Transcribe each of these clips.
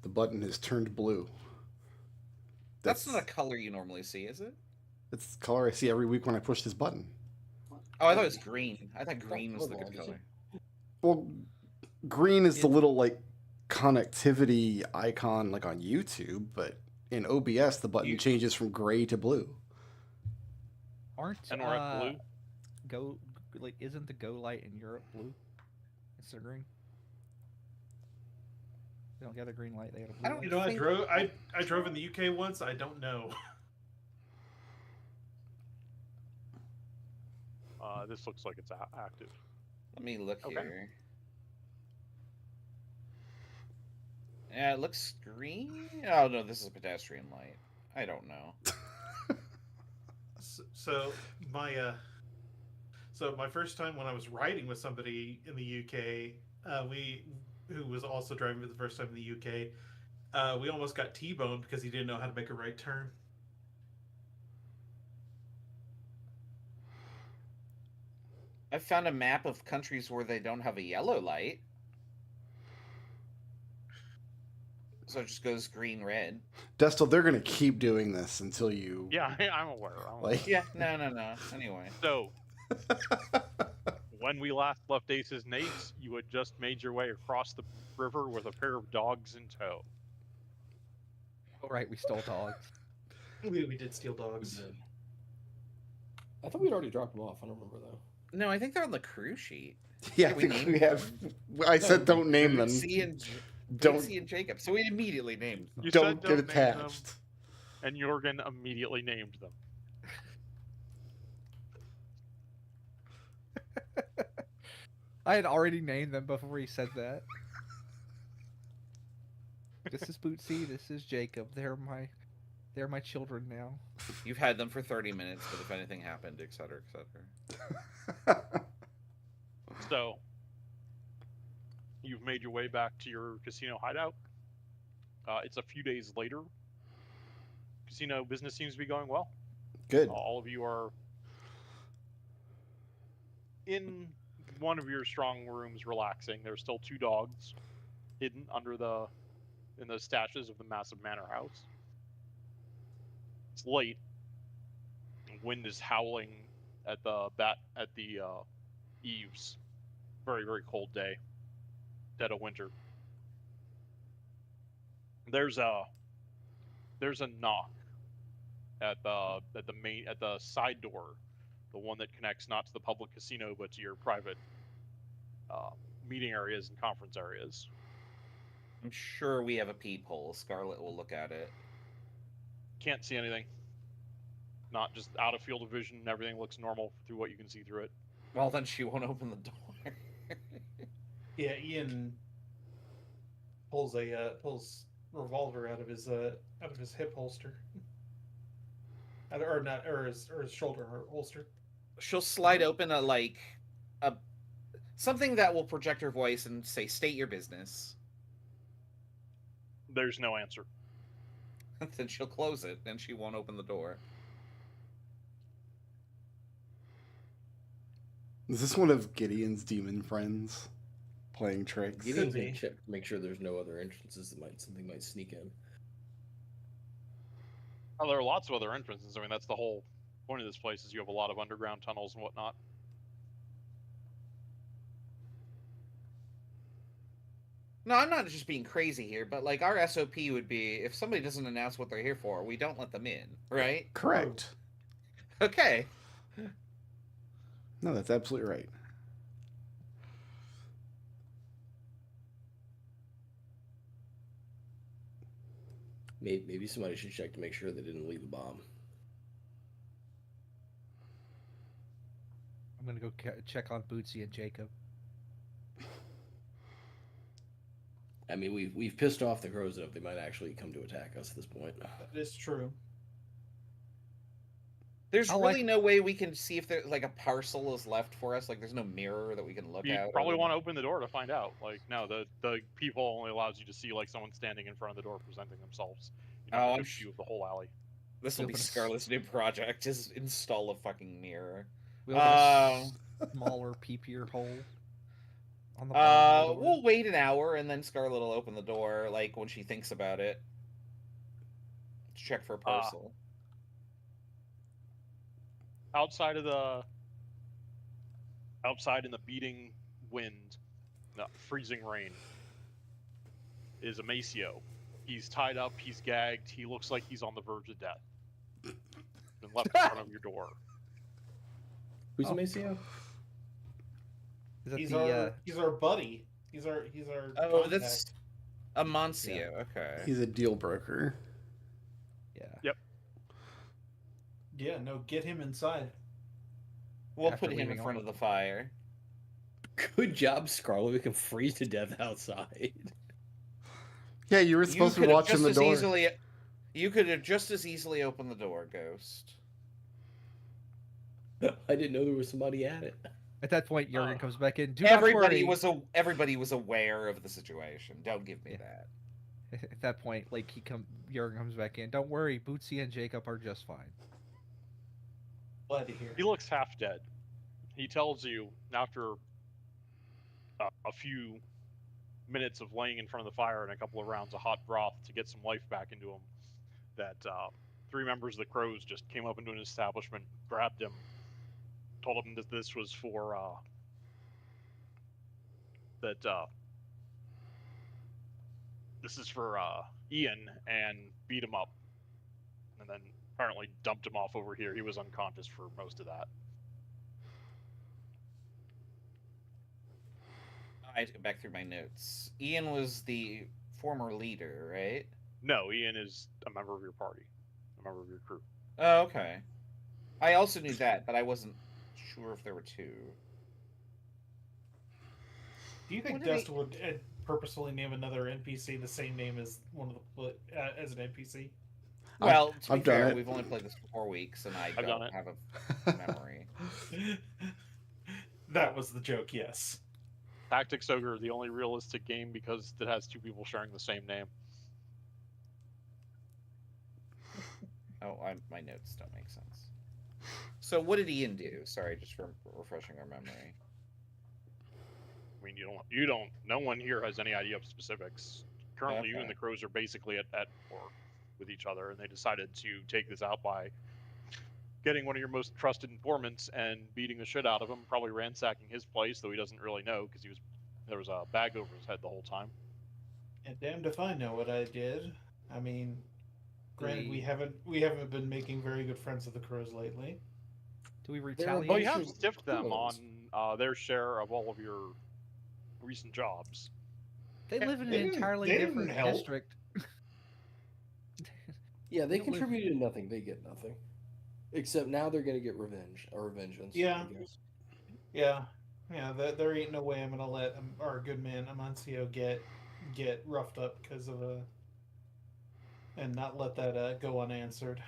The button has turned blue. That's not a That's color you normally see, is it? It's the color I see every week when I push this button. Oh, I thought it was green. I thought green was the good purple, color. Well, green is the In- little like connectivity icon like on YouTube, but in OBS the button You- changes from gray to blue. Aren't And we're at blue. go like isn't the Go light in Europe blue instead of green? They don't get a green light. They have a blue I don't- light. You know, think- I drove in the UK once. I don't know. This looks like it's active. Let me look Okay. here. Yeah, it looks green. Oh no, this is a pedestrian light. I don't know. So my first time when I was riding with somebody in the UK, who was also driving for the first time in the UK, we almost got T-boned because he didn't know how to make a right turn. I found a map of countries where they don't have a yellow light. So it just goes green, red. Destel, they're gonna keep doing this until you Yeah, I'm aware. like. Yeah, no. Anyway. So, when we last left Aces and Eights, you had just made your way across the river with a pair of dogs in tow. Oh, right, we stole dogs. We did steal dogs. I thought we'd already dropped them off. I don't remember though. No, I think they're on the crew sheet. Yeah, I Yeah, we think named we have. I said don't name them. C and Don't C and Jacob. So we immediately named them. You don't said get don't name them. attached. And Jorgen immediately named them. I had already named them before he said that. This is Bootsy. This is Jacob. They're my children now. You've had them for 30 minutes, but if anything happened, etc., etc. So, you've made your way back to your casino hideout. It's a few days later. Casino business seems to be going well. Good. All of you are in one of your strong rooms relaxing. There's still two dogs hidden in the stashes of the massive manor house. It's late. Wind is howling at the eaves. Very, very cold day. Dead of winter. There's a knock at the side door, the one that connects not to the public casino but to your private meeting areas and conference areas. I'm sure we have a peephole. Scarlet will look at it. Can't see anything. Not just out of field of vision. Everything looks normal through what you can see through it. Well, then she won't open the door. Yeah, Ian pulls revolver out of his hip holster, or his shoulder holster. She'll slide open a something that will project her voice and say, "State your business." There's no answer. Then she'll close it, and she won't open the door. Is this one of Gideon's demon friends playing tricks? Gideon's Could gonna be. check, make sure there's no other entrances that something might sneak in. Oh, there are lots of other entrances. I mean, that's the whole point of this place is you have a lot of underground tunnels and whatnot. No, I'm not just being crazy here, but like our SOP would be if somebody doesn't announce what they're here for, we don't let them in, right? Correct. Okay. No, that's absolutely right. Maybe somebody should check to make sure they didn't leave a bomb. I'm gonna go check on Bootsy and Jacob. I mean, we've pissed off the crows enough; they might actually come to attack us at this point. That is true. There's I really like- no way we can see if there like a parcel is left for us. Like there's no mirror that we can look You at. probably want to open the door to find out. Like, no, the people only allows you to see like someone standing in front of the door presenting themselves. You Oh, don't I'm have a view of the whole alley. This will be Open a s- Scarlet's new project: is install a fucking mirror. We open a smaller, peepier hole on the bottom of the door? We'll wait an hour, and then Scarlet will open the door, like when she thinks about it. To check for a parcel. Outside in the beating wind, no, freezing rain, is Amacio. He's tied up, he's gagged, he looks like he's on the verge of death. Been left in front of your door. Who's Oh. Amacio? Is that He's the our buddy. He's our Oh, contact. that's Amancio. Okay. He's a deal broker. yeah. Yeah, no, get him inside. We'll After put him in leaving front on- of the fire. Good job, Scarlet. We can freeze to death outside. Yeah, you were supposed to be could have watching just the as door. easily. You could have just as easily opened the door, Ghost. I didn't know there was somebody at it. At that point, Jurgen Uh, comes back in. Do Everybody not worry. everybody was aware of the situation. Don't give me that. At that point, like Jurgen comes back in. Don't worry, Bootsy and Jacob are just fine. Glad to hear. He looks half dead. He tells you after a few minutes of laying in front of the fire and a couple of rounds of hot broth to get some life back into him that 3 members of the Crows just came up into an establishment, grabbed him, told him that this was for this is for Ian, and beat him up, and then apparently dumped him off over here. He was unconscious for most of that. I had to go back through my notes. Ian was the former leader, right? No, Ian is a member of your party, a member of your crew. Oh, okay. I also knew that, but I wasn't sure if there were 2. Do you think What did Dust would purposefully name another NPC the same name as one of the as an NPC? Well, to be I've done fair, it. we've only played this for 4 weeks, and I I've done don't it. have a memory. That was the joke. Yes. Tactics Ogre, the only realistic game because it has 2 people sharing the same name. Oh, my notes don't make sense. So, what did Ian do? Sorry, just for refreshing our memory. I mean, you don't. No one here has any idea of specifics. Currently, you Okay. and the Crows are basically at war with each other, and they decided to take this out by getting one of your most trusted informants and beating the shit out of him, probably ransacking his place, though he doesn't really know because there was a bag over his head the whole time. And damned if I know what I did. I mean, granted, The- we haven't been making very good friends with the Crows lately. Do we There are retaliate? Well, you bunch have of stiffed them criminals. on their share of all of your recent jobs. They live in an They didn't- entirely they didn't different help. district. Yeah, they They don't live- contributed nothing. They get nothing. Except now they're going to get revenge or vengeance. Yeah. I guess. Yeah, there ain't no way I'm gonna let our good man Amancio get roughed up because of and not let that go unanswered.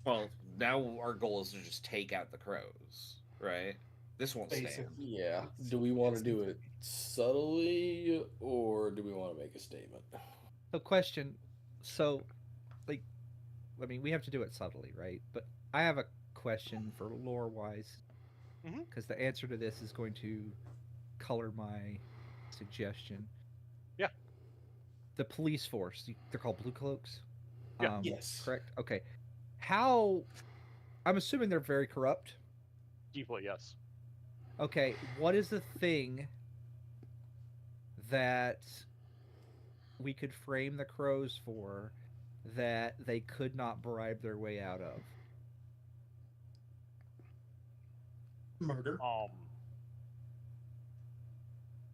Well, now our goal is to just take out the Crows, right? This won't stand. Basically. Yeah. Do we want to do it subtly or do we want to make a statement? So, question. So, like, I mean, we have to do it subtly, right? But I have a question for lore-wise, Mhm. because the answer to this is going to color my suggestion. Yeah. The police force, they're called Blue Cloaks? Yeah. Yes. Correct? Okay. How... I'm assuming they're very corrupt. Deeply, yes. Okay, what is the thing that we could frame the Crows for that they could not bribe their way out of? Murder.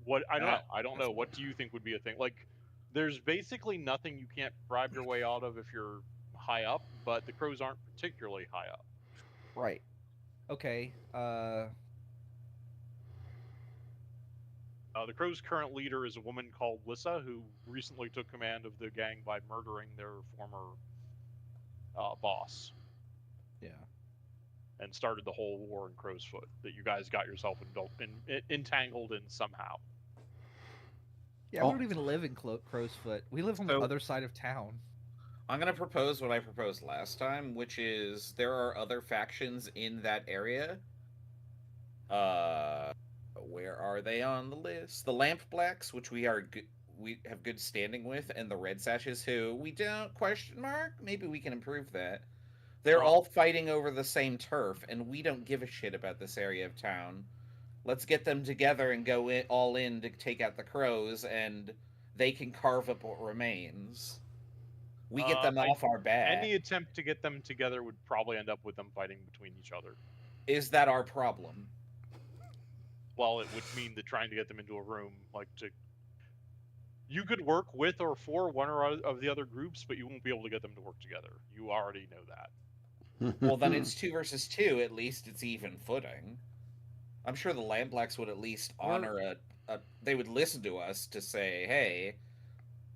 What I don't know. I don't know. What do you think would be a thing? Like, there's basically nothing you can't bribe your way out of if you're high up, but the Crows aren't particularly high up. Right. Okay. The Crows' current leader is a woman called Lissa, who recently took command of the gang by murdering their former boss Yeah. and started the whole war in Crow's Foot that you guys got yourself entangled in somehow. Yeah, Oh. we don't even live in Crow's Foot. We live on the So- other side of town. I'm gonna propose what I proposed last time, which is there are other factions in that area. where are they on the list? The Lamp Blacks, which we have good standing with, and the Red Sashes, who we don't question mark. Maybe we can improve that. They're all fighting over the same turf, and we don't give a shit about this area of town. Let's get them together and go all in to take out the crows, and they can carve up what remains. We get them off our back. Any attempt to get them together would probably end up with them fighting between each other. Is that our problem? Well, it would mean that trying to get them into a room, you could work with or for one or of the other groups, but you won't be able to get them to work together. You already know that. Well, then it's 2 versus 2. At least it's even footing. I'm sure the Lamp Blacks would at least honor they would listen to us to say, hey,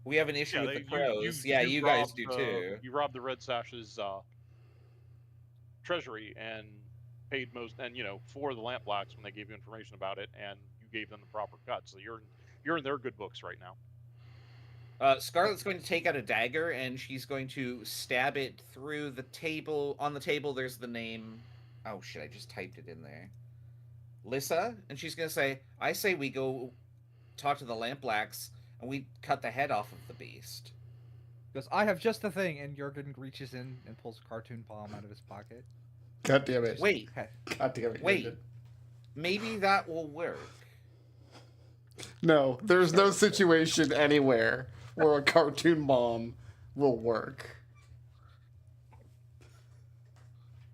we have an issue with the crows. You guys do too. You robbed the Red Sash's treasury and paid for the Lamp Blacks when they gave you information about it, and you gave them the proper cut. So you're in their good books right now. Scarlet's going to take out a dagger, and she's going to stab it through the table. On the table, there's the name. Oh, shit, I just typed it in there. Lissa, and she's going to say, I say we go talk to the Lamp Blacks, and we cut the head off of the beast. Because I have just the thing, and Jurgen reaches in and pulls a cartoon palm out of his pocket. God damn it. Wait. Okay. God damn it. Wait. Maybe that will work. No, there's no situation anywhere where a cartoon bomb will work.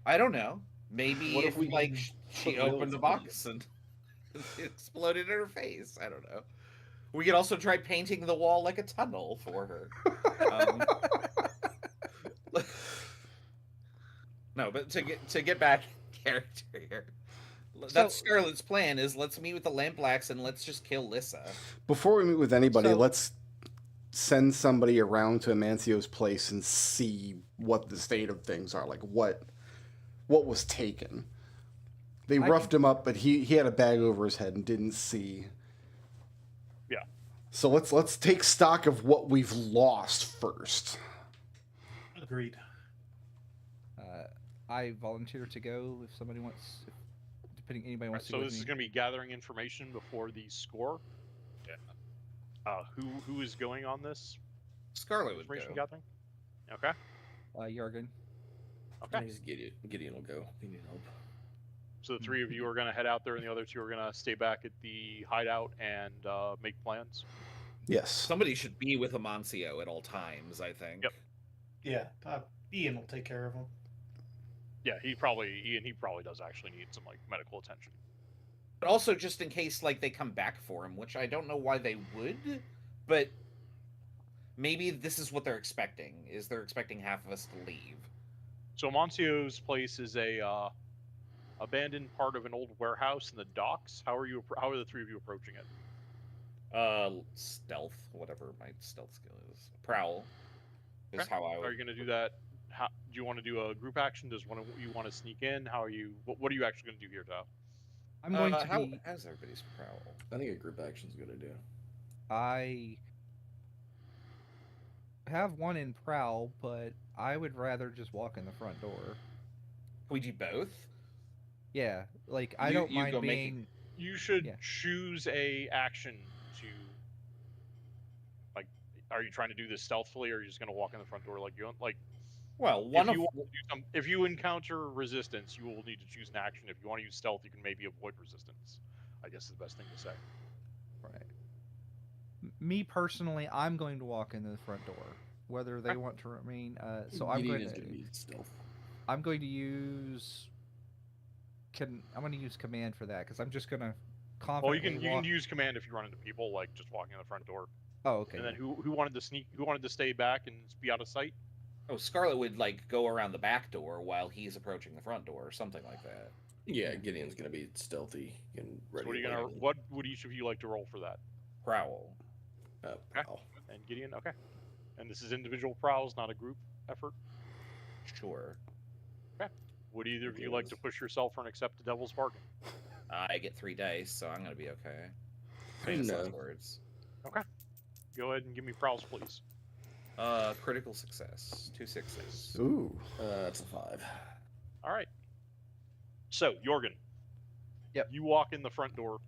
I don't know. Maybe What if if we she put opened the nails in box and it exploded in her face. I don't know. We could also try painting the wall like a tunnel for her. No, but to get back in character here. That's Scarlet's plan is let's meet with the Lamp Blacks and let's just kill Lissa. Before we meet with anybody, So- let's send somebody around to Amancio's place and see what the state of things are. Like what was taken. They roughed him up, but he had a bag over his head and didn't see. Yeah. So let's take stock of what we've lost first. Agreed. I volunteer to go if somebody wants. Anybody wants to So go this with is me. going to be gathering information before the score. Yeah. Who is going on this Scarlet would information go. gathering? Okay. Jurgen. Okay. Just Gideon will go. We need help. So the three of you are going to head out there, and the other two are going to stay back at the hideout and make plans. Yes. Somebody should be with Amancio at all times, I think. Yep. Yeah, Ian will take care of him. Yeah, Ian probably does actually need some medical attention. But also just in case they come back for him, which I don't know why they would, but maybe this is what they're expecting. Is they're expecting half of us to leave. So Amansio's place is a abandoned part of an old warehouse in the docks. How are the three of you approaching it? Stealth, whatever my stealth skill is. Prowl is Okay. how I would. Are you going to do that? Do you want to do a group action? You want to sneak in? How are you? What are you actually going to do here, Tao? I'm going to how, be. how's everybody's prowl? I think a group action's a good idea. I have one in prowl, but I would rather just walk in the front door. Can we do both? Yeah, I You- don't you mind go make it- being. You should Yeah. choose a action to. Are you trying to do this stealthily, or are you just going to walk in the front door like you want? Well, If you encounter resistance, you will need to choose an action. If you want to use stealth, you can maybe avoid resistance. I guess is the best thing to say. Right. Me personally, I'm going to walk into the front door. Whether they Okay. want to remain, so I'm Gideon going is to. going to be stealth. I'm going to use. I'm going to use command for that because I'm just going to confidently. Well, you can walk... use command if you run into people, just walking in the front door. Oh, okay. And then who wanted to sneak? Who wanted to stay back and be out of sight? Oh, Scarlet would go around the back door while he's approaching the front door, or something like that. Yeah, Gideon's going to be stealthy and So ready. what would each of you like to roll for that? Prowl. Prowl. And Gideon, okay. And this is individual prowls, not a group effort. Sure. Would either of you like to push yourself and accept the devil's bargain? I get 3 dice, so I'm gonna be okay. I Famous know. last words. Go ahead and give me prowls, please. Critical success. 2 6s. Ooh. That's a 5. All right. So, Jorgen. Yep. You walk in the front door.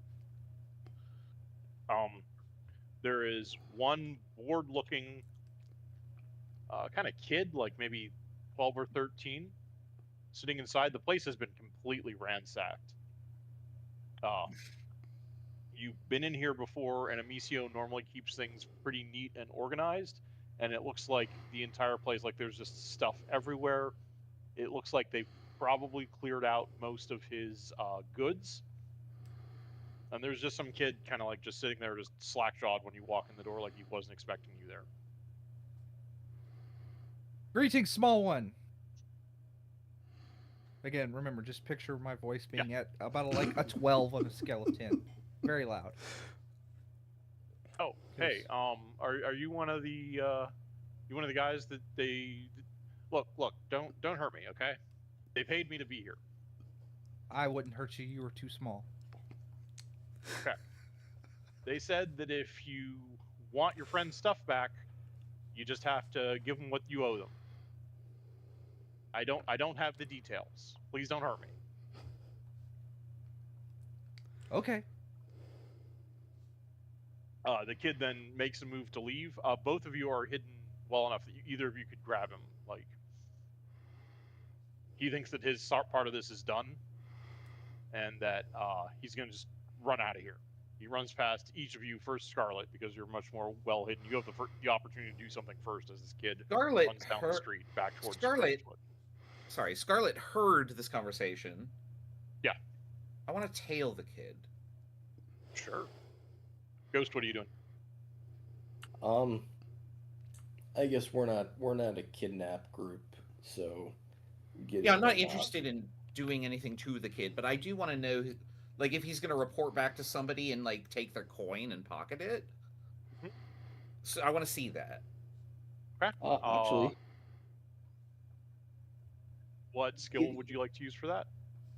There is one bored-looking kind of kid, like maybe 12 or 13, sitting inside. The place has been completely ransacked. You've been in here before, and Amicio normally keeps things pretty neat and organized, and it looks like the entire place, like there's just stuff everywhere. It looks like they probably cleared out most of his goods. And there's just some kid kind of like just sitting there, just slack-jawed when you walk in the door, like he wasn't expecting you there. Greetings, small one. Again, remember, just picture my voice being at about a 12 on a scale of 10. Very loud. Oh, hey, are you one of the guys that they look, don't hurt me, okay? They paid me to be here. I wouldn't hurt you. You were too small. Okay. They said that if you want your friend's stuff back, you just have to give them what you owe them. I don't have the details. Please don't hurt me. Okay. The kid then makes a move to leave. Both of you are hidden well enough that either of you could grab him. Like, he thinks that his part of this is done, and that he's going to just run out of here. He runs past each of you, first Scarlet, because you're much more well hidden. You have the opportunity to do something first as this kid Scarlet runs down the street back towards Scarlet. Crowsfoot. Sorry, Scarlet heard this conversation. Yeah. I want to tail the kid. Sure. Ghost, what are you doing? I guess we're not a kidnap group, so Yeah, I'm not interested in doing anything to the kid, but I do want to know, like, if he's going to report back to somebody and like take their coin and pocket it. Mhm. So I want to see that. Okay. Actually, What skill would you like to use for that?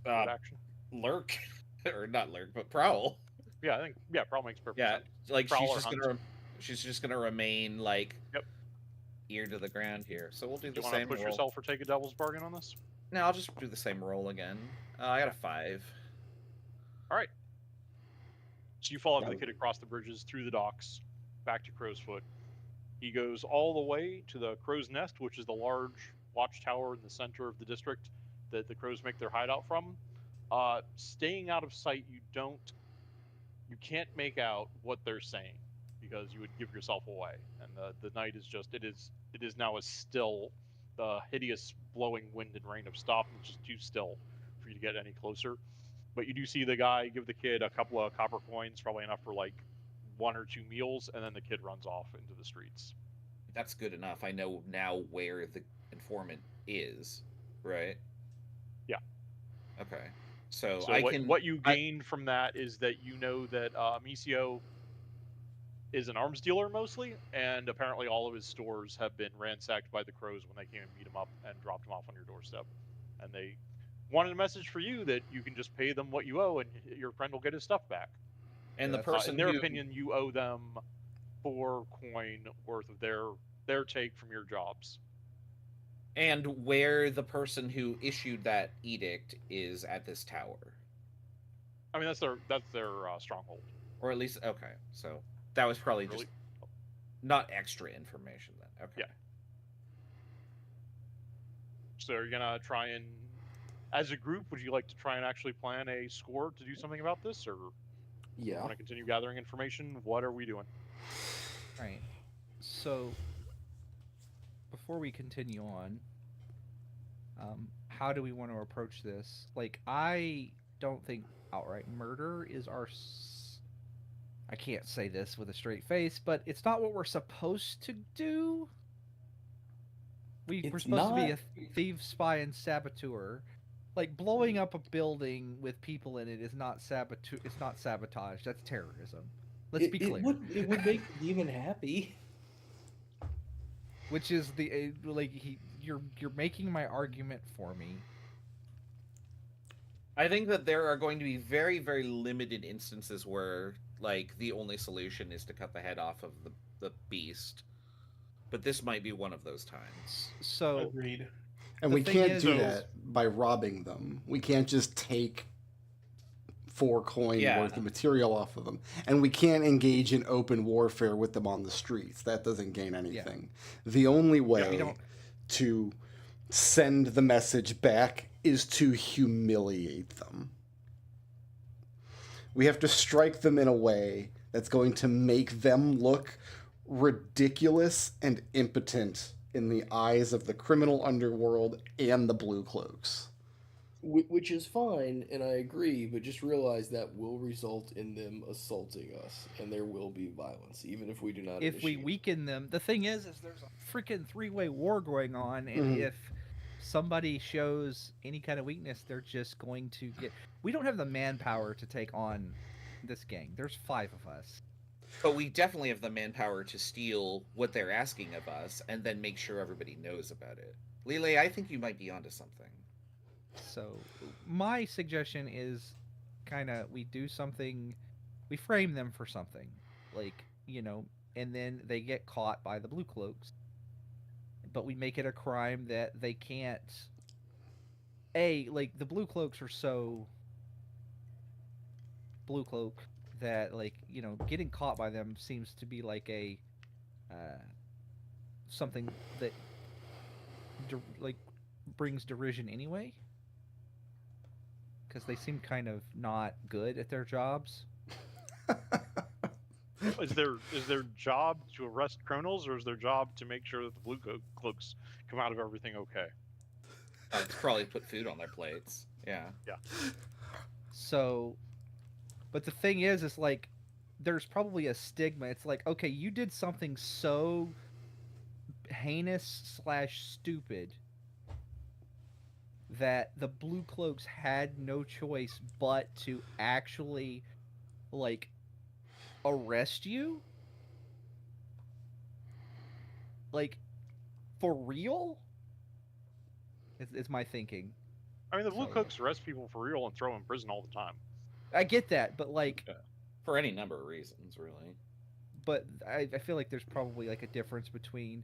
What action? Lurk, or not lurk, but prowl. Yeah, I think probably makes perfect Yeah, sense. like Prowl or she's just gonna remain like Yep. ear to the ground here. So we'll do Do the you want to same push roll. yourself or take a devil's bargain on this? No, I'll just do the same roll again. I got a 5. All right. So you follow the kid across the bridges, through the docks, back to Crowsfoot. He goes all the way to the Crow's Nest, which is the large watchtower in the center of the district that the crows make their hideout from. Staying out of sight, you can't make out what they're saying because you would give yourself away. And the night is just it is now as still. The hideous blowing wind and rain have stopped. It's just too still for you to get any closer. But you do see the guy give the kid a couple of copper coins, probably enough for like 1 or 2 meals, and then the kid runs off into the streets. That's good enough. I know now where the informant is, right? Yeah. Okay. So what you gained from that is that you know that Amicio is an arms dealer mostly, and apparently all of his stores have been ransacked by the crows when they came and beat him up and dropped him off on your doorstep. And they wanted a message for you that you can just pay them what you owe and your friend will get his stuff back. And the Yeah, person in their who, opinion, you owe them 4 coin worth of their take from your jobs. and where the person who issued that edict is at this tower, I mean, that's their stronghold. or at least okay. So that was probably Really? just not extra information then. Okay. Yeah. So are you gonna try and, as a group, would you like to try and actually plan a score to do something about this, or yeah. want to continue gathering information? What are we doing? Right. So, before we continue on, how do we want to approach this? Like, I don't think outright murder is I can't say this with a straight face, but it's not what we're supposed to do. We're It's supposed to be not. a thief, spy, and saboteur. Like, blowing up a building with people in it is not It's not sabotage. That's terrorism. Let's be clear. It would make the demon happy. Which is you're making my argument for me. I think that there are going to be very, very limited instances where, like, the only solution is to cut the head off of the beast. But this might be one of those times. So Agreed. And The we thing can't is- do that by robbing them. We can't just take 4 coin Yeah. worth of material off of them. And we can't engage in open warfare with them on the streets. That doesn't gain anything. The only way don't- to send the message back is to humiliate them. We have to strike them in a way that's going to make them look ridiculous and impotent in the eyes of the criminal underworld and the Blue Cloaks. Which is fine, and I agree, but just realize that will result in them assaulting us, and there will be violence, even if we do not. If we initiate. weaken them, the thing is there's a freaking 3-way war going on, and Mhm. if somebody shows any kind of weakness, they're just going to get. We don't have the manpower to take on this gang. There's 5 of us. But we definitely have the manpower to steal what they're asking of us and then make sure everybody knows about it. Lele, I think you might be onto something. So my suggestion is kind of we do something, we frame them for something, like, and then they get caught by the Blue Cloaks, but we make it a crime that they can't. Like the Blue Cloaks are so Blue Cloak that getting caught by them seems to be like a something that brings derision anyway. Because they seem kind of not good at their jobs. Is their job to arrest criminals, or is their job to make sure that the Blue Cloaks come out of everything okay? It's probably put food on their plates. Yeah. So, but the thing is like, there's probably a stigma. It's like, okay, you did something so heinous / stupid that the Blue Cloaks had no choice but to actually, arrest you? For real? It's my thinking. I mean, the Blue So- Cloaks arrest people for real and throw them in prison all the time. I get that, but For any number of reasons, really. but I feel like there's probably a difference between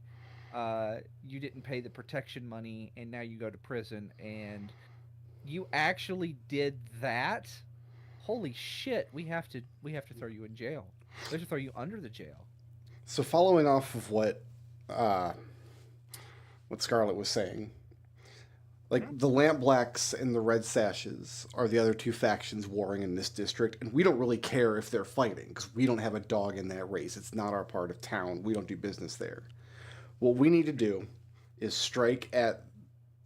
you didn't pay the protection money and now you go to prison, and you actually did that. Holy shit, we have to throw you in jail. We have to throw you under the jail. So following off of what Scarlet was saying, the Lamp Blacks and the Red Sashes are the other 2 factions warring in this district, and we don't really care if they're fighting because we don't have a dog in that race. It's not our part of town. We don't do business there. What we need to do is strike at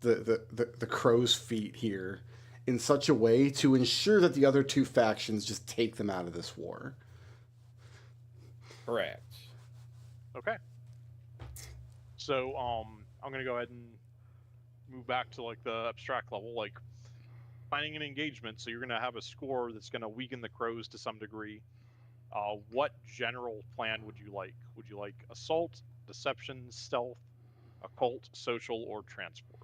the crow's feet here in such a way to ensure that the other 2 factions just take them out of this war. Correct. Okay. So, I'm gonna go ahead and move back to the abstract level, finding an engagement. So you're gonna have a score that's gonna weaken the crows to some degree. What general plan would you like? Would you like assault, deception, stealth, occult, social, or transport?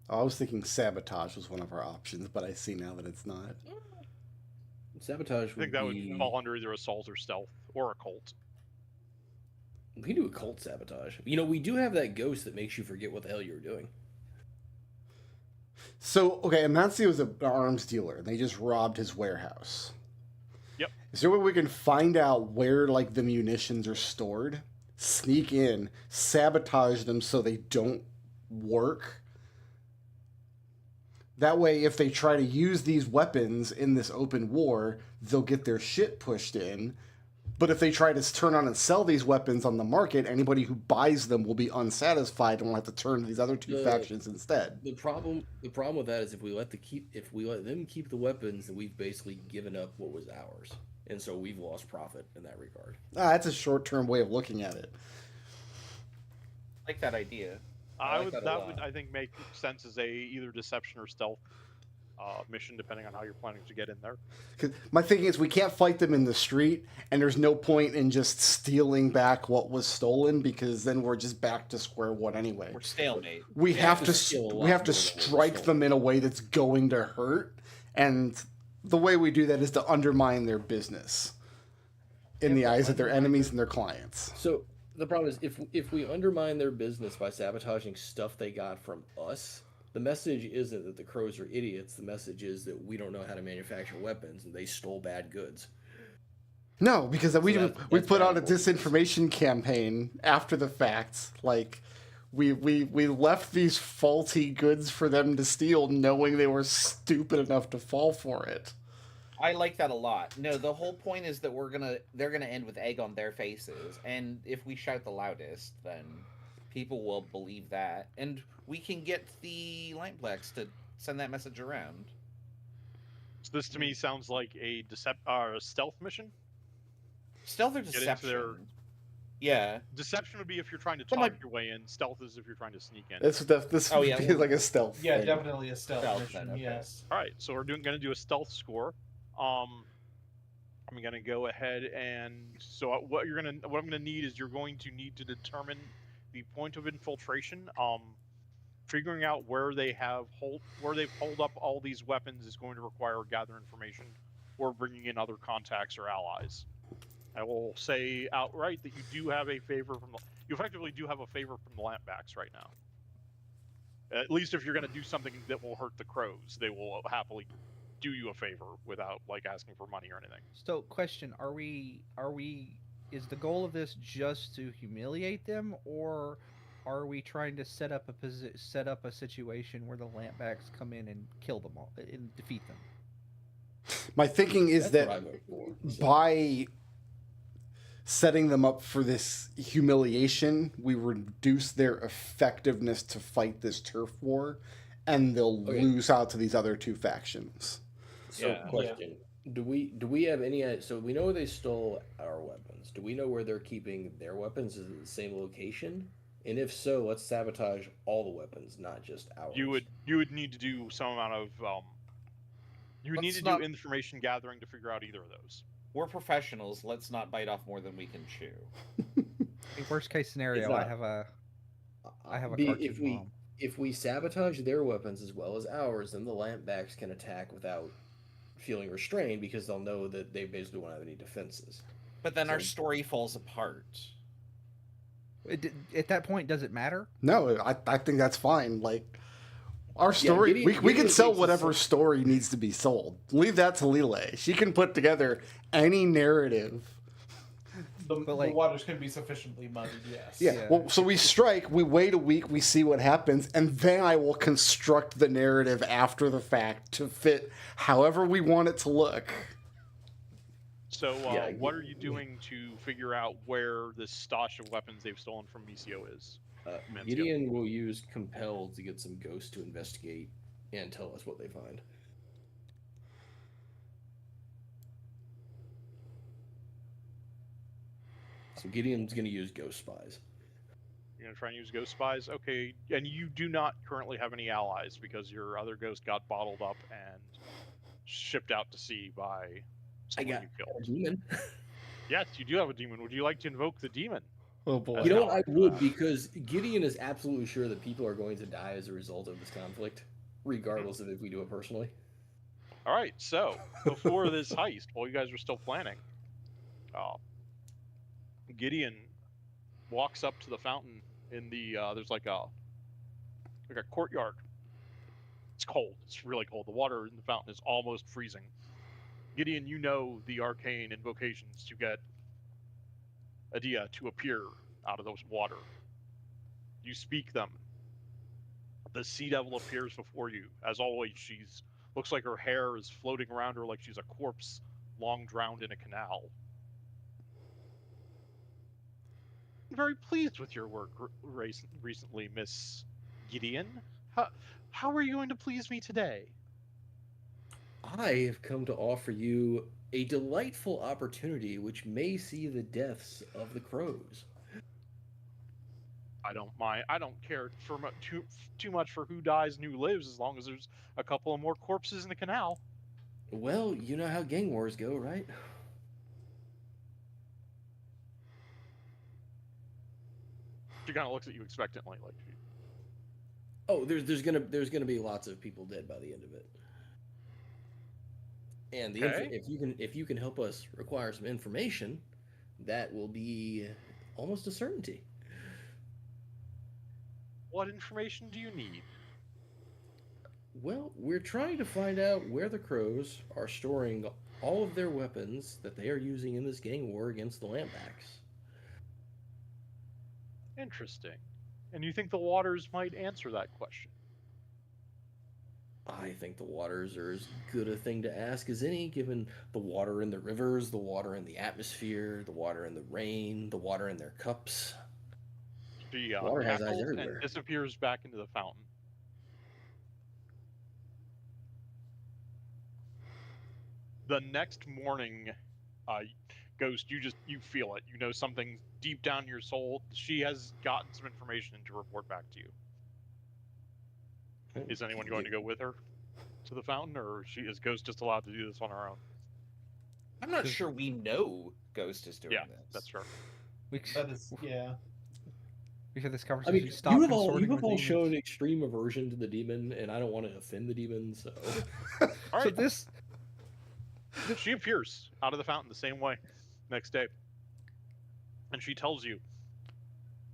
I was thinking sabotage was one of our options, but I see now that it's not. Sabotage I think that would fall under either assault or stealth or occult. We can do occult sabotage. We do have that ghost that makes you forget what the hell you were doing. So, okay, Amancio an arms dealer, and they just robbed his warehouse. Yep. Is there a way we can find out where, the munitions are stored, sneak in, sabotage them so they don't work? That way, if they try to use these weapons in this open war, they'll get their shit pushed in. But if they try to turn on and sell these weapons on the market, anybody who buys them will be unsatisfied and will have to turn to these other 2 factions instead. The problem with that is if we let them keep the weapons, then we've basically given up what was ours, and so we've lost profit in that regard. That's a short-term way of looking at it. I like that idea. I like that a lot. would I think make sense as a either deception or stealth mission, depending on how you're planning to get in there. 'Cause my thinking is we can't fight them in the street, and there's no point in just stealing back what was stolen because then we're just back to square one anyway. We're stalemate. We Yeah, have to just steal a lot we have to more than what was strike stolen. them in a way that's going to hurt, and the way we do that is to undermine their business in the eyes of their enemies and their clients. So the problem is if we undermine their business by sabotaging stuff they got from us, The message isn't that the crows are idiots. The message is that we don't know how to manufacture weapons and they stole bad goods. No, because we that's put bad out a business. disinformation campaign after the fact. Like, we left these faulty goods for them to steal, knowing they were stupid enough to fall for it. I like that a lot. No, the whole point is that they're gonna end with egg on their faces, and if we shout the loudest, then people will believe that, and we can get the Lampblacks to send that message around. So this to me sounds like a stealth mission. Stealth or Get into deception? their- Yeah. Deception would be if you're trying to But, talk like- your way in. Stealth is if you're trying to sneak in. This Oh, yeah, feels like a stealth. Yeah, thing. definitely a stealth Stealth mission. then, okay. Yes. All right, so we're going to do a stealth score. I'm going to go ahead and what I'm going to need is you're going to need to determine the point of infiltration. Figuring out where they've holed up all these weapons is going to require gather information or bringing in other contacts or allies. I will say outright that you do have a favor you effectively do have a favor from the Lampbacks right now. At least if you're going to do something that will hurt the crows, they will happily do you a favor without like asking for money or anything. So, question: Is the goal of this just to humiliate them, or are we trying to set up a situation where the Lampbacks come in and kill them all and defeat them? My thinking is That's that what I vote for. by setting them up for this humiliation, we reduce their effectiveness to fight this turf war, and they'll Okay. lose out to these other two factions. So, Yeah. question: Do we have any? So we know they stole our weapons. Do we know where they're keeping their weapons? Is it the same location? And if so, let's sabotage all the weapons, not just ours. You would need to do some amount of you would need Let's to not- do information gathering to figure out either of those. We're professionals. Let's not bite off more than we can chew. In worst case scenario, not- I have a Be- cartoon if we sabotage their weapons as well as ours, then the Lampbacks can attack without feeling restrained because they'll know that they basically won't have any defenses. But then our So- story falls apart. At that point, does it matter? No, I think that's fine. Like, our story, Gideon- we Gideon can sell thinks whatever it's- story needs to be sold. Leave that to Lile. She can put together any narrative. The like- waters can be sufficiently muddied. Yes. Yeah. Yeah. Well, so we strike, we wait a week, we see what happens, and then I will construct the narrative after the fact to fit however we want it to look. So Yeah, what are you doing to figure out where this stash of weapons they've stolen from Misio is? Mencio. Gideon will use compelled to get some ghosts to investigate and tell us what they find. So Gideon's going to use ghost spies. You're gonna try and use ghost spies, okay? And you do not currently have any allies because your other ghost got bottled up and shipped out to sea by someone got you killed. Demon. Yes, you do have a demon. Would you like to invoke the demon? Oh boy. As You know an what? I ally for would that? because Gideon is absolutely sure that people are going to die as a result of this conflict, regardless of if we do it personally. All right, so before this heist, while you guys were still planning, Gideon walks up to the fountain in the there's like a courtyard. It's cold. It's really cold. The water in the fountain is almost freezing. Gideon, you know the arcane invocations to get Adia to appear out of those water. You speak them. The sea devil appears before you. As always, she's looks like her hair is floating around her like she's a corpse long drowned in a canal. I'm very pleased with your work recently, Miss Gideon. How are you going to please me today? I have come to offer you a delightful opportunity which may see the deaths of the crows. I don't mind. I don't care for too much for who dies and who lives, as long as there's a couple of more corpses in the canal. Well, you know how gang wars go, right? She kind of looks at you expectantly, like, Oh, there's gonna be lots of people dead by the end of it. And Okay. if you can help us acquire some information, that will be almost a certainty. what information do you need? Well, we're trying to find out where the crows are storing all of their weapons that they are using in this gang war against the Lampbacks. Interesting. And you think the waters might answer that question? I think the waters are as good a thing to ask as any, given the water in the rivers, the water in the atmosphere, the water in the rain, the water in their cups. She Water has eyes cackles everywhere. and disappears back into the fountain. The next morning, Ghost, you feel it. You know something deep down in your soul. She has gotten some information to report back to you. Is anyone going to go with her to the fountain, or is Ghost just allowed to do this on her own? I'm not sure we know Ghost is doing Yeah, this. that's fair. That is, yeah. We had this I conversation. mean, Stop you have consorting with all demons. shown extreme aversion to the demon, and I don't want to offend the demon, so. All So right. this She appears out of the fountain the same way next day, and she tells you,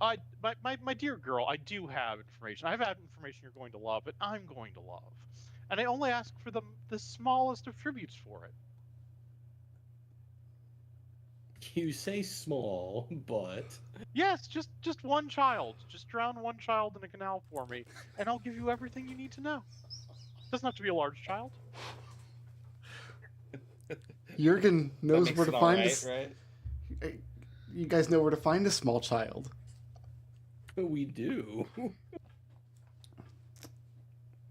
my dear girl, I do have information. I have had information you're going to love, and I'm going to love. And I only ask for the smallest of tributes for it. You say small, but Yes, just one child. Just drown one child in a canal for me, and I'll give you everything you need to know. Doesn't have to be a large child. Jurgen That knows makes where it to all find right, this. right? You guys know where to find a small child. we do.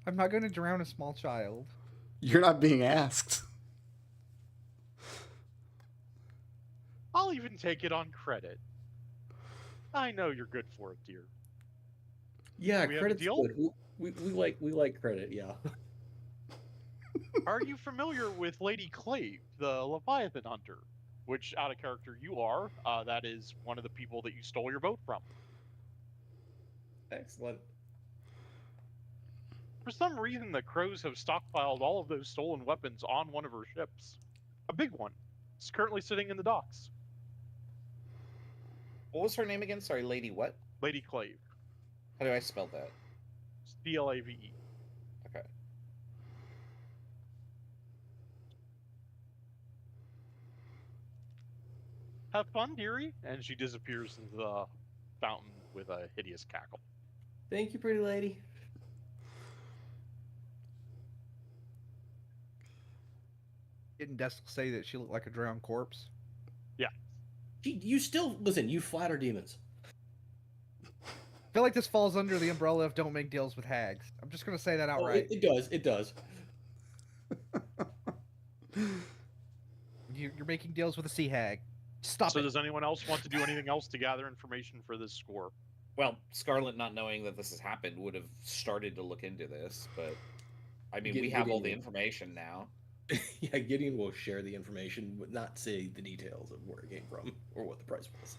I'm not going to drown a small child. You're not being asked. I'll even take it on credit. I know you're good for it, dear. Yeah, We have a credit's deal? good. We like credit, yeah. Are you familiar with Lady Clave, the Leviathan Hunter? Which, out of character, you are. That is one of the people that you stole your boat from. Excellent. For some reason, the crows have stockpiled all of those stolen weapons on one of her ships. A big one. It's currently sitting in the docks. What was her name again? Sorry, Lady what? Lady Clave. How do I spell that? Clave. Okay. Have fun, dearie. And she disappears into the fountain with a hideous cackle. Thank you, pretty lady. Didn't Dessel say that she looked like a drowned corpse? You still listen. You flatter demons. I feel like this falls under the umbrella of don't make deals with hags. I'm just going to say that Oh, outright. it does. It does. You're making deals with a sea hag. Stop So it. does anyone else want to do anything else to gather information for this score? Well, Scarlet, not knowing that this has happened, would have started to look into this, but I mean, we have all the information now. Yeah, Gideon will share the information, but not say the details of where it came from or what the price was.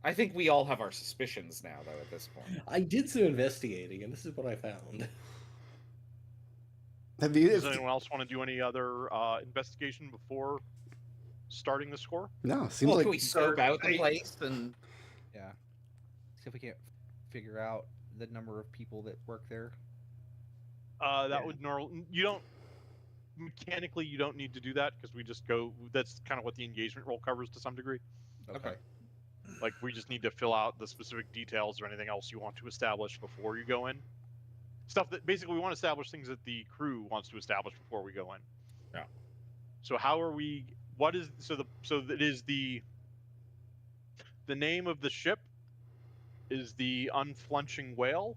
I think we all have our suspicions now, though, at this point. I did some investigating, and this is what I found. Does anyone else want to do any other investigation before starting the score? No, seems Well, like can we scope out the place and Yeah. See if we can't figure out the number of people that work there. That would you don't mechanically you don't need to do that because we just go. That's kind of what the engagement role covers to some degree. Okay. Like we just need to fill out the specific details or anything else you want to establish before you go in. Stuff that basically we want to establish things that the crew wants to establish before we go in. Yeah. So how are we? What is it is the name of the ship is the Unflinching Whale.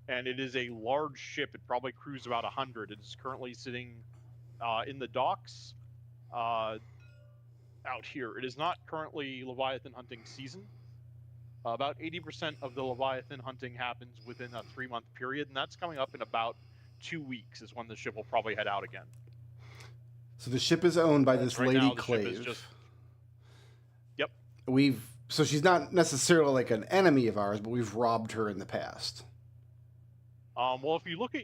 And it is a large ship. It probably cruise about 100. It is currently sitting in the docks out here. It is not currently Leviathan hunting season. About 80% of the Leviathan hunting happens within a 3-month period, and that's coming up in about 2 weeks is when the ship will probably head out again. So the ship is owned by this Right lady now, the ship Clave. is just- Yep. So she's not necessarily like an enemy of ours, but we've robbed her in the past. Well, if you look at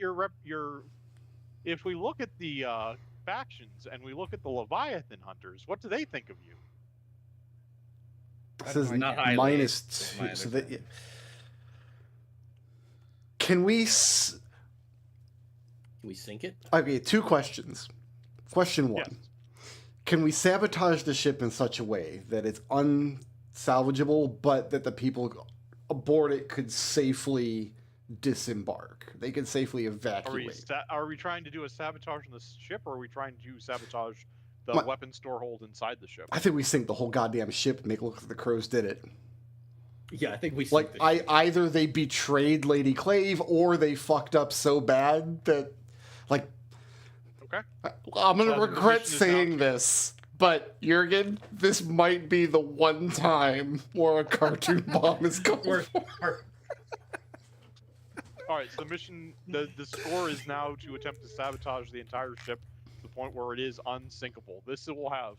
if we look at the factions and we look at the Leviathan hunters, what do they think of you? This is Not highly, minus is my 2. So that, understanding. Can we? Can we sink it? Okay, 2 questions. Question 1. Yes. Can we sabotage the ship in such a way that it's unsalvageable, but that the people aboard it could safely disembark? They could safely evacuate. Are we trying to do a sabotage on the ship, or are we trying to sabotage the My- weapon store hold inside the ship? I think we sink the whole goddamn ship and make it look like the Crows did it. Yeah, I think we Like, sink the ship. either they betrayed Lady Clave or they fucked up so bad that, like, Okay. I'm gonna The regret mission is saying not- this, but Jurgen, this might be the one time where a cartoon bomb is going. All right. So the mission, the score is now to attempt to sabotage the entire ship to the point where it is unsinkable. This will have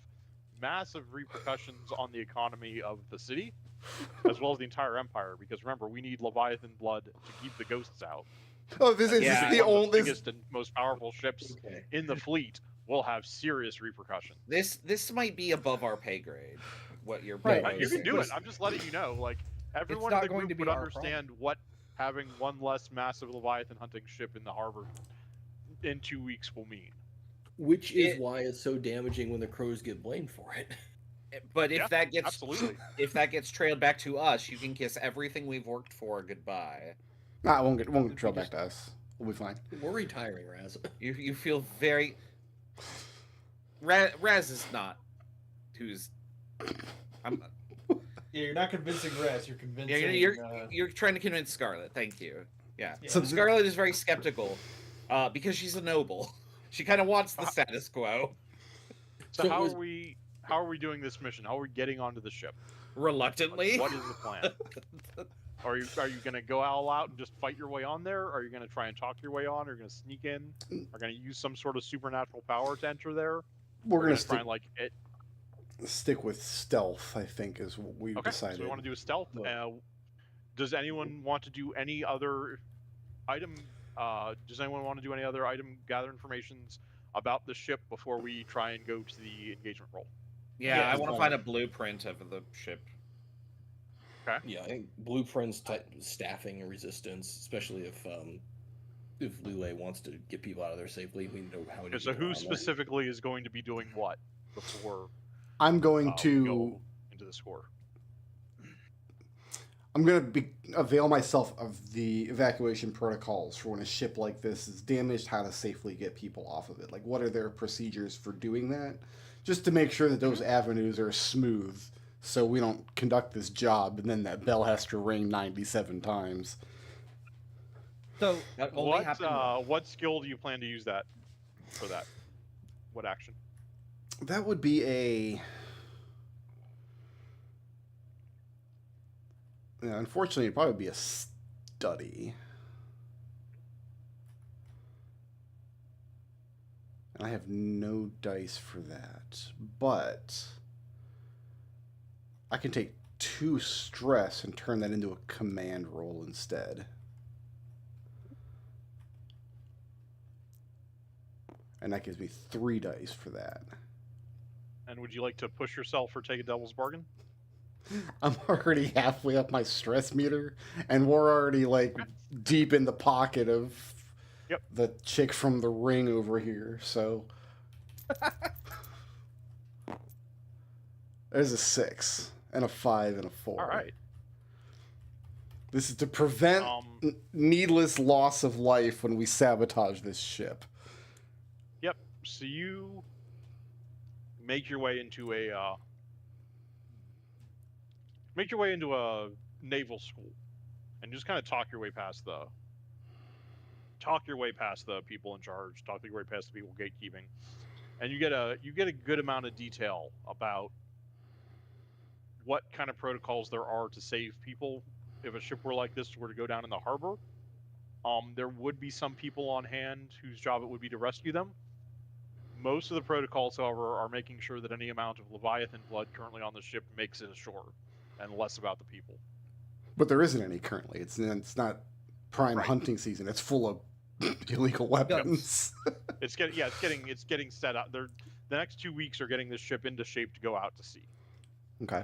massive repercussions on the economy of the city, as well as the entire empire. Because remember, we need Leviathan blood to keep the ghosts out. Oh, this is Yeah. the One of only. the biggest and most powerful ships Okay. in the fleet will have serious repercussions. This might be above our pay grade. What you're Right. proposing. You can do it. I'm just letting you know. Like everyone in not the going group to be would our understand what having one less massive Leviathan hunting ship in the harbor in 2 weeks will mean. Which is It- why it's so damaging when the crows get blamed for it. But if Yeah, that gets absolutely. if that gets trailed back to us, you can kiss everything we've worked for goodbye. Nah, it won't get trailed back to us. We'll be fine. We're retiring, Raz. You feel very. Raz is not. Who's. I'm. Yeah, you're not convincing Raz. You're Yeah, convincing. you're trying to convince Scarlet. Thank you. Yeah. Yeah. So So Scarlet is very skeptical, because she's a noble. She kind of wants the status quo. So, So how was- are we doing this mission? How are we getting onto the ship? Reluctantly. What is the plan? Are you gonna go all out and just fight your way on there? Are you gonna try and talk your way on? Are you gonna sneak in? Are you gonna use some sort of supernatural power to enter there? We're gonna try stick and like it. stick with stealth. I think is what we've Okay, decided. so we want to do a stealth. Well- Does anyone want to do any other item? Does anyone want to do any other item gather informations about the ship before we try and go to the engagement role? Yeah, Yeah, I want to fine. find a blueprint of the ship. Yeah, I think blueprints, type staffing, and resistance, especially if Lule wants to get people out of there safely, we know how. Okay, so who specifically is going to be doing what before I'm going we to. go into the score? I'm going to avail myself of the evacuation protocols for when a ship like this is damaged, how to safely get people off of it. Like, what are their procedures for doing that? Just to make sure that those avenues are smooth so we don't conduct this job and then that bell has to ring 97 times. So That only What happened. what skill do you plan to use that for that? What action? That would be a. Yeah, unfortunately, it'd probably be a study. And I have no dice for that. But I can take 2 stress and turn that into a command roll instead. And that gives me 3 dice for that. And would you like to push yourself or take a devil's bargain? I'm already halfway up my stress meter, and we're already like deep in the pocket of Yep. the chick from The Ring over here. So there's a 6 and a 5 and a 4. All right. This is to prevent needless loss of life when we sabotage this ship. Yep. So you make your way into a naval school, and just kind of talk your way past the people in charge, talk your way past the people gatekeeping, and you get a good amount of detail about what kind of protocols there are to save people if a ship were like this were to go down in the harbor. There would be some people on hand whose job it would be to rescue them. Most of the protocols, however, are making sure that any amount of Leviathan blood currently on the ship makes it ashore, and less about the people. But there isn't any currently. It's not prime Right. hunting season. It's full of illegal weapons. It's getting set up. The next 2 weeks are getting this ship into shape to go out to sea. Okay.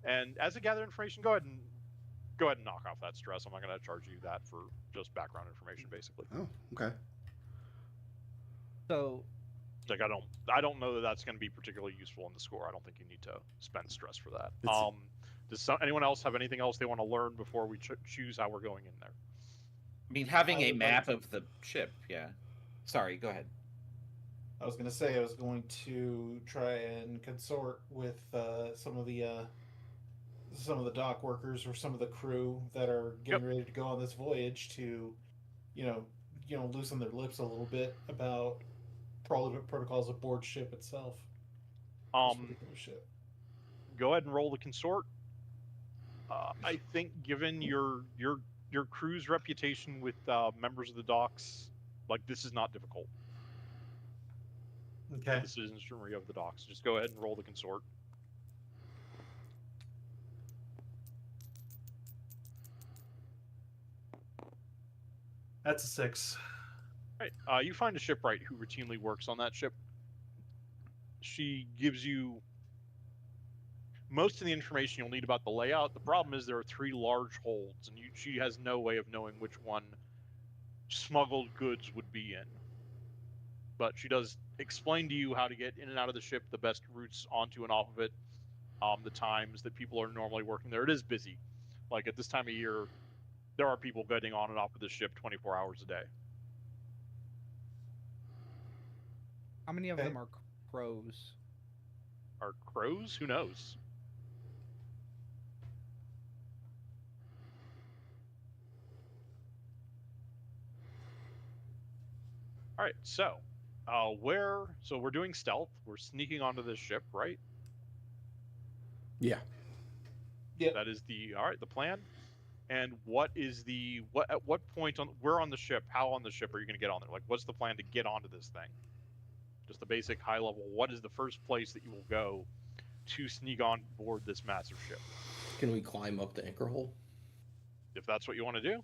And as I gather information, go ahead and go ahead and knock off that stress. I'm not going to charge you that for just background information, basically. Oh, okay. So Like I don't know that that's going to be particularly useful in the score. I don't think you need to spend stress for that. It's- Does anyone else have anything else they want to learn before we choose how we're going in there? I mean, having I a would like map to- of the ship, yeah. Sorry, go ahead. I was going to say I was going to try and consort with some of the dock workers or some of the crew that are getting ready to go on this voyage to, loosen their lips a little bit about protocols aboard ship itself. This particular ship. Go ahead and roll the consort. I think, given your crew's reputation with members of the docks, like, this is not difficult. Okay. The citizenry of the docks. Just go ahead and roll the consort. That's a 6. Right. You find a shipwright who routinely works on that ship. She gives you most of the information you'll need about the layout. The problem is there are 3 large holds, and she has no way of knowing which one smuggled goods would be in. But she does explain to you how to get in and out of the ship, the best routes onto and off of it, the times that people are normally working there. It is busy. Like, at this time of year, there are people getting on and off of the ship 24 hours a day. how many of Okay. them are crows? Are crows? Who knows? All right, so so we're doing stealth. We're sneaking onto this ship, right? Yeah. That is the plan. And at what point we're on the ship? How on the ship are you going to get on there? Like, what's the plan to get onto this thing? Just the basic high level. What is the first place that you will go to sneak on board this massive ship? Can we climb up the anchor hole? If that's what you want to do.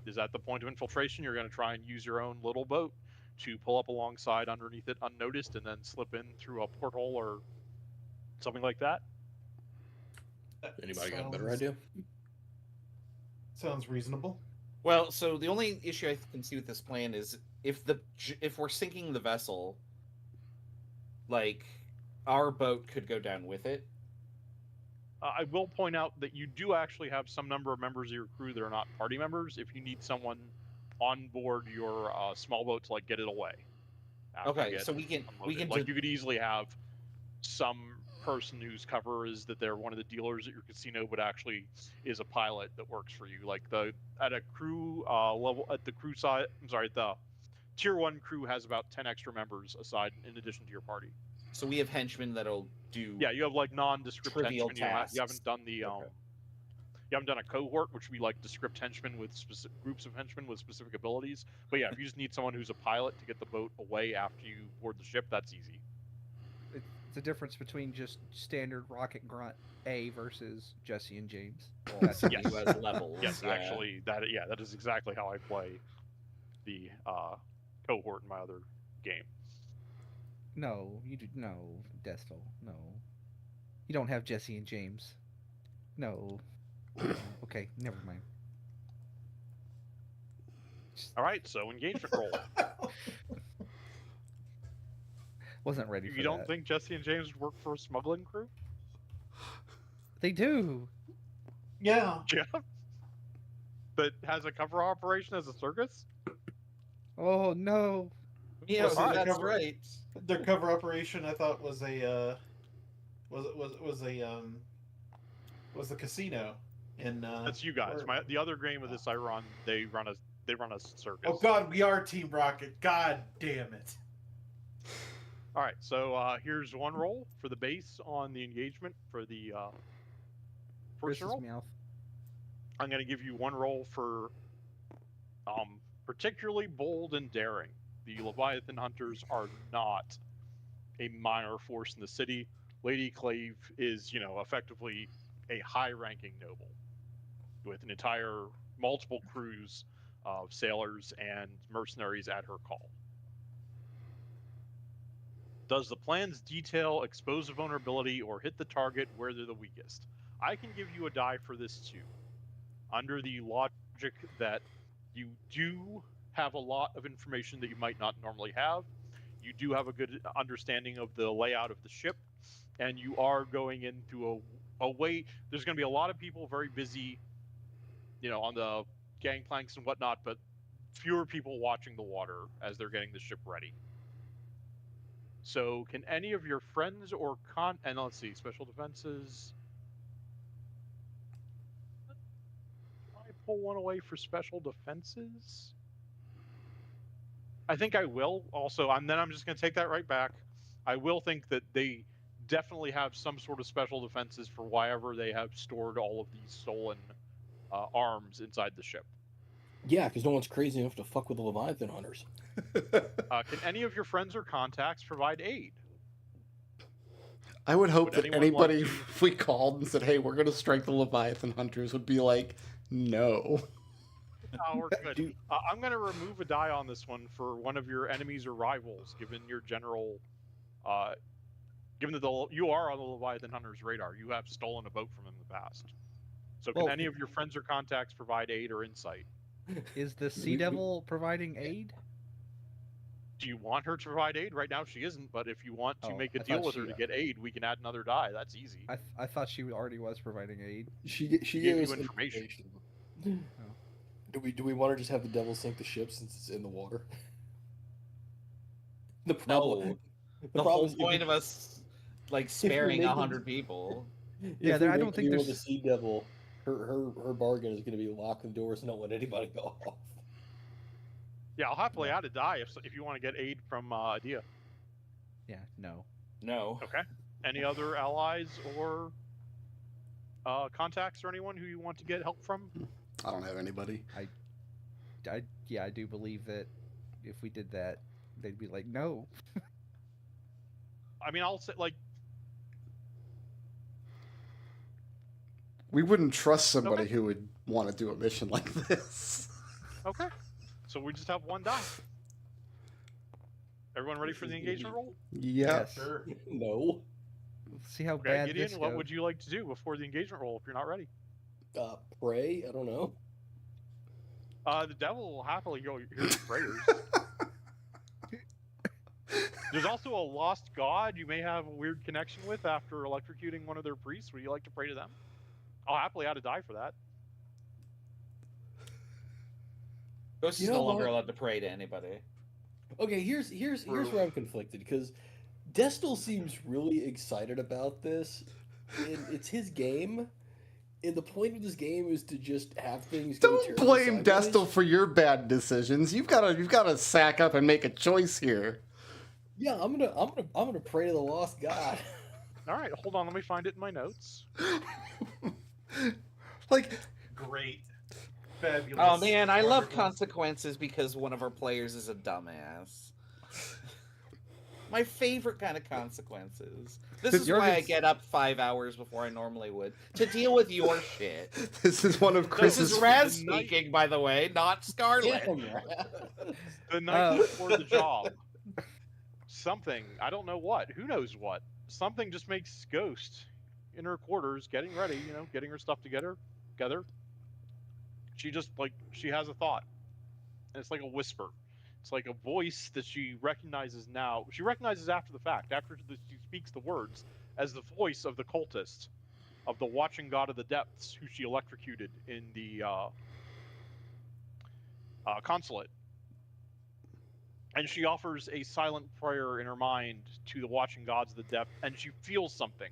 Is that the point of infiltration? You're going to try and use your own little boat to pull up alongside underneath it unnoticed and then slip in through a porthole or something like that? Anybody got a better idea? Sounds reasonable. Well, so the only issue I can see with this plan is if we're sinking the vessel, like, our boat could go down with it. I will point out that you do actually have some number of members of your crew that are not party members. If you need someone on board your small boat to, like, get it away. after you Okay, get so we can unloaded. Like, you could easily have some person whose cover is that they're one of the dealers at your casino, but actually is a pilot that works for you. Like, at a crew level, at the crew side, the tier 1 crew has about 10 extra members aside in addition to your party. So we have henchmen that'll do. Yeah, you have, like, nondescript Trivial henchmen. You tasks. haven't done the Okay. you haven't done a cohort, which would be like descript henchmen with groups of henchmen with specific abilities. But yeah, if you just need someone who's a pilot to get the boat away after you board the ship, that's easy. It's a difference between just standard Rocket Grunt A versus Jesse and James. That's Yes. you as levels. Yes, yeah. actually, that is exactly how I play the cohort in my other game. No, you do no, Destel. No, you don't have Jesse and James. No. Okay, never mind. All right, so engagement roll. Wasn't ready for You don't that. think Jesse and James would work for a smuggling crew? They do. Yeah. Yeah. That has a cover operation as a circus? Oh no. Yeah, Well, so that's cover- right. Their cover operation, I thought, was the casino in. That's you guys. where- The other game of this I run, they run a circus. Oh God, we are Team Rocket. God damn it! All right, so here's one roll for the base on the engagement for the first Chris's roll. mouth. I'm going to give you one roll for particularly bold and daring. The Leviathan Hunters are not a minor force in the city. Lady Clave is, effectively a high-ranking noble with an entire multiple crews of sailors and mercenaries at her call. Does the plan's detail expose a vulnerability or hit the target where they're the weakest? I can give you a die for this too, under the logic that you do have a lot of information that you might not normally have. You do have a good understanding of the layout of the ship, and you are going into a way. There's going to be a lot of people very busy, on the gangplanks and whatnot, but fewer people watching the water as they're getting the ship ready. So, can any of your friends or and let's see, special defenses. I pull one away for special defenses. I think I will also, and then I'm just going to take that right back. I will think that they definitely have some sort of special defenses for wherever they have stored all of these stolen arms inside the ship. Yeah, because no one's crazy enough to fuck with the Leviathan hunters. Can any of your friends or contacts provide aid? I would hope Would that anyone anybody, like to- if we called and said, "Hey, we're going to strike the Leviathan hunters," would be like, "No." Oh, we're good. I'm going to remove a die on this one for one of your enemies or rivals, given your general, given that you are on the Leviathan Hunter's radar. You have stolen a boat from him in the past. So can Well- any of your friends or contacts provide aid or insight? Is the Sea Devil providing aid? Do you want her to provide aid? Right now she isn't, but if you want to Oh, make a I deal thought with her to get aid, we can add another die. That's easy. I thought she already was providing aid. She Give gave you us information. Do we want to just have the devil sink the ship since it's in the water? The problem. The problem whole is if point we- of us like we sparing make it- 100 people. Yeah, if we I don't make think a deal with the there's- Sea Devil. Her bargain is going to be locking doors and not let anybody go off. Yeah, I'll happily add a die if you want to get aid from Adia. Yeah, no. No. Okay. Any other allies or contacts or anyone who you want to get help from? I don't have anybody. I do believe that if we did that, they'd be like, no. I mean, I'll say like We wouldn't trust somebody Okay. who would want to do a mission like this. okay. So we just have one die. Everyone ready for the engagement roll? Yeah. Yes. Sure. No. Let's see how Okay, bad Gideon, this what goes. would you like to do before the engagement roll if you're not ready? Pray? I don't know. The devil will happily go hear your prayers. There's also a lost god you may have a weird connection with after electrocuting one of their priests. Would you like to pray to them? I'll happily add a die for that. Ghost You is know no longer what? allowed to pray to anybody. Okay, here's where I'm conflicted because Destel seems really excited about this. And it's his game, and the point of this game is to just have things. Go Don't terribly blame sideways. Destel for your bad decisions. You've got to sack up and make a choice here. Yeah, I'm gonna pray to the lost god. All right, hold on. Let me find it in my notes. Like, Great. Fabulous. Oh man, I love Wonderful. consequences because one of our players is a dumbass. My favorite kind of consequences. This is why I get up 5 hours before I normally would to deal with your shit. this is one of This Chris's. is Raz the night- speaking, by the way, not Scarlet. Damn, right. The night before the job, something, I don't know what, who knows what, something just makes Ghost in her quarters getting ready, getting her stuff together. She just, she has a thought. And it's like a whisper. It's like a voice that she recognizes now. She recognizes after the fact, after she speaks the words, as the voice of the cultist, of the watching god of the depths, who she electrocuted in the consulate. And she offers a silent prayer in her mind to the watching gods of the depth, and she feels something.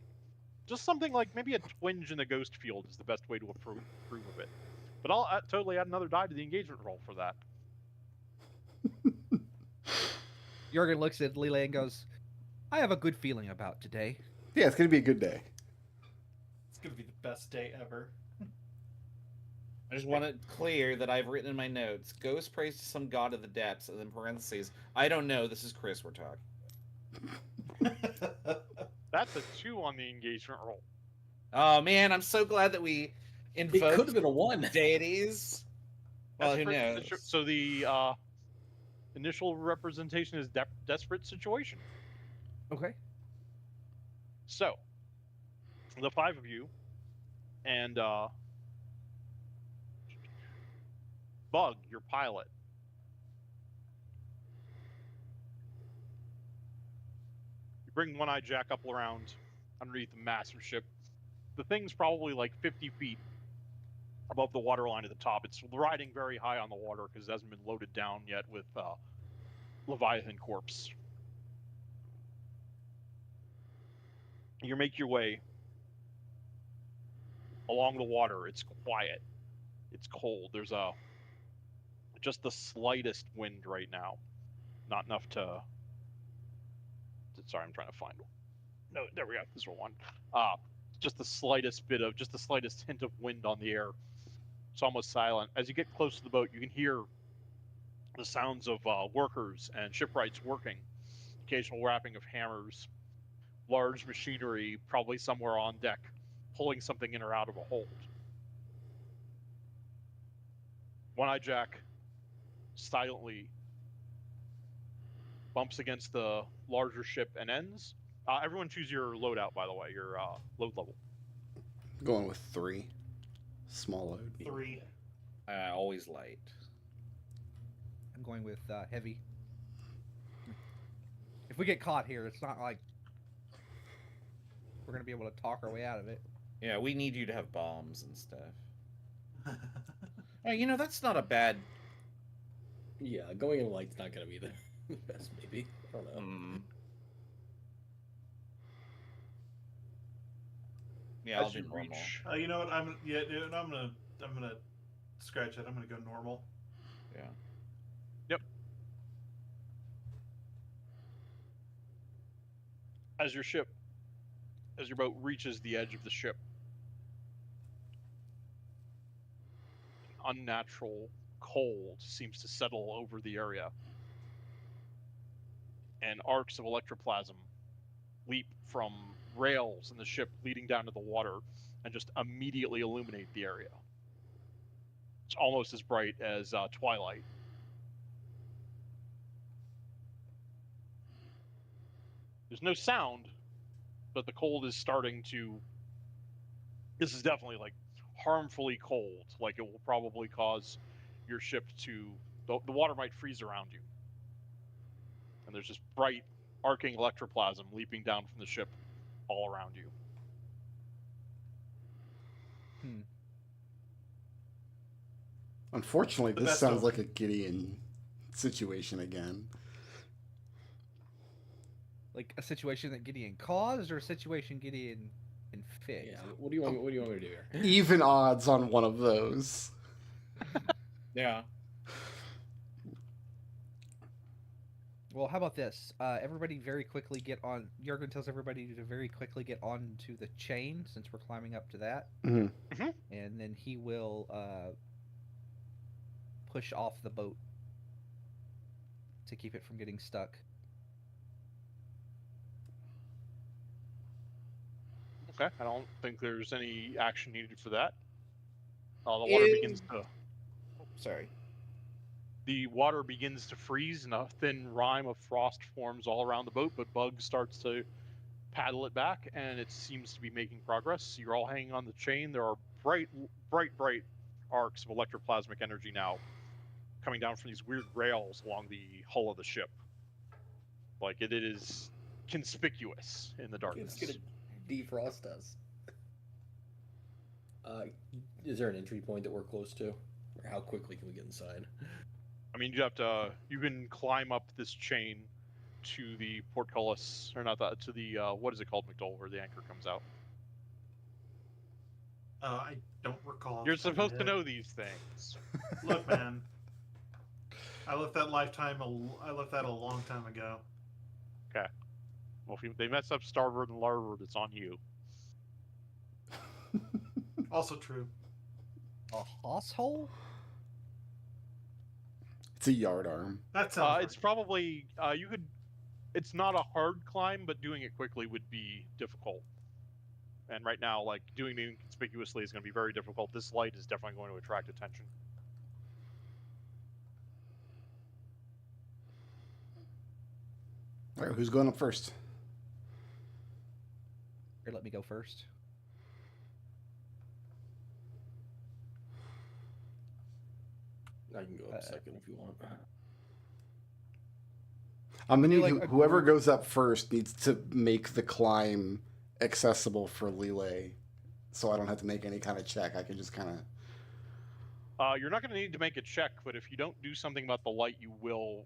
Just something like maybe a twinge in the ghost field is the best way to approve of it. But I'll totally add another die to the engagement roll for that. Jorgen looks at Lila and goes, I have a good feeling about today. Yeah, it's gonna be a good day. It's gonna be the best day ever. I just want it clear that I've written in my notes, Ghost prays to some god of the depths, and then parentheses, I don't know, this is Chris we're talking. That's a 2 on the engagement roll. Oh man, I'm so glad that we It could invoked have been a 1. deities. Well, who Desperate knows? So the initial representation is desperate situation. Okay. So, the 5 of you And Bug, your pilot. You bring One-Eye Jack up around underneath the massive ship. The thing's probably like 50 feet above the water line at the top. It's riding very high on the water because it hasn't been loaded down yet with Leviathan corpse. You make your way along the water. It's quiet. It's cold. There's just the slightest wind right now. Not enough to. Sorry, I'm trying to find. No, there we go. This one. Just the slightest hint of wind on the air. It's almost silent. As you get close to the boat, you can hear the sounds of workers and shipwrights working. Occasional rapping of hammers. Large machinery, probably somewhere on deck, pulling something in or out of a hold. One-Eye Jack silently bumps against the larger ship and ends. Everyone choose your loadout, by the way, your load level. Going with 3. Small load. 3. Always light. I'm going with heavy. If we get caught here, it's not like we're gonna be able to talk our way out of it. Yeah, we need you to have bombs and stuff. Oh, you know, that's not a bad. Yeah, going in light's not gonna be the best. Maybe I don't know. Yeah, I'll As do you normal. reach, You know what? I'm gonna scratch it. I'm gonna go normal. Yeah. as your boat reaches the edge of the ship, an unnatural cold seems to settle over the area, and arcs of electroplasm leap from rails in the ship leading down to the water and just immediately illuminate the area. It's almost as bright as twilight. There's no sound, but the cold is starting to. This is definitely like harmfully cold. Like it will probably cause your ship to. The water might freeze around you. And there's just bright, arcing electroplasm leaping down from the ship all around you. Unfortunately, But this that's sounds no- like a Gideon situation again. Like a situation that Gideon caused, or a situation Gideon can fix. Yeah. What do you want? What do you want me to do here? Even odds on one of those. Yeah. Well, how about this? Everybody very quickly get on. Jurgen tells everybody to very quickly get onto the chain since we're climbing up to that. Mhm. And then he will push off the boat to keep it from getting stuck. Okay, I don't think there's any action needed for that. The water begins to. Sorry. The water begins to freeze, and a thin rime of frost forms all around the boat. But Bug starts to paddle it back, and it seems to be making progress. You're all hanging on the chain. There are bright arcs of electroplasmic energy now coming down from these weird rails along the hull of the ship. Like it is conspicuous in the darkness. It's gonna defrost us. Is there an entry point that we're close to, or how quickly can we get inside? I mean, you can climb up this chain to the portcullis, or not that, to the, what is it called, McDowell, where the anchor comes out. I don't recall. You're supposed to know these things. Look, man. I left that a long time ago. Well, if they mess up starboard and larboard, it's on you. Also true. A hoss hole? It's a yard arm. That sounds. It's probably, it's not a hard climb, but doing it quickly would be difficult. And right now, like, doing it inconspicuously is going to be very difficult. This light is definitely going to attract attention. All right, who's going up first? Here, let me go first. I can go up second if you want. I'm gonna Like need a whoever group- goes up first needs to make the climb accessible for Lele, so I don't have to make any kind of check. I can just kind of. You're not going to need to make a check, but if you don't do something about the light, you will.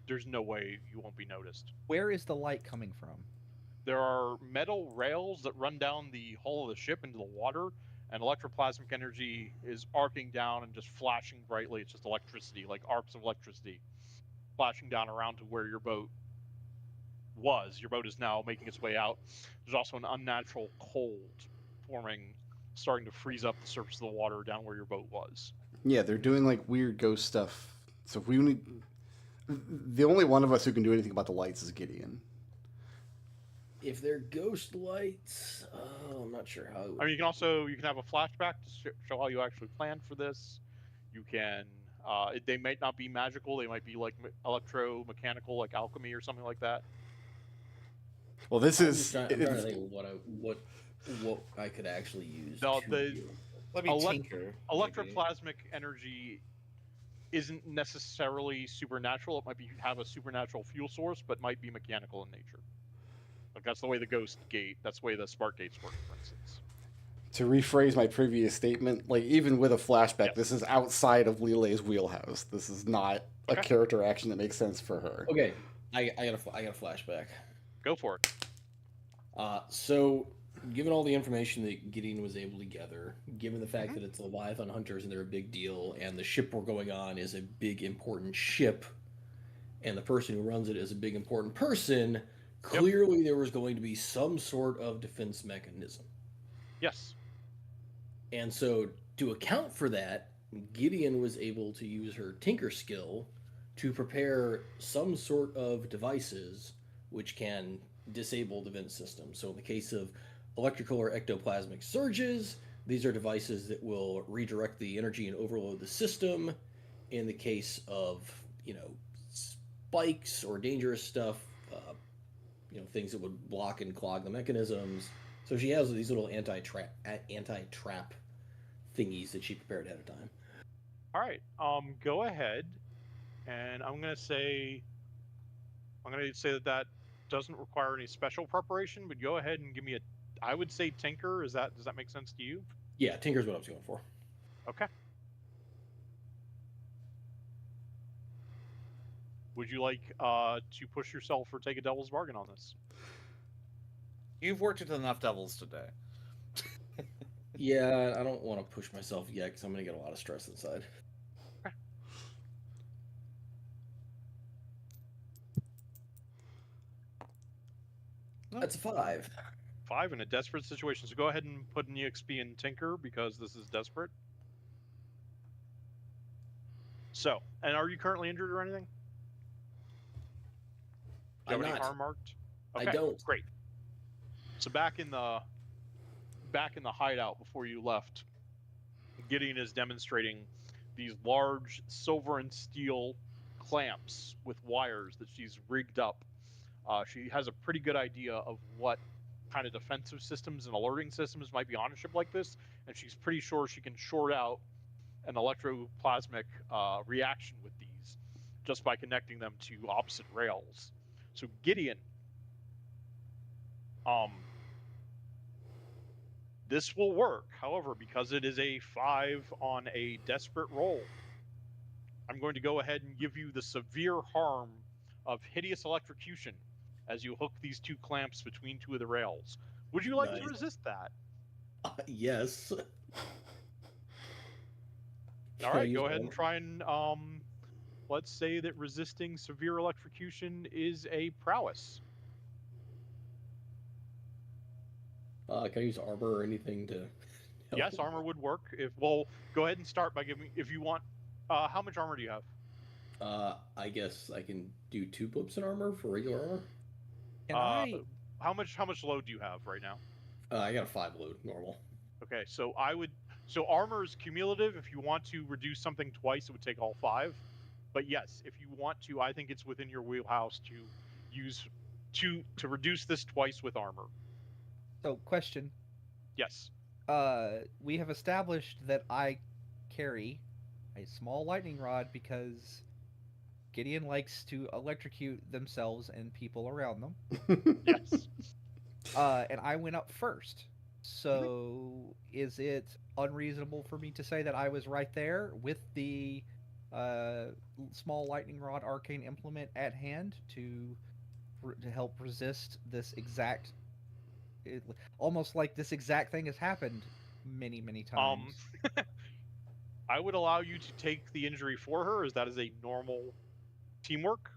There's no way you won't be noticed. Where is the light coming from? There are metal rails that run down the hull of the ship into the water, and electroplasmic energy is arcing down and just flashing brightly. It's just electricity, like arcs of electricity, flashing down around to where your boat was. Your boat is now making its way out. There's also an unnatural cold forming, starting to freeze up the surface of the water down where your boat was. Yeah, they're doing like weird ghost stuff. So if we need, the only one of us who can do anything about the lights is Gideon. If they're ghost lights, I'm not sure how. It would... I mean, you can have a flashback to show how you actually planned for this. You can. They might not be magical. They might be like electromechanical, like alchemy or something like that. Well, this I'm is. just trying to think of what I could actually use. No, to the- do. Let me tinker. maybe. Electroplasmic energy isn't necessarily supernatural. It might have a supernatural fuel source, but might be mechanical in nature. Like that's the way the ghost gate. That's the way the spark gates work, for instance. To rephrase my previous statement, like even with a flashback, Yep. this is outside of Lele's wheelhouse. This is not a Okay. character action that makes sense for her. Okay, I got a flashback. Go for it. So, given all the information that Gideon was able to gather, given the fact that it's Leviathan hunters and they're a big deal, and the ship we're going on is a big important ship, and the person who runs it is a big important person, clearly there was going to be some sort of defense mechanism. Yes. And so, to account for that, Gideon was able to use her tinker skill to prepare some sort of devices which can disable the vent system. So, in the case of electrical or ectoplasmic surges, these are devices that will redirect the energy and overload the system. In the case of, spikes or dangerous stuff, things that would block and clog the mechanisms. So she has these little anti-trap thingies that she prepared ahead of time. All right. Go ahead, and I'm gonna say that doesn't require any special preparation, but go ahead and give me I would say tinker. Does that make sense to you? Yeah, tinker's what I was going for. Okay. Would you like to push yourself or take a devil's bargain on this? You've worked with enough devils today. Yeah, I don't want to push myself yet because I'm going to get a lot of stress inside. That's a 5. 5 in a desperate situation. So go ahead and put an EXP in tinker because this is desperate. So, and are you currently injured or anything? Do you have I'm any not. harm marked? I don't. Great. So back in the hideout before you left, Gideon is demonstrating these large silver and steel clamps with wires that she's rigged up. She has a pretty good idea of what kind of defensive systems and alerting systems might be on a ship like this, and she's pretty sure she can short out an electroplasmic reaction with these just by connecting them to opposite rails. So Gideon, this will work. However, because it is a 5 on a desperate roll, I'm going to go ahead and give you the severe harm of hideous electrocution as you hook these 2 clamps between 2 of the rails. Would you like to Nice. resist that? Yes. All Can I right, use go ahead one? and try and let's say that resisting severe electrocution is a prowess. Can I use armor or anything to help? Yes, armor would work. Go ahead and start by giving if you want. How much armor do you have? I guess I can do 2 blips in armor for regular armor. Can How much load do you have right now? I got a 5 load, normal. Okay, so armor is cumulative. If you want to reduce something twice, it would take all 5. But yes, if you want to, I think it's within your wheelhouse to use to reduce this twice with armor. So, question. Yes. We have established that I carry a small lightning rod because Gideon likes to electrocute themselves and people around them. Yes. And I went up first. So is it unreasonable for me to say that I was right there with the small lightning rod arcane implement at hand to help resist this exact, almost like this exact thing has happened many times? I would allow you to take the injury for her, as that is a normal teamwork,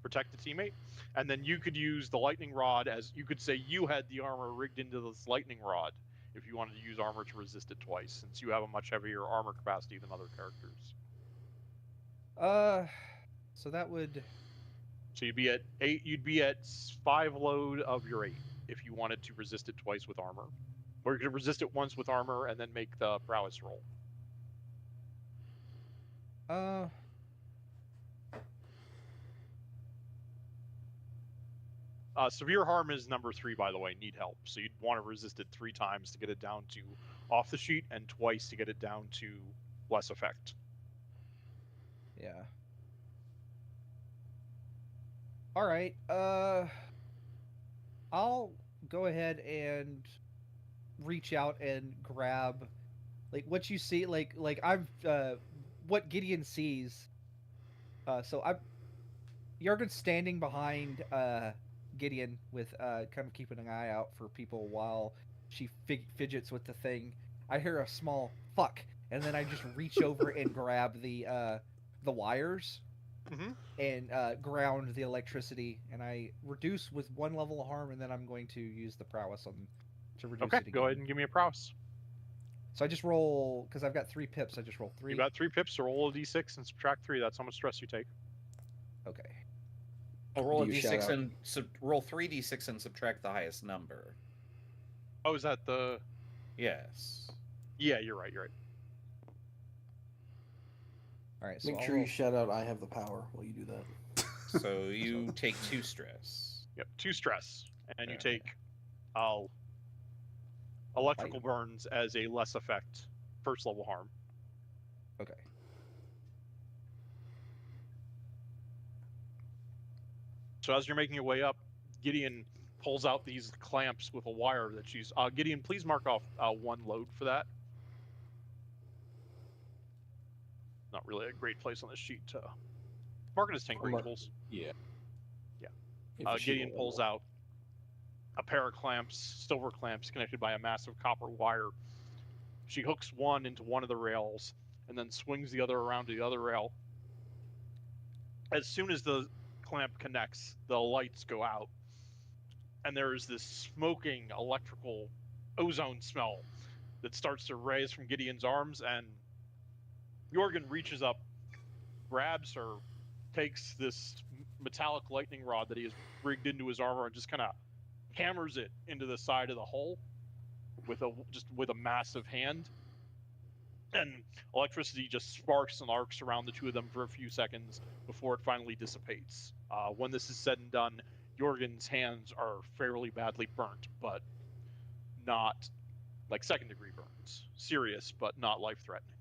protect the teammate, and then you could use the lightning rod as you could say you had the armor rigged into this lightning rod if you wanted to use armor to resist it twice, since you have a much heavier armor capacity than other characters. So that would. So you'd be at 8. You'd be at 5 load of your 8 if you wanted to resist it twice with armor, or you could resist it once with armor and then make the prowess roll. Severe harm is number 3, by the way. Need help. So you'd want to resist it 3 times to get it down to off the sheet, and twice to get it down to less effect. Yeah. All right. I'll go ahead and reach out and grab, like, what you see, like I'm what Gideon sees. So Jurgen's standing behind Gideon with kind of keeping an eye out for people while she fidgets with the thing. I hear a small fuck, and then I just reach over and grab the wires and ground the electricity, and I reduce with 1 level of harm, and then I'm going to use the prowess on to reduce it again. Go ahead and give me a prowess. So I just roll, because I've got 3 pips, I just roll 3. You got 3 pips, so roll a d6 and subtract 3. That's how much stress you take. Okay. I'll roll a Do you shout d6 out? and roll 3d6 and subtract the highest number. Oh, is that the... Yes. Yeah, you're right. All right, so Make I'll sure roll. you shout out "I have the power" while you do that. So you take 2 stress. Yep, 2 stress. And you Okay. take electrical burns as a less effect, 1st level harm. Okay. So as you're making your way up, Gideon pulls out these clamps with a wire that she's... Gideon, please mark off 1 load for that. Not really a great place on this sheet to mark it as 10 Mark- equals. Yeah. Yeah. If you Gideon should- pulls out a pair of clamps, silver clamps, connected by a massive copper wire. She hooks one into one of the rails and then swings the other around to the other rail. As soon as the clamp connects, the lights go out, and there is this smoking electrical ozone smell that starts to rise from Gideon's arms, and Jorgen reaches up, grabs her, takes this metallic lightning rod that he has rigged into his armor and just kind of hammers it into the side of the hull with a massive hand. And electricity just sparks and arcs around the two of them for a few seconds before it finally dissipates. When this is said and done, Jorgen's hands are fairly badly burnt, but not like 2nd-degree burns. Serious, but not life-threatening.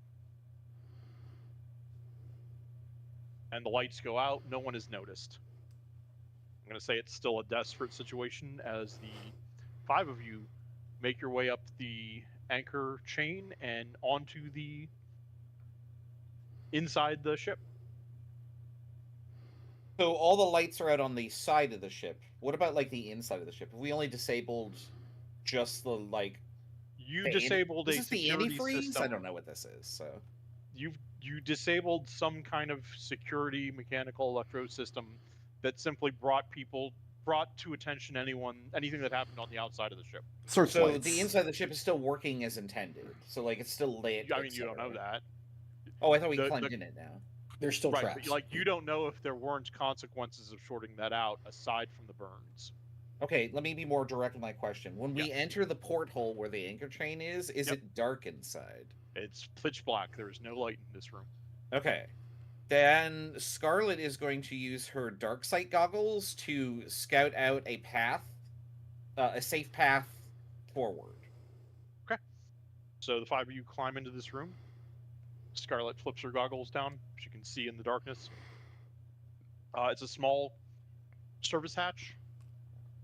And the lights go out. No one is noticed. I'm going to say it's still a desperate situation as the 5 of you make your way up the anchor chain and onto the inside the ship. So all the lights are out on the side of the ship. What about like the inside of the ship? If we only disabled just the like You the disabled is a this the security antifreeze? system. I don't know what this is. So You disabled some kind of security mechanical electro system that simply brought to attention anything that happened on the outside of the ship. Searchlights. the inside of the ship is still working as intended. So like it's still lit. I mean, you don't know that. Oh, I thought we The- climbed the- in it now. They're still Right, trapped. but like you don't know if there weren't consequences of shorting that out aside from the burns. Okay, let me be more direct with my question. When we Yeah. enter the porthole where the anchor chain is Yep. it dark inside? It's pitch black. There is no light in this room. Okay. Then Scarlet is going to use her dark sight goggles to scout out a path, a safe path forward. So the 5 of you climb into this room. Scarlet flips her goggles down. She can see in the darkness. It's a small service hatch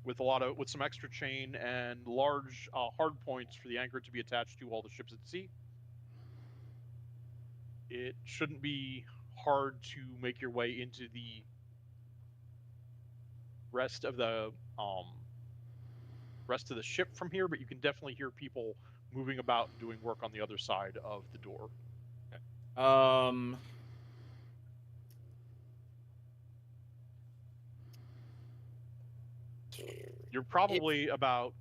with some extra chain and large hard points for the anchor to be attached to all the ships at sea. It shouldn't be hard to make your way into the rest of the ship from here, but you can definitely hear people moving about and doing work on the other side of the door. You're probably about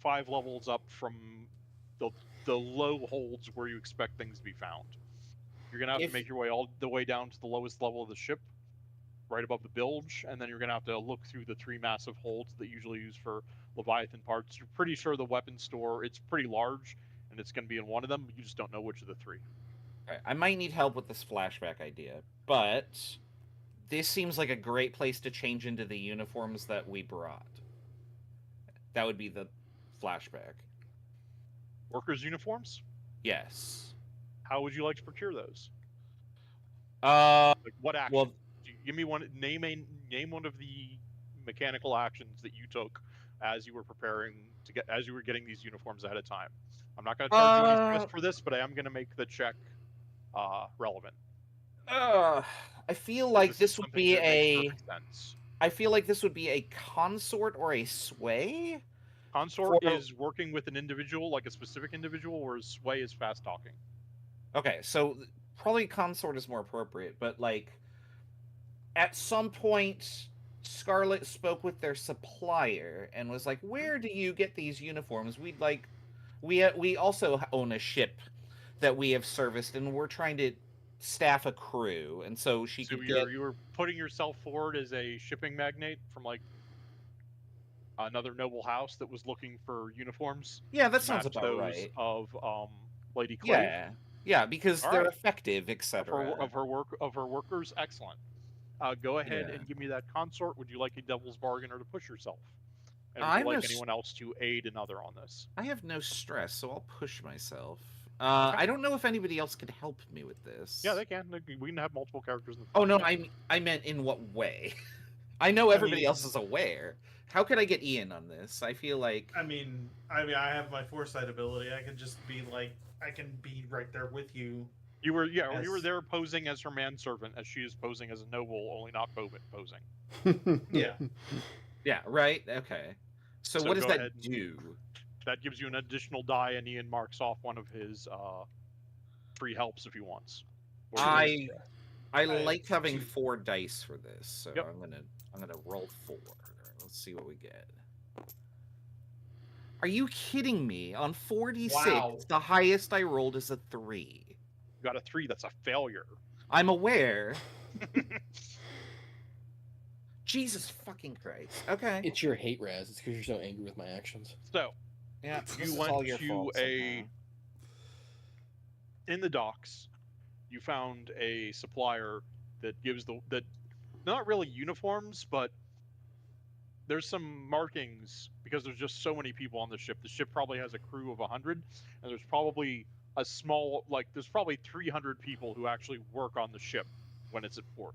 5 levels up from the low holds where you expect things to be found. You're gonna have to make your way all the way down to the lowest level of the ship, right above the bilge, and then you're gonna have to look through the 3 massive holds that usually use for Leviathan parts. You're pretty sure the weapon store, it's pretty large, and it's gonna be in one of them. You just don't know which of the 3. Okay, I might need help with this flashback idea, but this seems like a great place to change into the uniforms that we brought. That would be the flashback. Workers' uniforms? Yes. How would you like to procure those? Well, what action? Give me one. Name one of the mechanical actions that you took as you were as you were getting these uniforms ahead of time. I'm not going to charge you any stress for this, but I am going to make the check relevant. I feel like this would be I feel like this would be a consort or a sway. Consort is working with an individual, like a specific individual, whereas sway is fast talking. Okay, so probably consort is more appropriate, but like at some point Scarlet spoke with their supplier and was like, "Where do you get these uniforms? We also own a ship that we have serviced, and we're trying to staff a crew." And so you were putting yourself forward as a shipping magnate from like another noble house that was looking for uniforms. Yeah, that sounds about right. Of Lady Clave. Yeah, because they're effective, etc. Of her workers, excellent. Go ahead and give me that consort. Would you like a devil's bargain or to push yourself? And would you like anyone else to aid another on this? I have no stress, so I'll push myself. I don't know if anybody else could help me with this. Yeah, they can. We can have multiple characters in the Oh no, I meant in what way? I know everybody else is aware. How could I get Ian on this? I feel like I mean, I have my foresight ability. I can just be like, I can be right there with you. You were there posing as her manservant, as she is posing as a noble, only not posing. Yeah. Yeah. Right. Okay. So what does that do? That gives you an additional die, and Ian marks off one of his free helps if he wants. I like having 4 dice for this, so I'm gonna roll 4. Let's see what we get. Are you kidding me? On 4d6, the highest I rolled is a 3. You got a 3. That's a failure. I'm aware. Jesus fucking Christ. Okay. It's your hate, Raz. It's because you're so angry with my actions. So, yeah, you went to in the docks. You found a supplier that gives not really uniforms, but there's some markings because there's just so many people on the ship. The ship probably has a crew of 100, and there's probably there's probably 300 people who actually work on the ship when it's at port.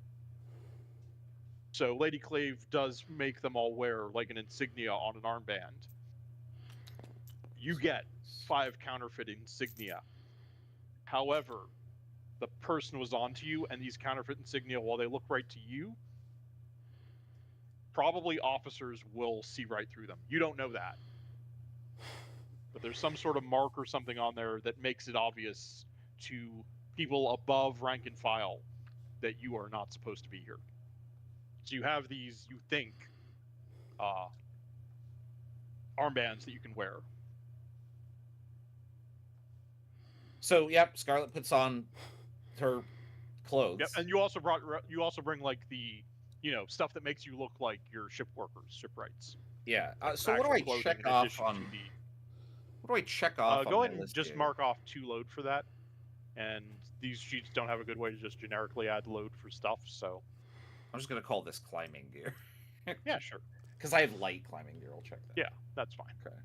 So Lady Clave does make them all wear like an insignia on an armband. You get 5 counterfeit insignia. However, the person was onto you, and these counterfeit insignia, while they look right to you, probably officers will see right through them. You don't know that. But there's some sort of mark or something on there that makes it obvious to people above rank and file that you are not supposed to be here. So you have these, you think, armbands that you can wear. So, yep, Scarlet puts on her clothes. Yep, and you also bring like the, stuff that makes you look like your ship workers, shipwrights. Yeah. So what do I check off on? What do I check off? Go ahead and just mark off 2 load for that. And these sheets don't have a good way to just generically add load for stuff, so I'm just gonna call this climbing gear. Yeah, sure. Because I have light climbing gear. I'll check that. Yeah, that's fine. Okay.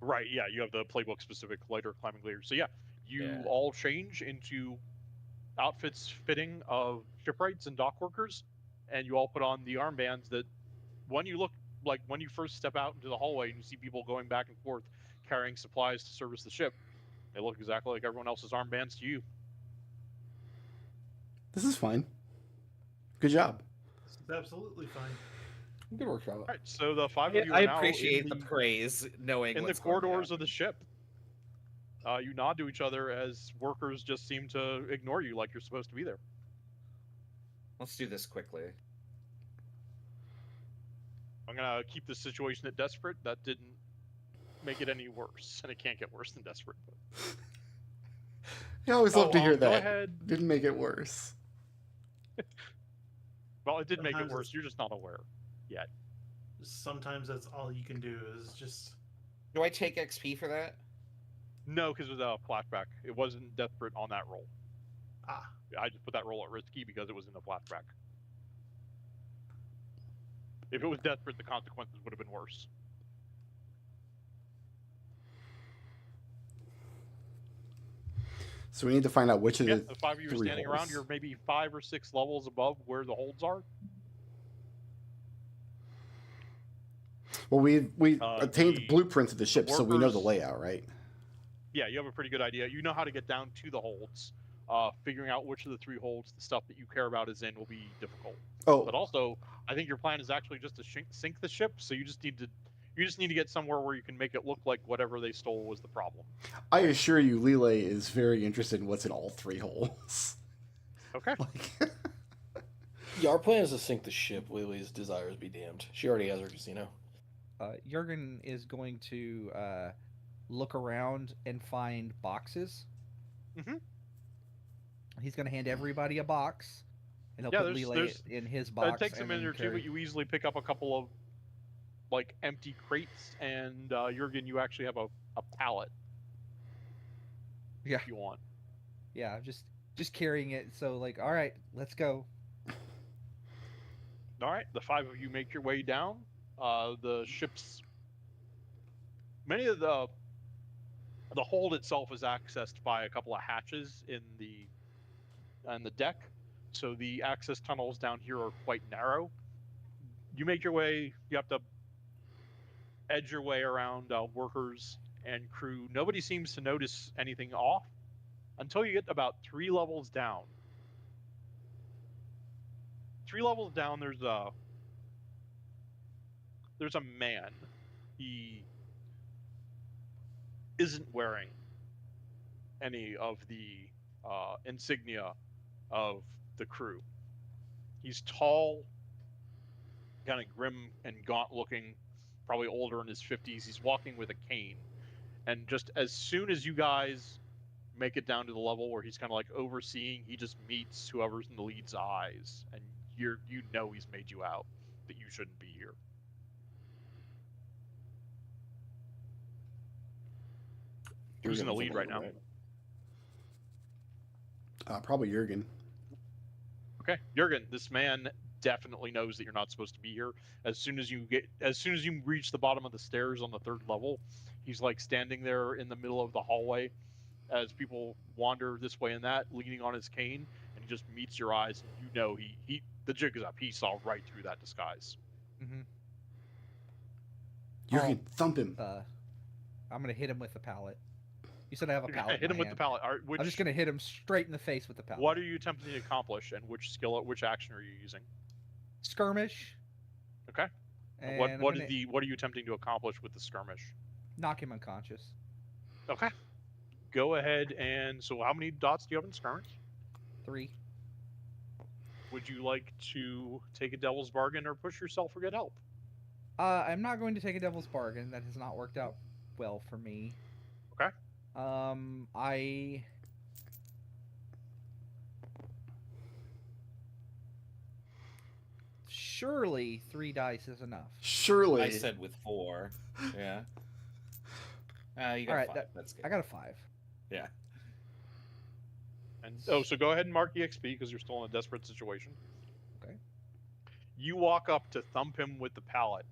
Right. Yeah, you have the playbook specific lighter climbing gear. So yeah, You Yeah. all change into outfits fitting of shipwrights and dock workers, and you all put on the armbands that when you look like when you first step out into the hallway and you see people going back and forth carrying supplies to service the ship, they look exactly like everyone else's armbands to you. This is fine. Good job. This is absolutely fine. Good work, Shava. All right, so the five of you I are now appreciate in the praise, knowing in the what's going corridors on. of the ship. You nod to each other as workers just seem to ignore you like you're supposed to be there. Let's do this quickly. I'm gonna keep this situation at desperate. That didn't make it any worse, and it can't get worse than desperate. But... I always love to hear Go that. ahead. Didn't make it worse. Well, it did make it Sometimes worse. it's- You're just not aware yet. Sometimes that's all you can do is just. Do I take XP for that? No, because it was a flashback. It wasn't desperate on that roll. Ah, I just put that roll at risky because it was in a flashback. If it was desperate, the consequences would have been worse. So we need to find out which of Yeah, the the five of you are three standing around. holes. You're maybe 5 or 6 levels above where the holds are. Well, we attained the the blueprints of the ship, so we know the workers- layout, right? Yeah, you have a pretty good idea. You know how to get down to the holds. Figuring out which of the 3 holds the stuff that you care about is in will be difficult. Oh, But also, I think your plan is actually just to sink the ship. So you just need to get somewhere where you can make it look like whatever they stole was the problem. I assure you, Lele is very interested in what's in all 3 holes. Okay. Like, Yeah, our plan is to sink the ship. Lily's desires be damned. She already has her casino. Jurgen is going to look around and find boxes. Mhm. He's going to hand everybody a box, and he'll Yeah, put there's- Lele in his box. It takes a and minute then or two, carry- but you easily pick up a couple of like empty crates, and Jurgen, you actually have a pallet Yeah, if you want. yeah, just carrying it. So like, all right, let's go. All right, the 5 of you make your way down. The ship's many of the hold itself is accessed by a couple of hatches in the deck, so the access tunnels down here are quite narrow. You make your way. You have to edge your way around workers and crew. Nobody seems to notice anything off until you get about 3 levels down. 3 levels down, there's a man. He isn't wearing any of the insignia of the crew. He's tall, kind of grim and gaunt looking, probably older in his 50s. He's walking with a cane. And just as soon as you guys make it down to the level where he's kind of like overseeing, he just meets whoever's in the lead's eyes, and you know he's made you out that you shouldn't be here. Who's in the lead right now? probably Jurgen. Okay, Jurgen, this man definitely knows that you're not supposed to be here. As soon as you reach the bottom of the stairs on the 3rd level, he's like standing there in the middle of the hallway as people wander this way and that, leaning on his cane, and he just meets your eyes, and you know he the jig is up. He saw right through that disguise. Mm-hmm. Jurgen, thump him. I'm gonna hit him with the pallet. You said I have a You're pallet. gonna in hit him my with the hand. pallet. All right, which, I'm just gonna hit him straight in the face with the pallet. What are you attempting to accomplish, and which action are you using? Skirmish. Okay. And What I'm what gonna are you attempting to accomplish with the skirmish? knock him unconscious. Okay. Go ahead and so how many dots do you have in skirmish? 3. Would you like to take a devil's bargain or push yourself or get help? I'm not going to take a devil's bargain. That has not worked out well for me. Okay. I surely 3 dice is enough. Surely. I said with 4. Yeah. You got All right, 5. That's good. I got a 5. Yeah. And so go ahead and mark EXP because you're still in a desperate situation. Okay. You walk up to thump him with the pallet,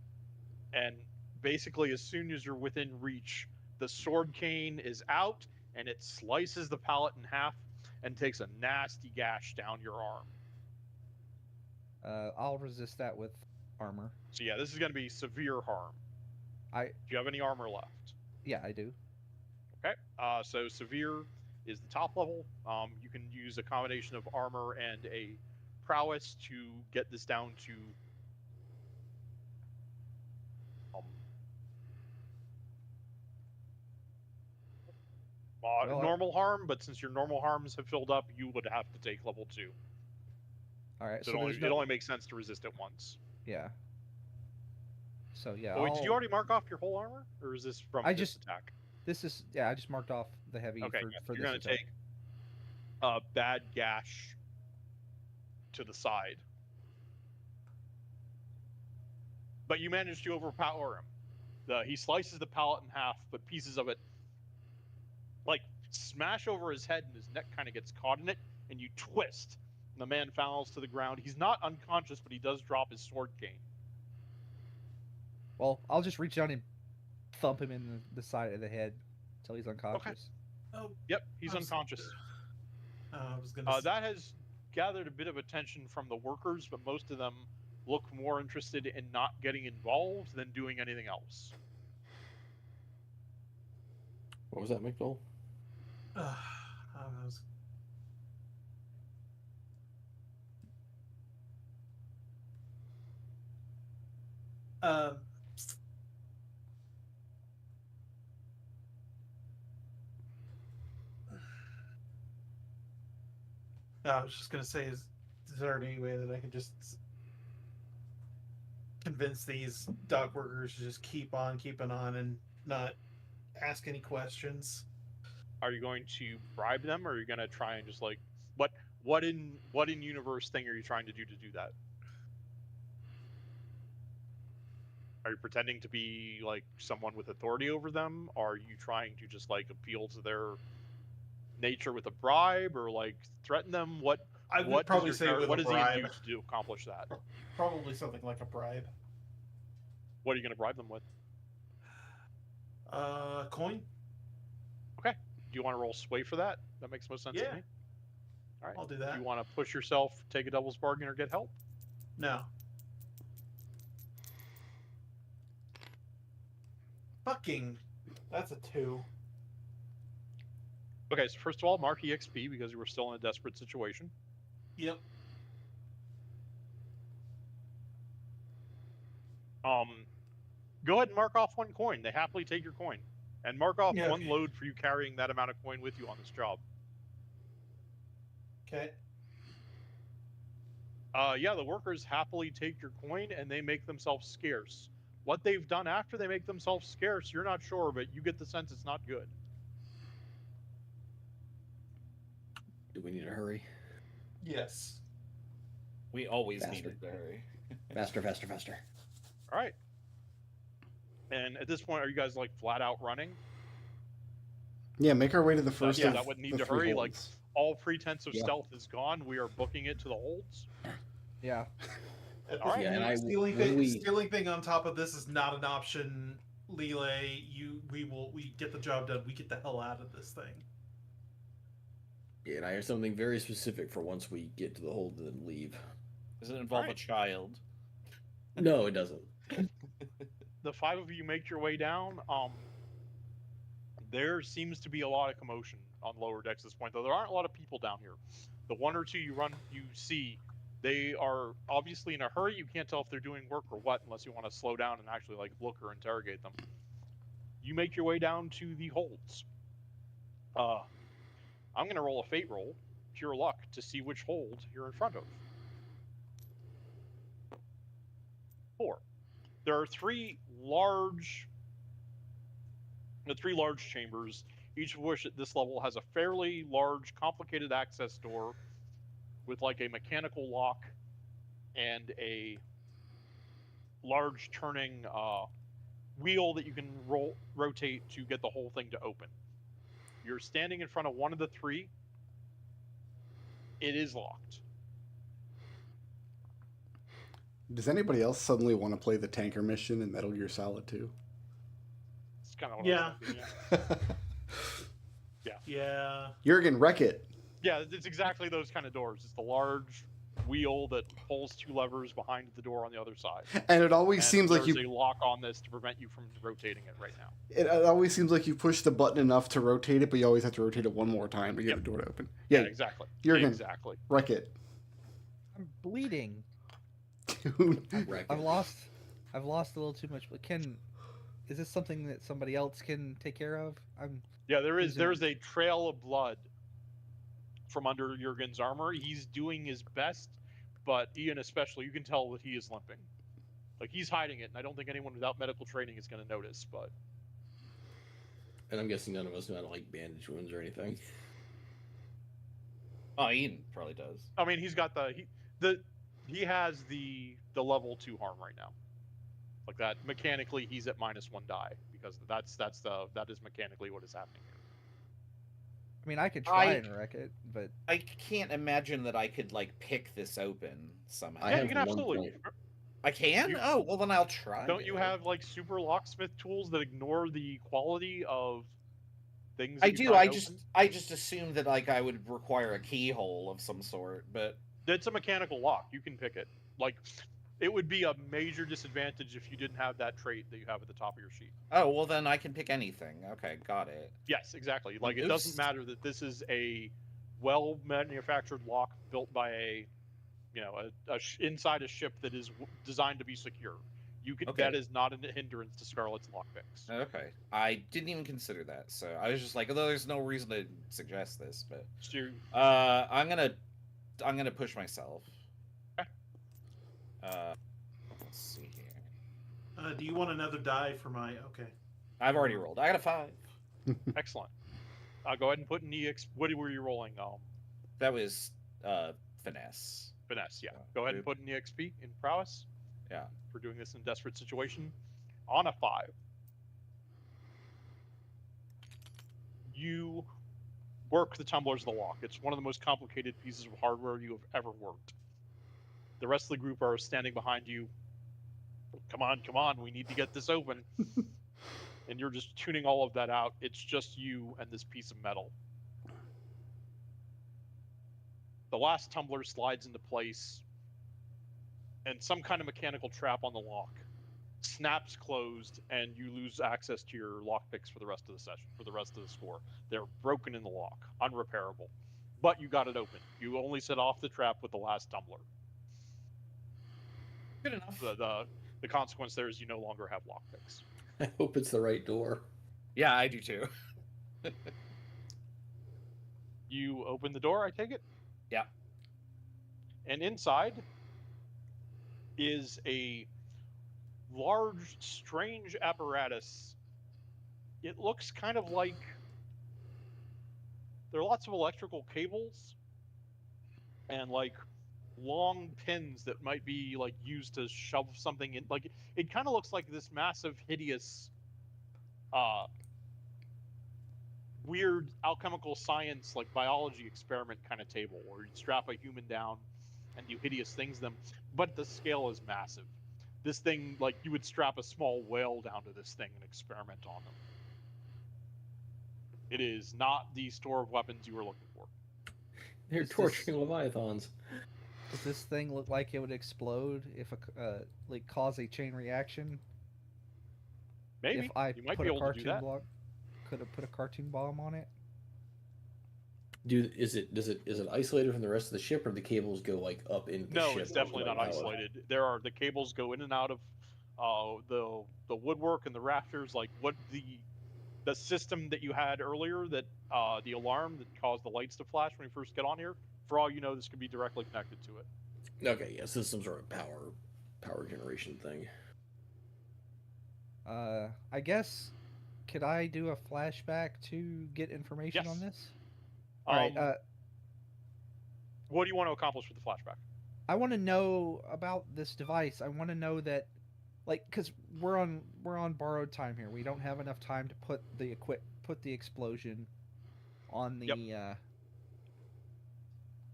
and basically as soon as you're within reach, the sword cane is out and it slices the pallet in half and takes a nasty gash down your arm. I'll resist that with armor. So yeah, this is going to be severe harm. I Do you have any armor left? yeah, I do. Okay. So severe is the top level. You can use a combination of armor and a prowess to get this down to Well, normal harm, but since your normal harms have filled up, you would have to take level 2. All right. So, So it only makes sense to resist it once. yeah. So yeah. Oh, wait, did I'll- you already mark off your whole armor, or is this from I this just- attack? This is yeah. I just marked off the heavy Okay, for you're this gonna attack. take a bad gash to the side, but you manage to overpower him. He slices the pallet in half, but pieces of it like smash over his head, and his neck kind of gets caught in it, and you twist, and the man falls to the ground. He's not unconscious, but he does drop his sword cane. Well, I'll just reach down and thump him in the side of the head until he's unconscious. Oh, Yep, he's I'm unconscious. I was gonna. That has gathered a bit of attention from the workers, but most of them look more interested in not getting involved than doing anything else. What was that, McDowell? I was. I was just gonna say, is there any way that I can just convince these dock workers to just keep on keeping on and not ask any questions? Are you going to bribe them, or are you going to try and just like what in universe thing are you trying to do that? Are you pretending to be like someone with authority over them? Are you trying to just like appeal to their nature with a bribe, or like threaten them? What I would what probably does your say char- with what a does bribe. he do to accomplish that? Probably something like a bribe. What are you going to bribe them with? Coin. Do you want to roll sway for that? That makes most sense Yeah. to me. All right. I'll do Do that. you want to push yourself, take a devil's bargain, or get help? No. Fucking. That's a 2. Okay, so first of all, mark EXP because you were still in a desperate situation. Yep. Go ahead and mark off 1 coin. They happily take your coin. And mark off Yeah, 1 okay. load for you carrying that amount of coin with you on this job. Okay. Yeah, the workers happily take your coin and they make themselves scarce. What they've done after they make themselves scarce, you're not sure, but you get the sense it's not good. Do we need to hurry? Yes. We always Faster. needed to hurry. Faster, faster, faster. All right. And at this point, are you guys like flat out running? Yeah, make our way to the first. yeah, of that would need the to 3 hurry. Like holds. all pretense of Yeah. stealth is gone. We are booking it to the holds. Yeah. All right. Yeah, and I- stealing when thing, we- stealing thing on top of this is not an option. Lele, we get the job done. We get the hell out of this thing. Yeah, and I have something very specific for once we get to the hold and then leave. Does it involve a Alright. child? No, it doesn't. The 5 of you make your way down. There seems to be a lot of commotion on lower decks at this point, though there aren't a lot of people down here. The 1 or 2 you see, they are obviously in a hurry. You can't tell if they're doing work or what unless you want to slow down and actually like look or interrogate them. You make your way down to the holds. I'm gonna roll a fate roll, pure luck, to see which hold you're in front of. 4. There are 3 large chambers, each of which at this level has a fairly large, complicated access door with like a mechanical lock and a large turning wheel that you can rotate to get the whole thing to open. You're standing in front of one of the 3. It is locked. Does anybody else suddenly want to play the tanker mission in Metal Gear Solid 2? It's kind of what Yeah. I was thinking, yeah. Yeah. Jurgen, wreck it. Yeah, it's exactly those kind of doors. It's the large wheel that pulls 2 levers behind the door on the other side. And it always And seems like there's you. a lock on this to prevent you from rotating it right now. It always seems like you push the button enough to rotate it, but you always have to rotate it one more time to get Yep. the door to open. Yeah, Yeah, exactly. Jurgen. Exactly. wreck it. I'm bleeding. Dude. Wreck I've it. lost a little too much. But is this something that somebody else can take care of? Yeah, there is Using- a trail of blood from under Jurgen's armor. He's doing his best, but Ian especially, you can tell that he is limping. Like he's hiding it, and I don't think anyone without medical training is going to notice. But And I'm guessing none of us know how to like bandage wounds or anything. Oh, Ian probably does. I mean, he's got he has the level 2 harm right now. Like that mechanically, he's at -1 die because that is mechanically what is happening here. I mean, I could try I- and wreck it, but I can't imagine that I could like pick this open somehow. I Yeah, have you can one absolutely. point. I can? You- Oh, well then I'll try. Don't you it. have like super locksmith tools that ignore the quality of things? I that you do. try I to just open? I just assumed that like I would require a keyhole of some sort, but It's a mechanical lock. You can pick it. Like, it would be a major disadvantage if you didn't have that trait that you have at the top of your sheet. oh well then I can pick anything. Okay, got it. Yes, exactly. Like, it Oops. doesn't matter that this is a well-manufactured lock built by a, inside a ship that is designed to be secure. You can. Okay. That is not a hindrance to Scarlet's lockpicks. Okay. I didn't even consider that, so I was just like, oh, there's no reason to suggest this, but So you- I'm gonna push myself. Okay. Let's see here. Do you want another die for my? Okay. I've already rolled. I got a 5. excellent. Go ahead and put an EX. What were you rolling? That was finesse. Finesse. Yeah. Yeah, Go ahead and good. put an EXP in prowess. Yeah. For doing this in a desperate situation. On a 5. You work the tumblers of the lock. It's one of the most complicated pieces of hardware you have ever worked. The rest of the group are standing behind you. Come on, we need to get this open. And you're just tuning all of that out. It's just you and this piece of metal. The last tumbler slides into place, and some kind of mechanical trap on the lock snaps closed, and you lose access to your lockpicks for the rest of the session, for the rest of the score. They're broken in the lock, unrepairable. But you got it open. You only set off the trap with the last tumbler. Good enough. The consequence there is you no longer have lockpicks. I hope it's the right door. Yeah, I do too. You open the door, I take it? Yeah. And inside is a large, strange apparatus. It looks kind of like there are lots of electrical cables and like long pins that might be like used to shove something in. Like it kind of looks like this massive, hideous, weird alchemical science, like biology experiment kind of table where you strap a human down and do hideous things to them, but the scale is massive. This thing, like you would strap a small whale down to this thing and experiment on them. It is not the store of weapons you were looking for. They're Is this- torturing leviathans. does this thing look like it would explode if like cause a chain reaction? Maybe If I you might put be a able to do cartoon that. block, could have put a cartoon bomb on it. Is it isolated from the rest of the ship, or the cables go like up into the No, ship? it's definitely not Like, isolated. The cables go in and out of the woodwork and the rafters. Like what the system that you had earlier, that the alarm that caused the lights to flash when you first get on here. For all you know, this could be directly connected to it. Okay, yeah, so this is some sort of power generation thing. I guess could I do a flashback to get information Yes. on this? All right. What do you want to accomplish with the flashback? I want to know about this device. I want to know that, like, because we're on borrowed time here. We don't have enough time to put the explosion on the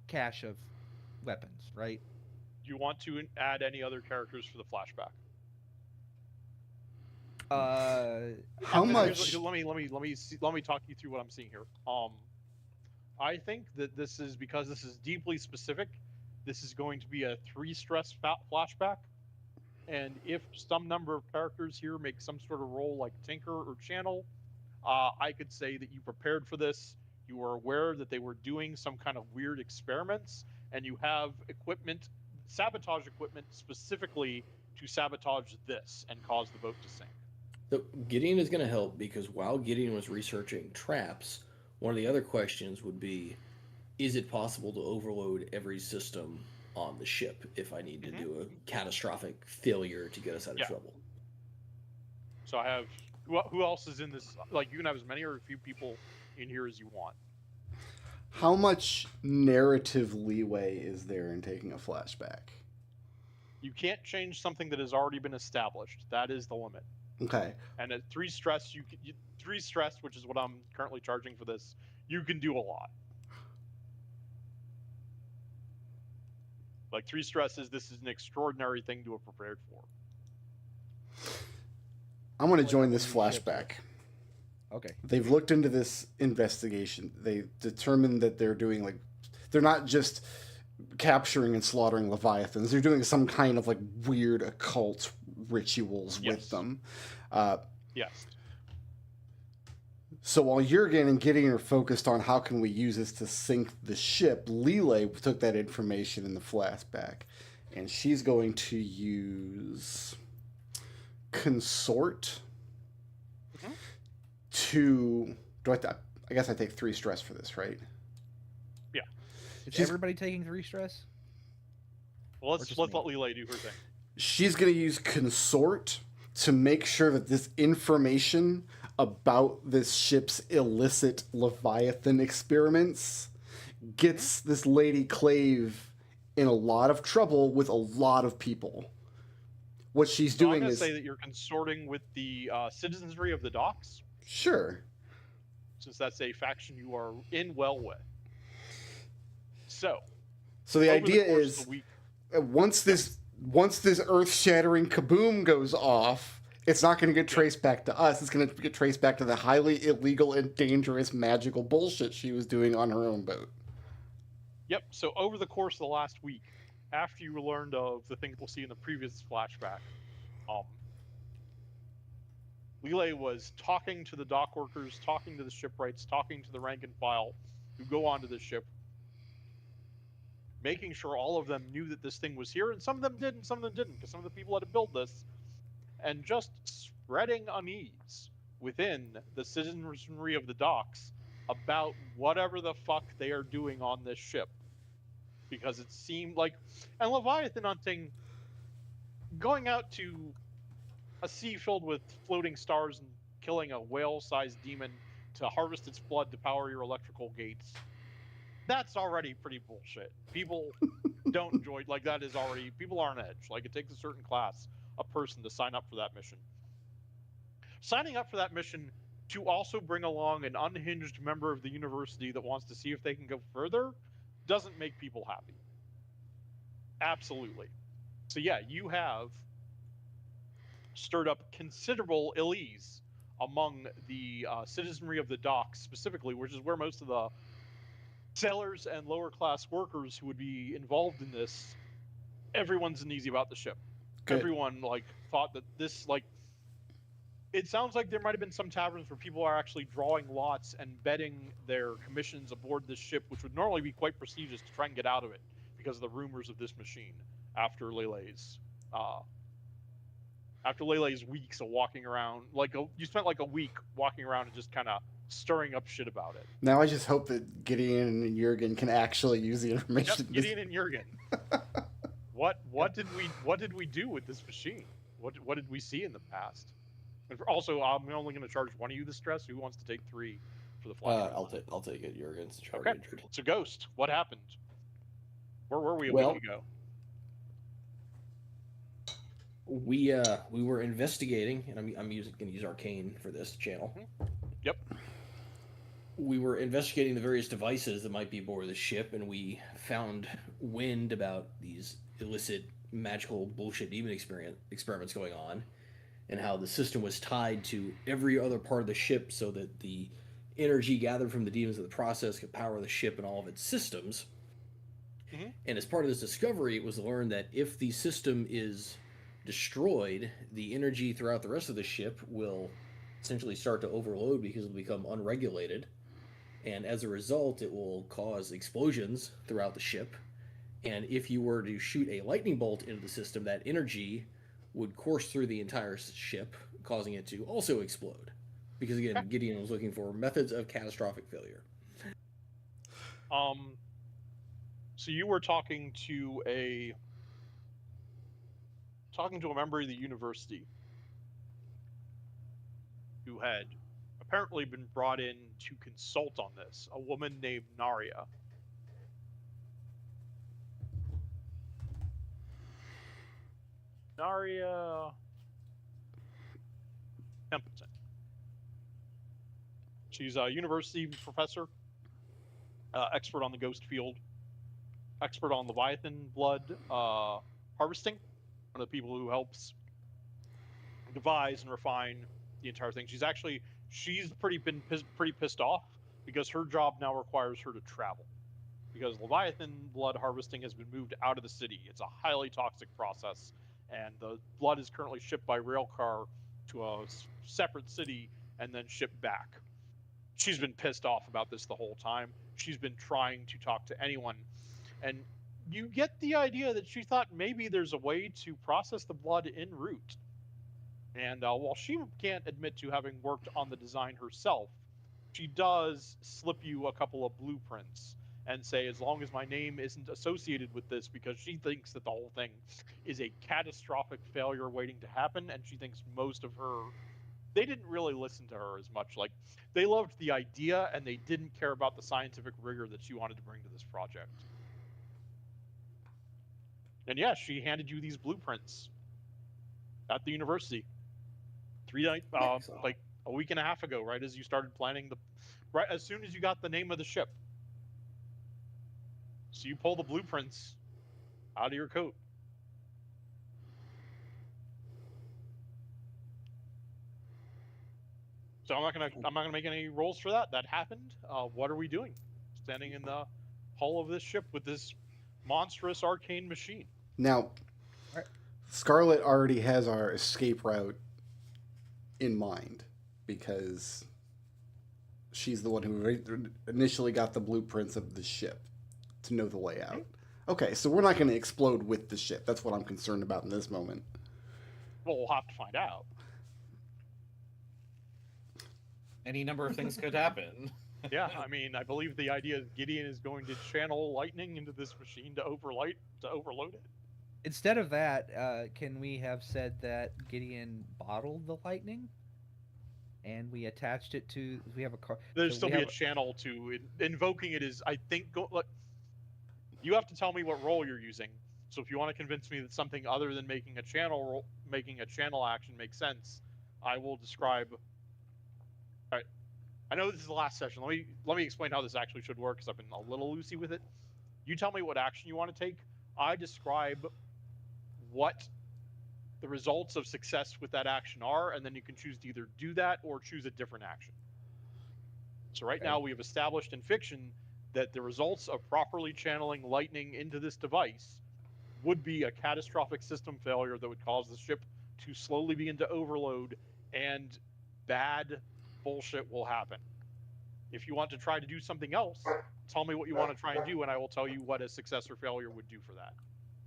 cache of weapons, right? Do you want to add any other characters for the flashback? How And much? let me talk you through what I'm seeing here. I think that this is because this is deeply specific. This is going to be a 3 stress flashback, and if some number of characters here make some sort of role like Tinker or Channel, I could say that you prepared for this. You were aware that they were doing some kind of weird experiments, and you have equipment, sabotage equipment specifically to sabotage this and cause the boat to sink. So Gideon is going to help because while Gideon was researching traps, one of the other questions would be, is it possible to overload every system on the ship if I need to do a catastrophic failure to get us out of trouble? So I have, who else is in this? Like, you can have as many or a few people in here as you want. How much narrative leeway is there in taking a flashback? You can't change something that has already been established. That is the limit. Okay. And at 3 stress, 3 stress, which is what I'm currently charging for this, you can do a lot. Like 3 stresses, this is an extraordinary thing to have prepared for. I'm going to join this flashback. Okay. They've looked into this investigation. They determined that they're doing they're not just capturing and slaughtering leviathans. They're doing some kind of weird occult rituals with them. Yes. So while Jurgen and Gideon are focused on how can we use this to sink the ship, Lele took that information in the flashback, and she's going to use consort to. I guess I take 3 stress for this, right? Yeah. Is everybody taking 3 stress? Well, let's let Lele do her thing. She's going to use consort to make sure that this information about this ship's illicit Leviathan experiments gets this Lady Clave in a lot of trouble with a lot of people. What she's doing I'm going to is say that you're consorting with the citizenry of the docks. Sure. Since that's a faction you are in well with. So the idea is once this earth-shattering kaboom goes off, it's not going to get traced back to us. It's going to get traced back to the highly illegal and dangerous magical bullshit she was doing on her own boat. Yep. So over the course of the last week, after you learned of the things we'll see in the previous flashback, Lele was talking to the dock workers, talking to the shipwrights, talking to the rank and file who go onto the ship, making sure all of them knew that this thing was here, and some of them did and some of them didn't, because some of the people had to build this, and just spreading unease within the citizenry of the docks about whatever the fuck they are doing on this ship. Because it seemed like, and Leviathan hunting, going out to a sea filled with floating stars and killing a whale-sized demon to harvest its blood to power your electrical gates, that's already pretty bullshit. People don't enjoy, that is already, people are on edge. It takes a certain class, a person to sign up for that mission. Signing up for that mission to also bring along an unhinged member of the university that wants to see if they can go further doesn't make people happy. Absolutely. So yeah, you have stirred up considerable ill ease among the citizenry of the docks specifically, which is where most of the sailors and lower class workers who would be involved in this, everyone's uneasy about the ship. Good. Everyone thought that this it sounds like there might have been some taverns where people are actually drawing lots and betting their commissions aboard this ship, which would normally be quite prestigious, to try and get out of it because of the rumors of this machine after Lele's weeks of walking around. You spent a week walking around and just kind of stirring up shit about it. Now I just hope that Gideon and Jurgen can actually use the information. Yep, Gideon and Jurgen. What did we do with this machine? What did we see in the past? And also, I'm only going to charge one of you the stress. Who wants to take 3 for the flight? I'll take it. Jurgen's okay. Injured. So Ghost, what happened? Where were we a week ago? We were investigating, and I'm going to use Arcane for this channel. Mm-hmm. Yep. We were investigating the various devices that might be aboard the ship, and we found wind about these illicit magical bullshit demon experiments going on. and how the system was tied to every other part of the ship so that the energy gathered from the demons of the process could power the ship and all of its systems. Mhm. And as part of this discovery, it was learned that if the system is destroyed, the energy throughout the rest of the ship will essentially start to overload because it'll become unregulated. And as a result, it will cause explosions throughout the ship. And if you were to shoot a lightning bolt into the system, that energy would course through the entire ship, causing it to also explode. Because again, Gideon was looking for methods of catastrophic failure. So you were talking to a member of the university who had apparently been brought in to consult on this, a woman named Naria. Naria Templeton. She's a university professor, expert on the ghost field, expert on Leviathan blood harvesting, one of the people who helps devise and refine the entire thing. She's pretty pissed off because her job now requires her to travel, because Leviathan blood harvesting has been moved out of the city. It's a highly toxic process, and the blood is currently shipped by rail car to a separate city and then shipped back. She's been pissed off about this the whole time. She's been trying to talk to anyone, and you get the idea that she thought maybe there's a way to process the blood en route. And while she can't admit to having worked on the design herself, she does slip you a couple of blueprints and say, as long as my name isn't associated with this, because she thinks that the whole thing is a catastrophic failure waiting to happen, and she thinks they didn't really listen to her as much. Like, they loved the idea, and they didn't care about the scientific rigor that she wanted to bring to this project. And yeah, she handed you these blueprints at the university like a week and a half ago, right as you started planning right as soon as you got the name of the ship. So you pull the blueprints out of your coat. So I'm not gonna make any rolls for that. That happened. What are we doing? Standing in the hull of this ship with this monstrous arcane machine. Now, Scarlet already has our escape route in mind because she's the one who initially got the blueprints of the ship to know the layout. Okay, so we're not going to explode with the ship. That's what I'm concerned about in this moment. Well, we'll have to find out. Any number of things could happen. Yeah, I mean, I believe the idea is Gideon is going to channel lightning into this machine to overload it. Instead of that, can we have said that Gideon bottled the lightning, and we attached it to? We have a car. There's still be a channel to invoking it. Is I think look, you have to tell me what role you're using. So if you want to convince me that something other than making a channel action makes sense, I will describe. All right, I know this is the last session. Let me explain how this actually should work, because I've been a little loosey with it. You tell me what action you want to take. I describe what the results of success with that action are, and then you can choose to either do that or choose a different action. So right now we have established in fiction that the results of properly channeling lightning into this device would be a catastrophic system failure that would cause the ship to slowly begin to overload, and bad bullshit will happen. If you want to try to do something else, tell me what you want to try and do, and I will tell you what a success or failure would do for that.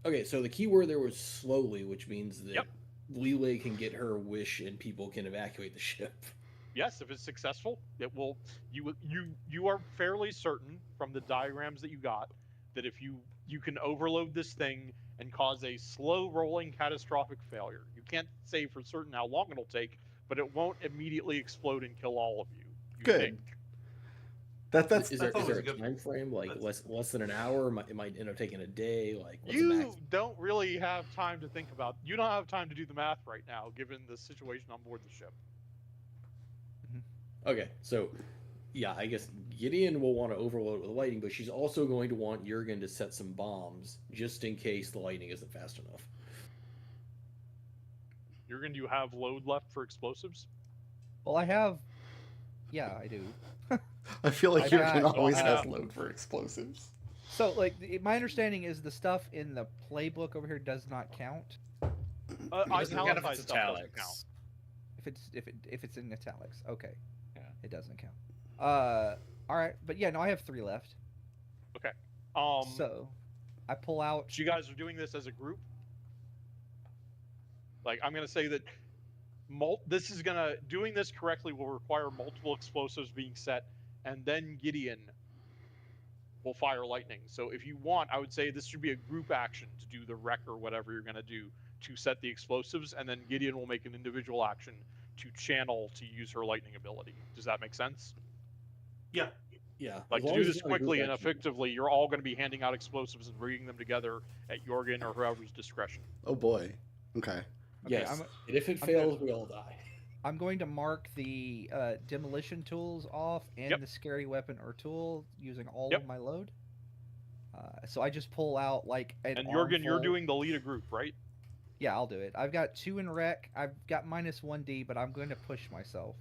Okay, so the key word there was slowly, which means that Lele can get her wish and people can evacuate the ship. Yes, if it's successful, it will. You are fairly certain from the diagrams that you got that if you can overload this thing and cause a slow rolling catastrophic failure. You can't say for certain how long it'll take, but it won't immediately explode and kill all of you. Good. Think. Is there a time frame, like less than an hour? It might end up taking a day. Like, what's the max? Don't really have time to think about. You don't have time to do the math right now, given the situation on board the ship. Okay, so yeah, I guess Gideon will want to overload it with lightning, but she's also going to want Jurgen to set some bombs just in case the lightning isn't fast enough. Jurgen, do you have load left for explosives? Well, I have. Yeah, I do. I feel like I've Jurgen got- always I has know. load for explosives. So, like, my understanding is the stuff in the playbook over here does not count It doesn't count if Italicized it's stuff doesn't count. italics. if it's in italics. Okay. Yeah. It doesn't count. All right, but yeah, no, I have 3 left. So, I pull out. So you guys are doing this as a group? Like, I'm gonna say that doing this correctly will require multiple explosives being set, and then Gideon will fire lightning. So if you want, I would say this should be a group action to do the wreck or whatever you're gonna do to set the explosives, and then Gideon will make an individual action to channel to use her lightning ability. Does that make sense? Yeah. Yeah. Like, as to long do as this it's not a group quickly and action. effectively, you're all going to be handing out explosives and bringing them together at Jorgen or whoever's discretion. Oh boy. Okay. Okay, Yes. I'm- And if it I'm fails, we all die. I'm going to mark the demolition tools off and Yep. the scary weapon or tool using all Yep. of my load. So I just pull out like an And Jorgen, you're armful- doing the lead a group, right? Yeah, I'll do it. I've got 2 in wreck. I've got -1D, but I'm going to push myself.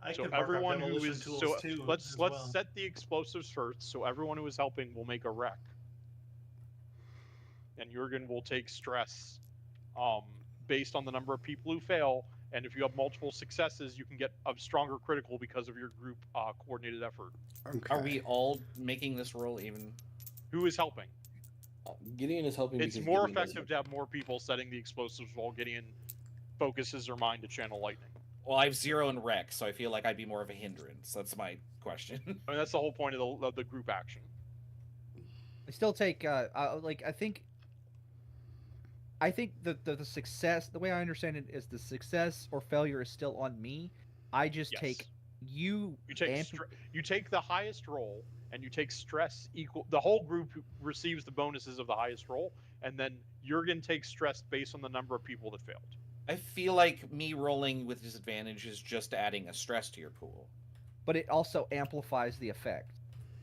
I So could mark our everyone who demolition is tools too. let's as let's well. set the explosives first. So everyone who is helping will make a wreck, and Jorgen will take stress, based on the number of people who fail. And if you have multiple successes, you can get a stronger critical because of your group coordinated effort. Okay. Are we all making this roll even? Who is helping? Gideon is helping. It's because more Gideon doesn't- effective to have more people setting the explosives while Gideon focuses their mind to channel lightning. Well, I have 0 in wreck, so I feel like I'd be more of a hindrance. That's my question. I mean, that's the whole point of the group action. I still take like I think the success, the way I understand it, is the success or failure is still on me. I just Yes. take you You take and you take the highest roll, and you take stress equal. The whole group receives the bonuses of the highest roll, and then Jurgen takes stress based on the number of people that failed. I feel like me rolling with disadvantage is just adding a stress to your pool. but it also amplifies the effect.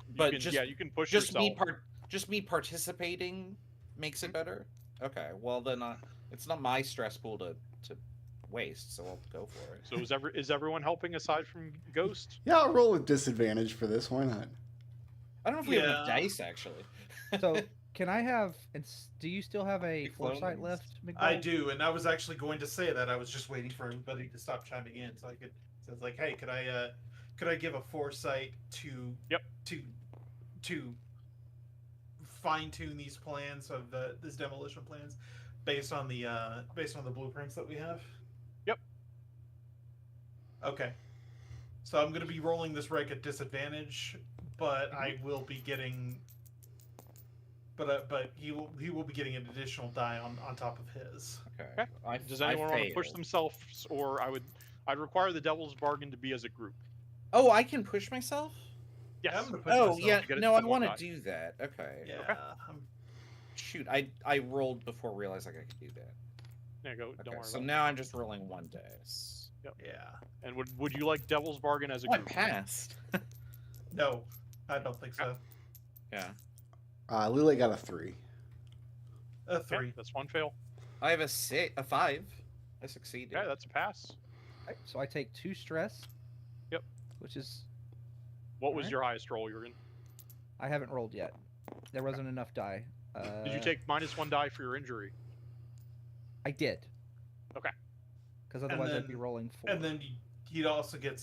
You But can, just- yeah, you can push Just yourself. me participating makes it better. Okay, well then it's not my stress pool to waste, so I'll go for it. So is everyone helping aside from Ghost? Yeah, I'll roll with disadvantage for this. Why not? I don't know if we have enough Yeah. dice actually. So can I have? Do you still have a Big foresight clones. left, McDowell? I do, and I was actually going to say that. I was just waiting for everybody to stop chiming in, so I could. So it's like, hey, could I give a foresight to Yep. to fine tune these plans of this demolition plans based on the blueprints that we have? Yep. Okay. So I'm going to be rolling this wreck at disadvantage, but I will be getting. But he will be getting an additional die on top of his. Okay. Does anyone want to push failed. themselves, or I'd require the Devil's Bargain to be as a group. Oh, I can push myself? Yes. I'm gonna push Oh myself. yeah, You get it no, I to one want to die. do that. Okay. Yeah. Okay. Shoot, I rolled before realizing I could do that. There you go. Okay, Don't worry so about now I'm just rolling 1 dice. Yeah. it. And would you like Devil's Bargain as a Oh, I group? passed. No, I don't think so. Yeah. Lily got a 3. A Okay, 3. that's one fail. I have a 5. I succeeded. Yeah, that's a pass. Right, so I take 2 stress. Yep. Which is What was Alright. your highest roll, Jurgen? I haven't rolled yet. There wasn't enough die. Did you take -1 die for your injury? I did. Okay. Because otherwise I'd then- be rolling 4. And then he should also get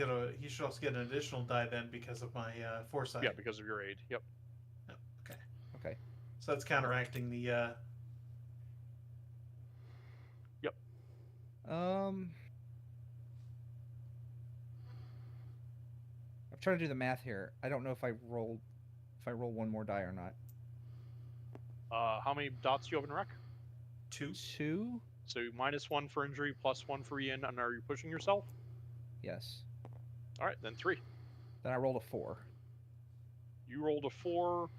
an additional die then because of my foresight. Yeah, because of your aid. Yep. Okay. So that's counteracting the. I'm trying to do the math here. I don't know if I roll one more die or not. How many dots do you have in wreck? 2. 2? So -1 for injury, +1 for Ian, and are you pushing yourself? Yes. All right, then 3. Then I rolled a 4. You rolled a 4.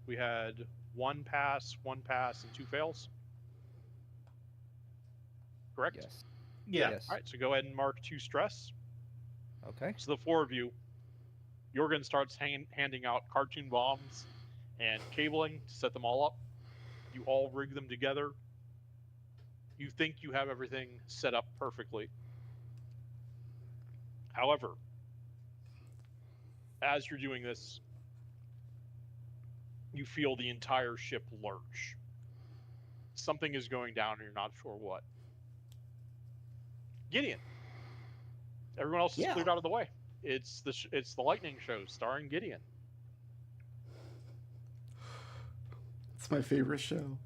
We had 1 pass, and 2 fails. Correct? Yes. Yeah. Yes. All right, so go ahead and mark 2 stress. Okay. So the 4 of you, Jorgen starts handing out cartoon bombs and cabling to set them all up. You all rig them together You think you have everything set up perfectly. However, as you're doing this, you feel the entire ship lurch. Something is going down and you're not sure what. Gideon. Everyone else is Yeah. cleared out of the way. It's the lightning show starring Gideon. It's my favorite show.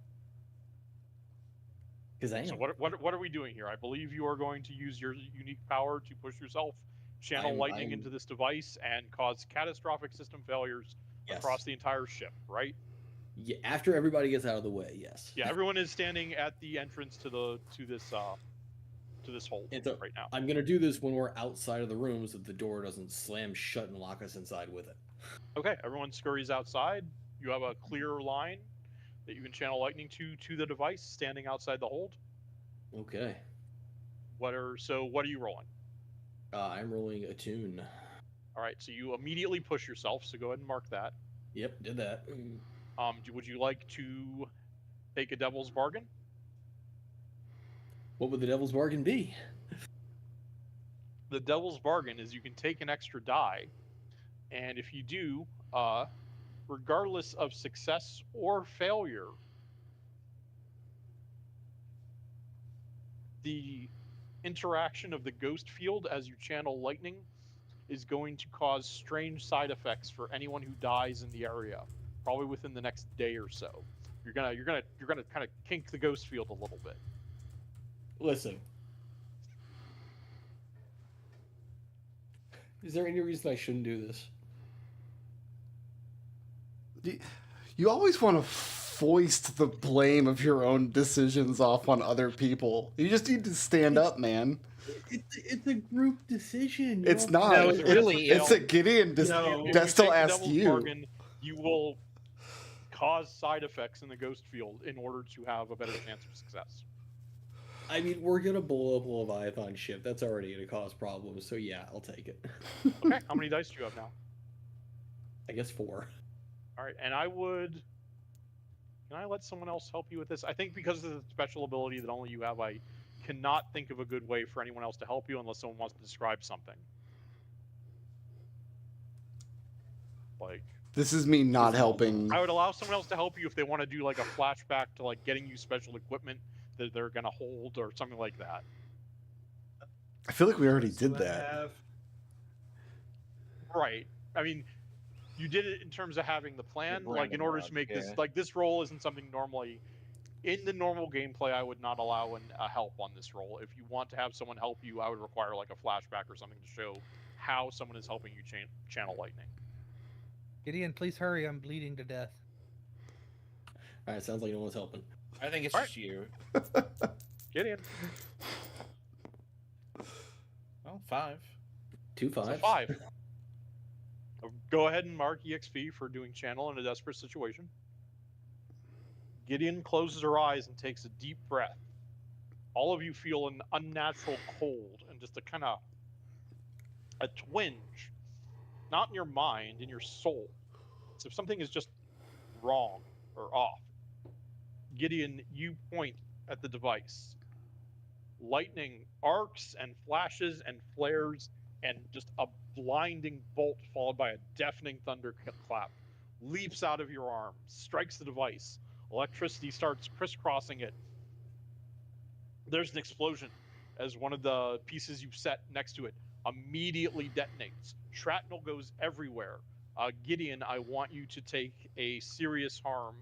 Because I So am. what are we doing here? I believe you are going to use your unique power to push yourself, channel lightning I'm- into this device, and cause catastrophic system failures Yes. across the entire ship, right? Yeah, after everybody gets out of the way, yes. Yeah, everyone is standing at the entrance to this hole And so right now. I'm gonna do this when we're outside of the room so that the door doesn't slam shut and lock us inside with it. Okay, everyone scurries outside. You have a clear line that you can channel lightning to the device standing outside the hold. Okay. What are you rolling? I'm rolling a tune. All right, so you immediately push yourself. So go ahead and mark that. Yep, did that. Would you like to take a devil's bargain? What would the devil's bargain be? The devil's bargain is you can take an extra die, and if you do, regardless of success or failure, the interaction of the ghost field as you channel lightning is going to cause strange side effects for anyone who dies in the area, probably within the next day or so. You're gonna kind of kink the ghost field a little bit. Listen. Is there any reason I shouldn't do this? You always want to foist the blame of your own decisions off on other people. You just need to stand up, man. It's a group decision. It's know? not. No, it really It's is. a Gideon. No. If Destel take the asked devil's you. bargain, you will cause side effects in the ghost field in order to have a better chance of success. I mean, we're gonna blow up a Leviathan ship. That's already gonna cause problems. So yeah, I'll take it. Okay, how many dice do you have now? I guess 4. All right, and can I let someone else help you with this? I think because of the special ability that only you have, I cannot think of a good way for anyone else to help you unless someone wants to describe something. Like, This is me not helping. I would allow someone else to help you if they want to do like a flashback to like getting you special equipment that they're gonna hold or something like that. I feel like we already So did I that. have- Right. I mean, you did it in terms of having the plan, like in random order to rods, make this yeah. like this roll isn't something normally in the normal gameplay I would not allow a help on this roll. If you want to have someone help you, I would require like a flashback or something to show how someone is helping you channel lightning. Gideon, please hurry. I'm bleeding to death. All right, sounds like no one's helping. I think it's Alright. just you. Get in. Well, 5. 2 So 5s. 5. Go ahead and mark EXP for doing channel in a desperate situation. Gideon closes her eyes and takes a deep breath. All of you feel an unnatural cold and just a twinge, not in your mind, in your soul. So if something is just wrong or off. Gideon, you point at the device. Lightning arcs and flashes and flares, and just a blinding bolt followed by a deafening thunderclap leaps out of your arm, strikes the device. Electricity starts crisscrossing it. There's an explosion as one of the pieces you've set next to it immediately detonates. Shrapnel goes everywhere. Gideon, I want you to take a serious harm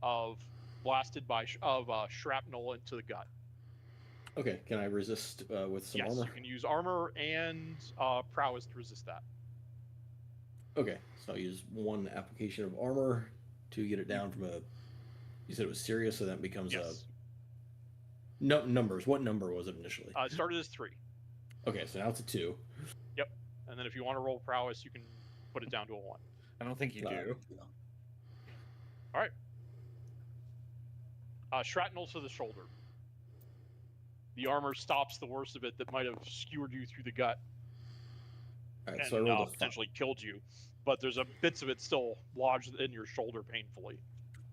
of blasted by shrapnel into the gut. Okay, can I resist with some Yes, armor? you can use armor and prowess to resist that. Okay, so I'll use 1 application of armor to get it down from a. You said it was serious, so that becomes Yes. no numbers. What number was it initially? It started as 3. Okay, so now it's a 2. And then if you want to roll prowess, you can put it down to a 1. I don't think you do. Shrapnel to the shoulder. The armor stops the worst of it that might have skewered you through the gut All right, and so I rolled a 5. potentially killed you. But there's bits of it still lodged in your shoulder painfully.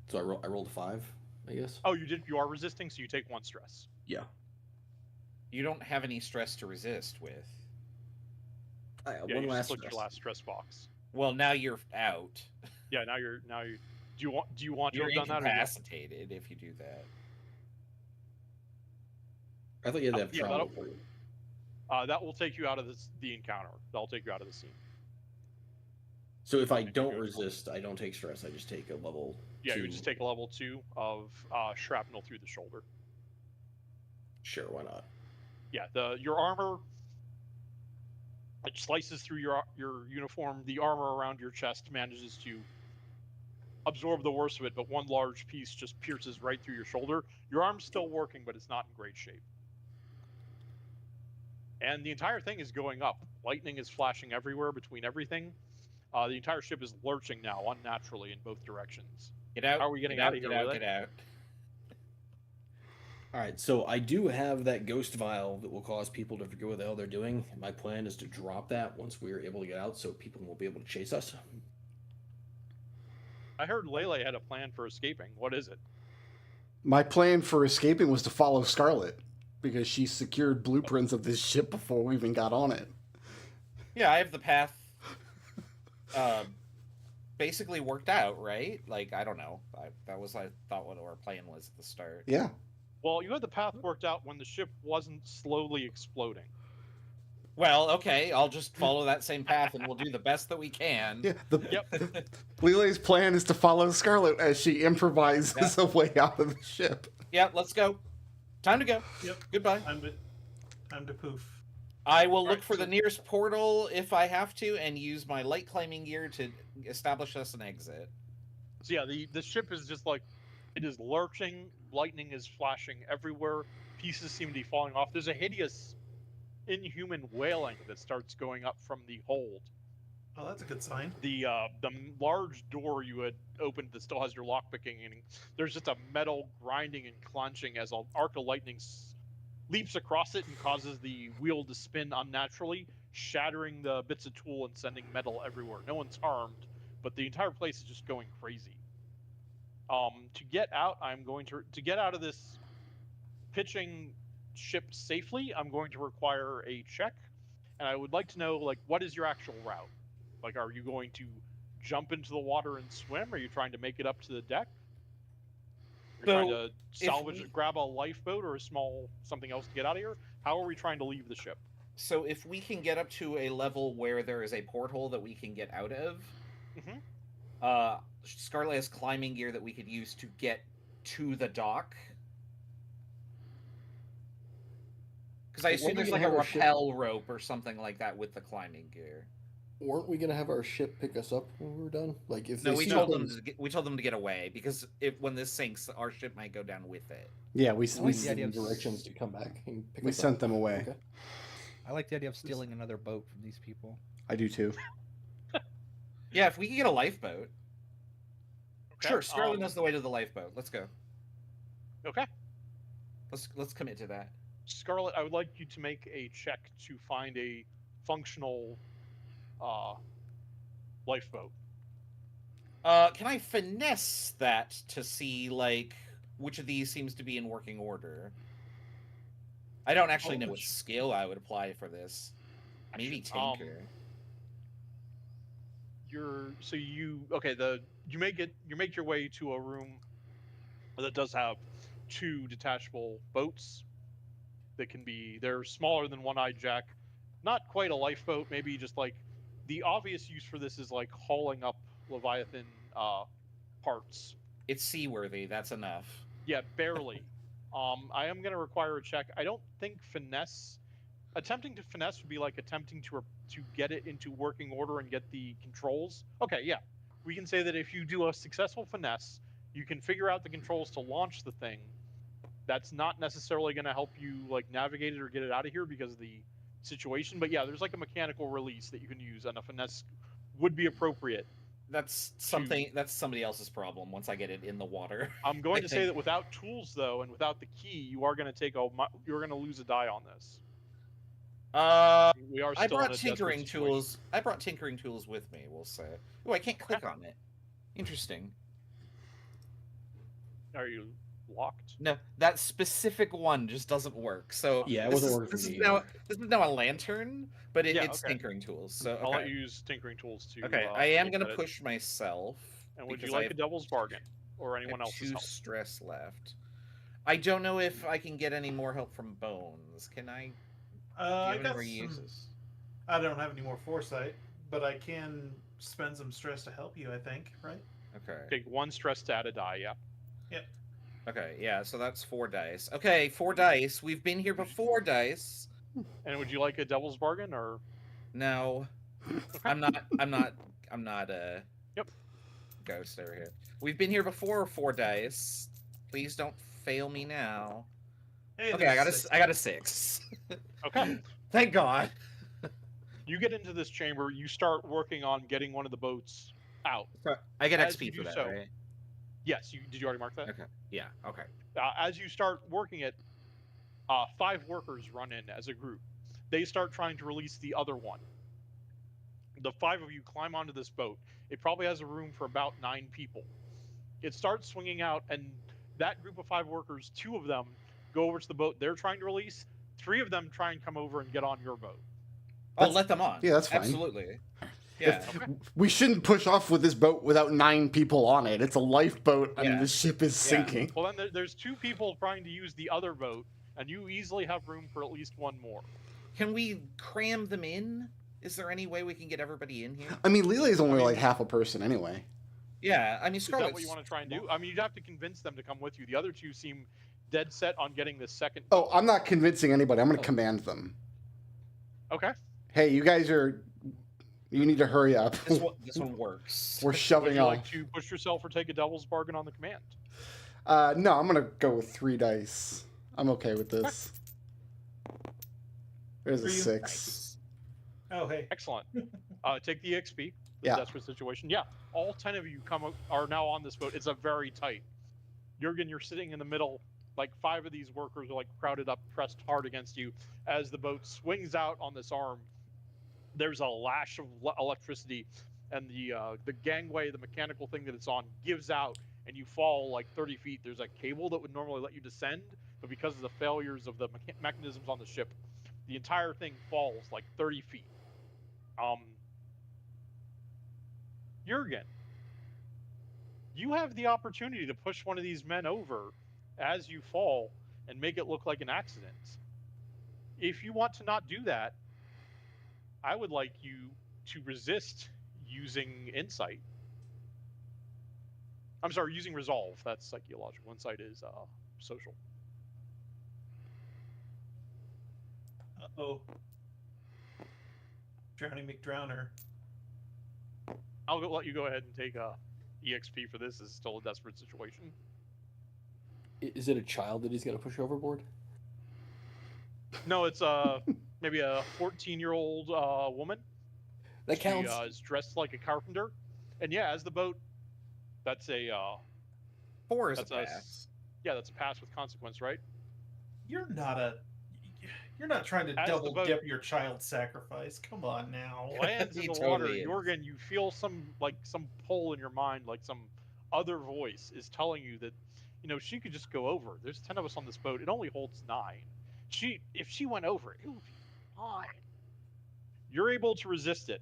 So I rolled a 5, I guess. Oh, you did. You are resisting, so you take 1 stress. Yeah. You don't have any stress to resist with. Yeah, One you last just clicked your stress. last stress box. Well, now you're out. Yeah, now you. Do you want to You're have done that? Or incapacitated if you do that. I thought you had to have yeah, trauma. that will take you out of the encounter. That'll take you out of the scene. So if I don't resist, I don't take stress. I just take a level. Yeah, 2. you just take a level 2 of shrapnel through the shoulder. Sure, why not? Yeah, your armor, it slices through your uniform. The armor around your chest manages to absorb the worst of it, but one large piece just pierces right through your shoulder. Your arm's still working, but it's not in great shape. And the entire thing is going up. Lightning is flashing everywhere between everything. The entire ship is lurching now, unnaturally in both directions. Get out. How are we getting get out of here, Get out. Willie? Get out. All right, so I do have that ghost vial that will cause people to forget what the hell they're doing. My plan is to drop that once we're able to get out, so people won't be able to chase us. I heard Lele had a plan for escaping. What is it? My plan for escaping was to follow Scarlet because she secured blueprints of this ship before we even got on it. Yeah, I have the path. Basically worked out, right? Like I don't know. That was I thought what our plan was at the start. Yeah. Well, you had the path worked out when the ship wasn't slowly exploding. Well, okay, I'll just follow that same path and we'll do the best that we can. Yeah. Yep. Lele's plan is to follow Scarlet as she improvises a way out of the ship. Yeah, let's go. Time to go. Yep. Goodbye. Time to poof. I will look Alright, for so- the nearest portal if I have to and use my light climbing gear to establish us an exit. So yeah, the ship is just like, it is lurching. Lightning is flashing everywhere. Pieces seem to be falling off. There's a hideous, inhuman wailing that starts going up from the hold. Oh, that's a good sign. The large door you had opened that still has your lockpicking, and there's just a metal grinding and clenching as an arc of lightning leaps across it and causes the wheel to spin unnaturally, shattering the bits of tool and sending metal everywhere. No one's harmed, but the entire place is just going crazy. To get out, I'm going to get out of this pitching ship safely. I'm going to require a check, and I would like to know, like, what is your actual route? Like, are you going to jump into the water and swim? Are you trying to make it up to the deck? Are you trying to salvage, grab a lifeboat or a small something else to get out of here? How are we trying to leave the ship? So if we can get up to a level where there is a porthole that we can get out of, Scarlet has climbing gear that we could use to get to the dock. Because I assume there's like a rappel rope or something like that with the climbing gear. Weren't we gonna have our ship pick us up when we were done? Like if No, they we see told things- them we told them to get away because when this sinks, our ship might go down with it. Yeah, we we send them directions to come back and pick we us sent up. them away. Okay. I like the idea of stealing another boat from these people. I do too. Yeah, if we can get a lifeboat. Okay, Sure, Scarlet knows the way to the lifeboat. Let's go. Okay. Let's commit to that. Scarlet, I would like you to make a check to find a functional lifeboat. Can I finesse that to see like which of these seems to be in working order? I don't actually know what skill I would apply for this. Maybe Tinker. You make your way to a room that does have 2 detachable boats. They're smaller than One-Eyed Jack. Not quite a lifeboat, maybe just like the obvious use for this is like hauling up Leviathan parts. It's seaworthy, that's enough. Yeah, barely. I am going to require a check. I don't think attempting to finesse would be like attempting to get it into working order and get the controls. Okay, yeah. We can say that if you do a successful finesse, you can figure out the controls to launch the thing. That's not necessarily going to help you like navigate it or get it out of here because of the situation. But yeah, there's like a mechanical release that you can use, and a finesse would be apportionate. That's something. That's somebody else's problem. Once I get it in the water. I'm going to say that without tools though, and without the key, you are going to lose a die on this. We are. I still brought in a tinkering desperate situation. tools. I brought tinkering tools with me. We'll say. Oh, I can't click on it. Interesting. Are you locked. No, that specific one just doesn't work. So Yeah, it this wasn't is- working this for is me now either. this is now a lantern, but Yeah, it's okay. tinkering tools. So I'll let okay, you use tinkering tools to. okay, I am look gonna at it. push myself. And would you because like I a have- devil's bargain or I anyone have else's 2 help? stress left. I don't know if I can get any more help from Bones. Can I? Do you I have any got more some. uses? I don't have any more foresight, but I can spend some stress to help you. I think, right? Okay. Take 1 stress to add a die. Yeah. Okay. Yeah. So that's 4 dice. Okay, 4 dice. We've been here before, dice. And would you like a devil's bargain or? No, I'm not a Yep. ghost over here. We've been here before, 4 dice. Please don't fail me now. Hey, Okay, I got there's a 6. Okay. Thank God. You get into this chamber. You start working on getting one of the boats out. I get As XP you for do that, so- right? Yes. Did you already mark that? Okay. Yeah. Okay. As you start working it, 5 workers run in as a group. They start trying to release the other one. The 5 of you climb onto this boat. It probably has a room for about 9 people. It starts swinging out, and that group of 5 workers, 2 of them go over to the boat they're trying to release. 3 of them try and come over and get on your boat. I'll let them on. yeah, that's fine. Absolutely. Yeah. We shouldn't push off with this boat without 9 people on it. It's a lifeboat, and Yeah. the ship is Yeah. sinking. Well, then there's 2 people trying to use the other boat, and you easily have room for at least 1 more. Can we cram them in? Is there any way we can get everybody in here? I mean, Lily's only like half a person anyway. Yeah. I mean, Is that Scarlet's what you want to try and do? I mean, you'd have to convince them to come with you. The other 2 seem dead set on getting this second. Oh, I'm not convincing anybody. I'm going to command them. Okay. Hey, you guys are. You need to hurry up. This one works. We're Would shoving you off. like to push yourself or take a devil's bargain on the command? No, I'm going to go with 3 dice. I'm okay with this. There's a For you. 6. Nice. Oh, hey. Excellent. Take the EXP. The Yeah. desperate situation. Yeah. All 10 of you are now on this boat. It's a very tight. Jurgen, you're sitting in the middle. Like 5 of these workers are like crowded up, pressed hard against you. As the boat swings out on this arm, there's a lash of electricity, and the gangway, the mechanical thing that it's on, gives out, and you fall like 30 feet. There's a cable that would normally let you descend, but because of the failures of the mechanisms on the ship, the entire thing falls like 30 feet. Jurgen, you have the opportunity to push one of these men over as you fall and make it look like an accident. If you want to not do that, I would like you to resist using insight. I'm sorry, using resolve. That's psychological. Insight is social. Uh-oh. Drowning McDrowner. Let you go ahead and take a EXP for this. This is still a desperate situation. Is it a child that he's going to push overboard? No, it's maybe a 14-year-old woman. That counts. She is dressed like a carpenter, and yeah, as the boat, that's a 4 is a that's a pass. yeah, that's a pass with consequence, right? You're not trying to As the double boat- dip your child sacrifice. Come on now. Lands in He the totally water, is. Jorgen, you feel some pull in your mind, like some other voice is telling you that, she could just go over. There's 10 of us on this boat. It only holds 9. If she went over, it would be fine. You're able to resist it.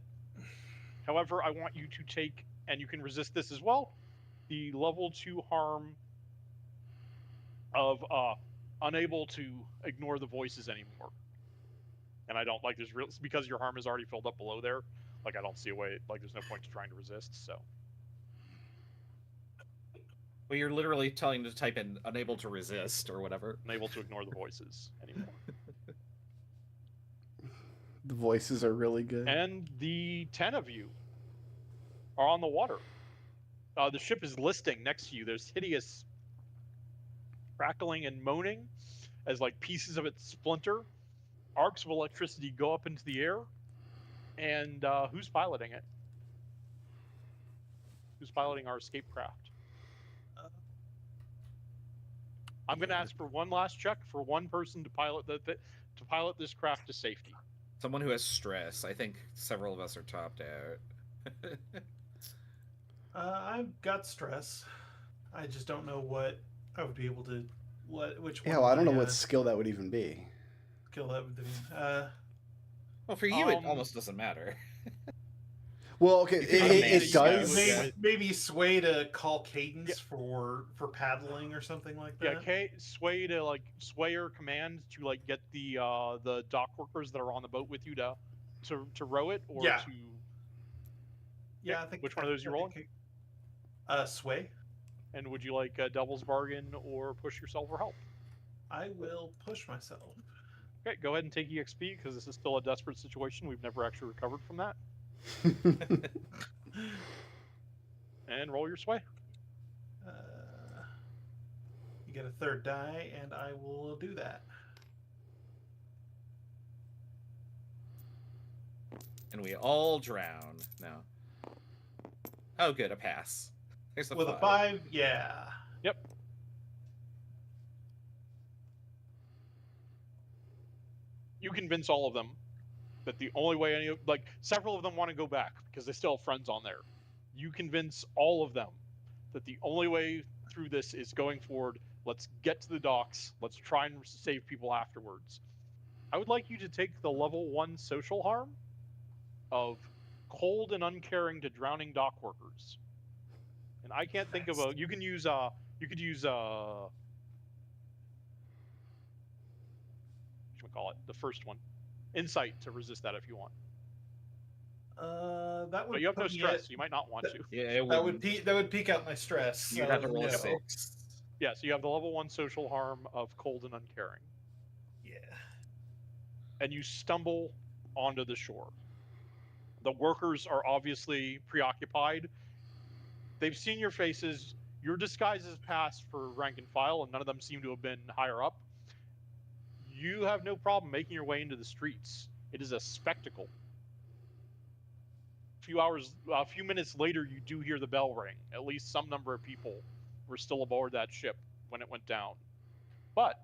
However, I want you to take, and you can resist this as well, the level 2 harm of unable to ignore the voices anymore. And I don't like because your harm is already filled up below there. Like I don't see a way. Like there's no point to trying to resist. So Well, you're literally telling to type in unable to resist or whatever. unable to ignore the voices anymore. The voices are really good. And the 10 of you are on the water. The ship is listing next to you. There's hideous crackling and moaning as like pieces of it splinter. Arcs of electricity go up into the air. And who's piloting it? Who's piloting our escape craft? I'm going to ask for one last check for one person to pilot to pilot this craft to safety. Someone who has stress. I think several of us are topped out. I've got stress. I just don't know what I would be able to. Which one? Yeah, well, I don't know of my, what skill that would even be. skill that would be. Well, for you, it almost doesn't matter. Well, okay, You can it manage does. that. Maybe sway to call cadence for paddling or something like that. Yeah, sway to like sway or command to like get the dock workers that are on the boat with you to row it or Yeah. to. Yeah, I think. Which one of those you rolling? Sway. And would you like a devil's bargain or push yourself for help? I will push myself. Okay, go ahead and take EXP because this is still a desperate situation. We've never actually recovered from that. And roll your sway. You get a third die, and I will do that. And we all drown. No. Oh, good, a pass. There's With a 5, yeah. Yep. You convince all of them that the only way several of them want to go back because they still have friends on there. You convince all of them that the only way through this is going forward. Let's get to the docks. Let's try and save people afterwards. I would like you to take the level 1 social harm of cold and uncaring to drowning dock workers. And I can't think of you could use whatchamacallit, the first one. Insight to resist that if you want. That would. But you have no put me stress, at- so you might not want to. Yeah, that would peak out my stress. You'd so have to roll a no. 6. Yeah, so you have the level 1 social harm of cold and uncaring. Yeah. And you stumble onto the shore. The workers are obviously preoccupied. They've seen your faces. Your disguises passed for rank and file, and none of them seem to have been higher up. You have no problem making your way into the streets. It is a spectacle. A few minutes later, you do hear the bell ring. At least some number of people were still aboard that ship when it went down. But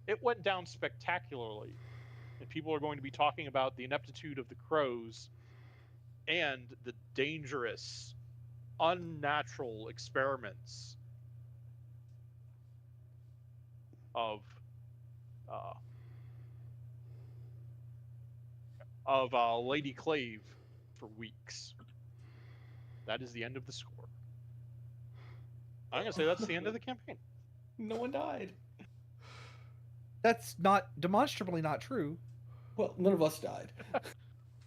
it went down spectacularly. And people are going to be talking about the ineptitude of the crows and the dangerous, unnatural experiments of Lady Clave for weeks. That is the end of the score. I'm gonna say that's the end of the campaign. No one died. That's not demonstrably not true. Well, none of us died.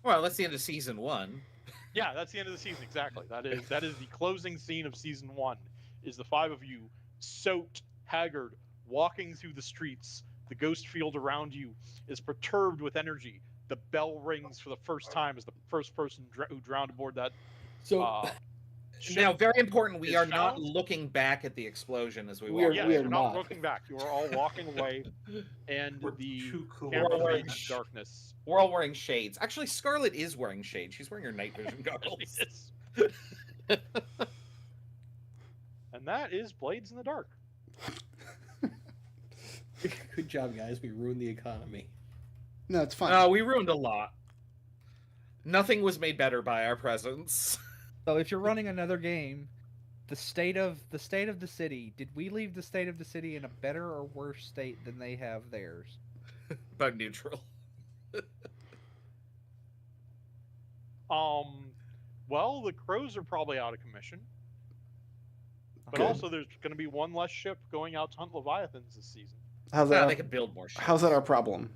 Well, that's the end of season 1. Yeah, that's the end of the season. Exactly. That is the closing scene of season 1. Is the 5 of you soaked, haggard, walking through the streets. The ghost field around you is perturbed with energy. The bell rings for the first time as the first person who drowned aboard that. So Ship Now, very important, we is are not found. looking back at the explosion as we We walk. are- Yes, we you're not not. looking back. You are all walking away, and We're the too cool. camera We're fades to darkness. We're all wearing shades. Actually, Scarlet is wearing shades. She's wearing her night vision goggles. Yes. And that is Blades in the Dark. good job, guys. We ruined the economy. No, it's fine. Oh, we ruined a lot. Nothing was made better by our presence. So if you're running another game, the state of the city, did we leave the state of the city in a better or worse state than they have theirs? Bug neutral. Well, the crows are probably out of commission. But Good. also, there's going to be one less ship going out to hunt leviathans this season. How's Well, that? they could build more ships. How's that our problem?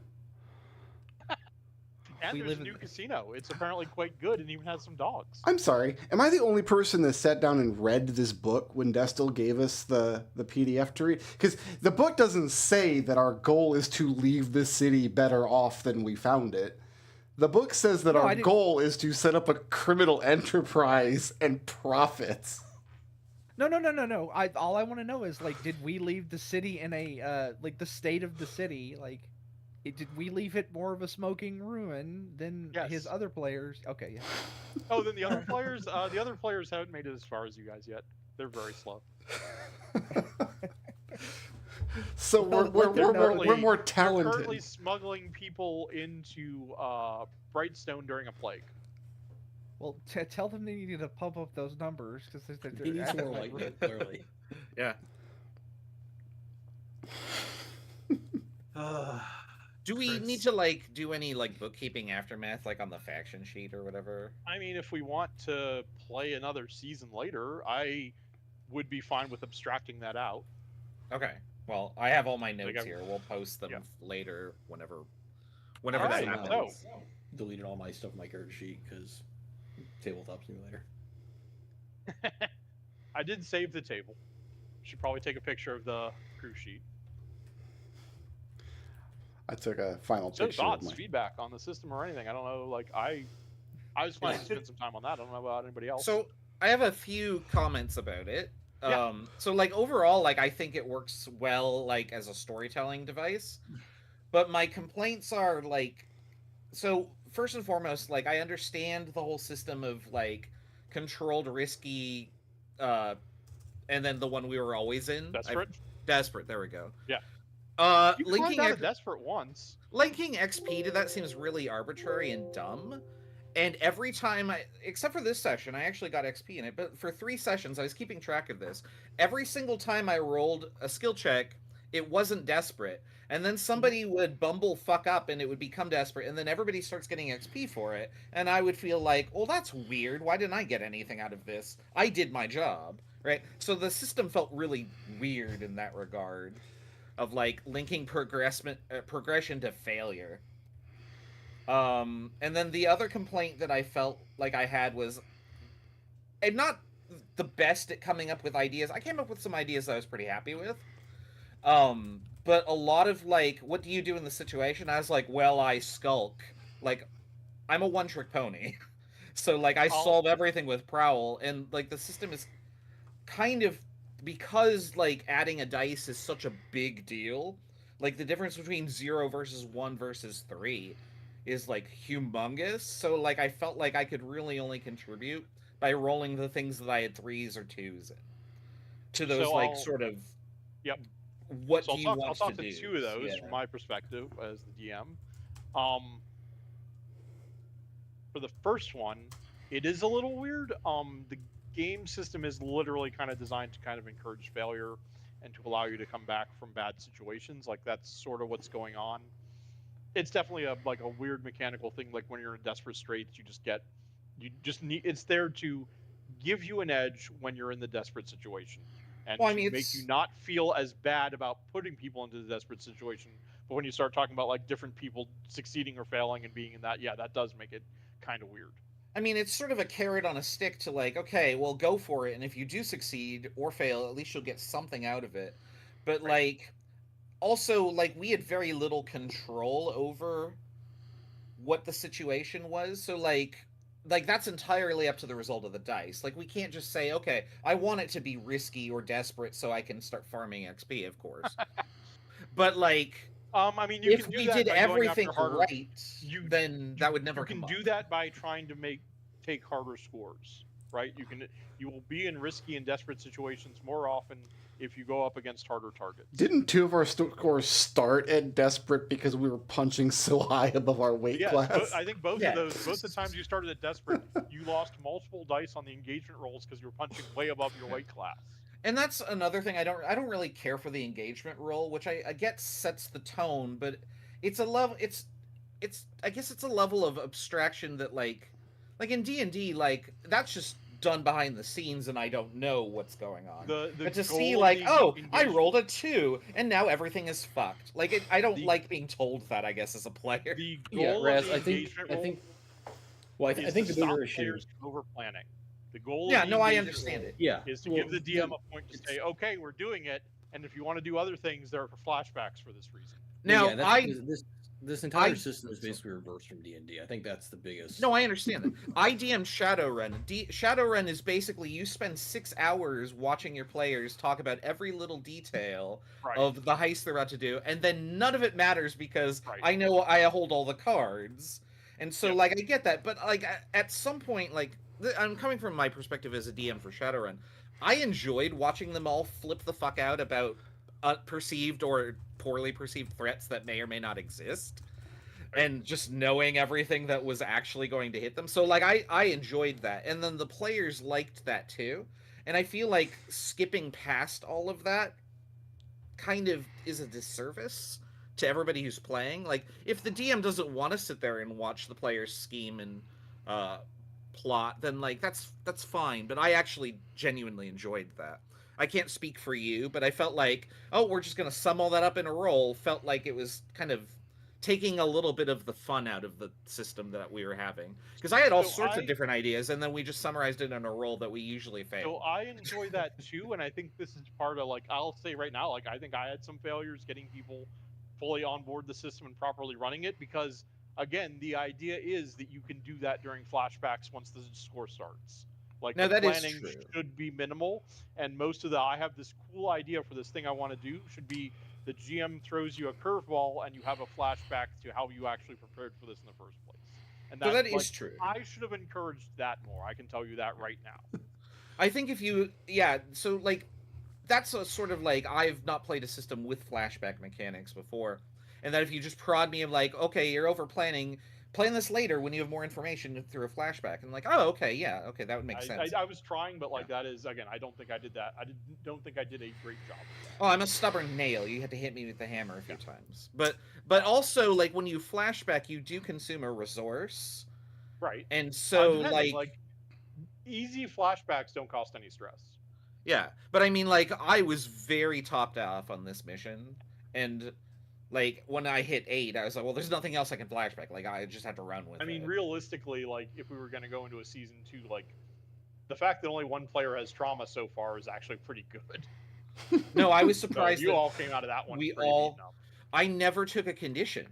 And We there's live a in new the- casino. It's apparently quite good and even has some dogs. I'm sorry. Am I the only person that sat down and read this book when Destil gave us the PDF to read? Because the book doesn't say that our goal is to leave the city better off than we found it. The book says that No, I our didn't- goal is to set up a criminal enterprise and profit. No. All I want to know is like, did we leave the city in a like the state of the city? Like, did we leave it more of a smoking ruin than Yes. his other players? Okay, yeah. Oh, then the other players haven't made it as far as you guys yet. They're very slow. So Well, we're they're more They're talented. currently smuggling people into Brightstone during a plague. Well, tell them they need to pump up those numbers because He needs more lightning, clearly. Yeah. Do we need to like do any like bookkeeping aftermath, like on the faction sheet or whatever? I mean, if we want to play another season later, I would be fine with abstracting that out. Okay. Well, I have all my Like, notes I- here. We'll post them yeah. later, whenever Alright, that so- happens. Deleted all my stuff on my character sheet because tabletop simulator. I did save the table. Should probably take a picture of the crew sheet. I took a final So picture of thoughts, my. feedback on the system or anything. I don't know. Like I was planning to spend some time on that. I don't know about anybody else. So I have a few comments about it. Yeah. So like overall, like I think it works well, like as a storytelling device. But my complaints are like, so first and foremost, like I understand the whole system of like controlled, risky, and then the one we were always in. Desperate. Desperate. There we go. Yeah. You Linking climbed out of Desperate once. linking XP to that seems really arbitrary and dumb. And every time except for this session, I actually got XP in it, but for 3 sessions, I was keeping track of this. Every single time I rolled a skill check, it wasn't desperate. And then somebody would bumble fuck up and it would become desperate, and then everybody starts getting XP for it. And I would feel like, well, that's weird. Why didn't I get anything out of this? I did my job, right? So the system felt really weird in that regard, of like linking progression to failure. And then the other complaint that I felt like I had was, I'm not the best at coming up with ideas. I came up with some ideas that I was pretty happy with. But a lot of like, what do you do in the situation? I was like, well, I skulk. Like, I'm a one-trick pony. So like I solve everything with Prowl, and like the system is kind of, because like adding a dice is such a big deal, like the difference between 0 versus 1 versus 3 is like humongous. So like I felt like I could really only contribute by rolling the things that I had 3s or 2s in, to those So like I'll- sort of Yep. what So do you I'll want talk to to do? 2 of those Yeah. from my perspective as the DM. For the first one, it is a little weird. The game system is literally kind of designed to kind of encourage failure and to allow you to come back from bad situations. Like that's sort of what's going on. It's definitely a weird mechanical thing. Like when you're in desperate straits, you just need. It's there to give you an edge when you're in the desperate situation, and Well, I to mean, make you not feel as bad about putting people into the desperate situation. But when you start talking about like different people succeeding or failing and being in that, yeah, that does make it kind of weird. I mean, it's sort of a carrot on a stick to like, okay, well, go for it, and if you do succeed or fail, at least you'll get something out of it. But like, also, like, we had very little control over what the situation was, so like that's entirely up to the result of the dice. Like, we can't just say, okay, I want it to be risky or desperate so I can start farming XP, of course. But like, I mean, you if can do we that did by going everything after harder. right, then that would never You can come do up. that by trying to take harder scores, right? You will be in risky and desperate situations more often if you go up against harder targets. Didn't 2 of our scores start at desperate because we were punching so high above our weight Yes, class? I think both Yeah. of those, both the times you started at desperate, you lost multiple dice on the engagement rolls because you were punching way above your weight class. And that's another thing I don't really care for the engagement roll, which I get sets the tone, but it's a level it's I guess it's a level of abstraction that like in D&D, like that's just done behind the scenes and I don't know what's going on. But to see goal of like, the oh, I engagement- rolled a 2 and now everything is fucked. Like I don't The- like being told that, I guess, as a player. The goal Yeah, of Raz, the I think engagement I roll think. Well, I is think to the bigger stop issue. players from over planning. The goal Yeah, of the no, I engagement understand roll it. Yeah, is to well, give the DM a point to say, okay, we're doing it, and if you want to do other things, there are flashbacks for this reason. Now, yeah, that's, this entire system is basically reversed from D&D. I think that's the biggest. No, I understand that. I DM Shadowrun. Shadowrun is basically you spend 6 hours watching your players talk about every little detail Right. of the heist they're about to do, and then none of it matters because Right. I know I hold all the cards. And so, Yep. like, I get that, but, like, at some point, like, I'm coming from my perspective as a DM for Shadowrun. I enjoyed watching them all flip the fuck out about perceived or poorly perceived threats that may or may not exist, and just knowing everything that was actually going to hit them. So like I enjoyed that, and then the players liked that too, and I feel like skipping past all of that kind of is a disservice to everybody who's playing. Like, if the DM doesn't want to sit there and watch the players scheme and plot, then like that's fine. But I actually genuinely enjoyed that. I can't speak for you, but I felt like, oh, we're just gonna sum all that up in a roll. Felt like it was kind of taking a little bit of the fun out of the system that we were having, because I had all sorts of different ideas, and then we just summarized it in a roll that we usually fail. So I enjoy that too, and I think this is part of, like, I'll say right now, like, I think I had some failures getting people fully on board the system and properly running it, because again, the idea is that you can do that during flashbacks once the score starts. Like, now, the that is planning true. should be minimal, and most of the I have this cool idea for this thing I want to do should be the GM throws you a curveball and you have a flashback to how you actually prepared for this in the first place. And So that like, is true. I should have encouraged that more. I can tell you that right now. I think if you, so like, that's a sort of like, I've not played a system with flashback mechanics before, and that if you just prod me of like, okay, you're over planning, plan this later when you have more information through a flashback, and like, oh, okay, yeah, okay, that would make sense. I was trying, but like, that is, again, I don't think I did that. Don't think I did a great job of that. Oh, I'm a stubborn nail. You had to hit me with the hammer a few times. But also, like, when you flashback, you do consume a resource. Right. And so, like, easy flashbacks don't cost any stress. Yeah. But I mean, like, I was very topped off on this mission. And, like, when I hit 8, I was like, well, there's nothing else I can flashback. Like, I just have to run with it. I mean, realistically, like, if we were going to go into a season 2, like, the fact that only one player has trauma so far is actually pretty good. No, I was surprised. You all came out of that one. I never took a condition.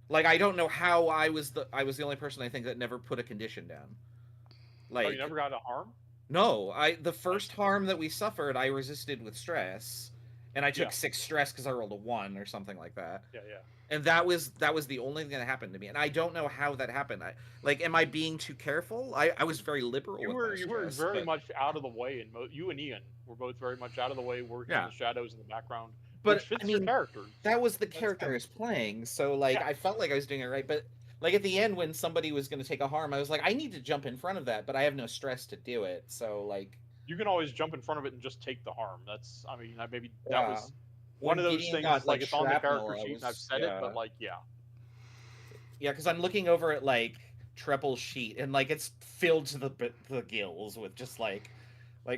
Like, I don't know how I was the only person I think that never put a condition down. Like, oh, you never got a harm? No, the first harm that we suffered, I resisted with stress, and I took 6 stress because I rolled a 1 or something like that. Yeah. And that was the only thing that happened to me, and I don't know how that happened. Am I being too careful? I was very liberal. You were very much out of the way, and you and Ian were both very much out of the way, working in the shadows in the background. But which fits your characters. That was the character I was playing, so like I felt like I was doing it right. But like at the end, when somebody was going to take a harm, I was like, I need to jump in front of that, but I have no stress to do it. So like, you can always jump in front of it and just take the harm. That's, I mean, maybe that was one of those things. Like, it's on the character sheet, and I've said it, but like, yeah, because I'm looking over at like Trepple's sheet, and like it's filled to the gills with just like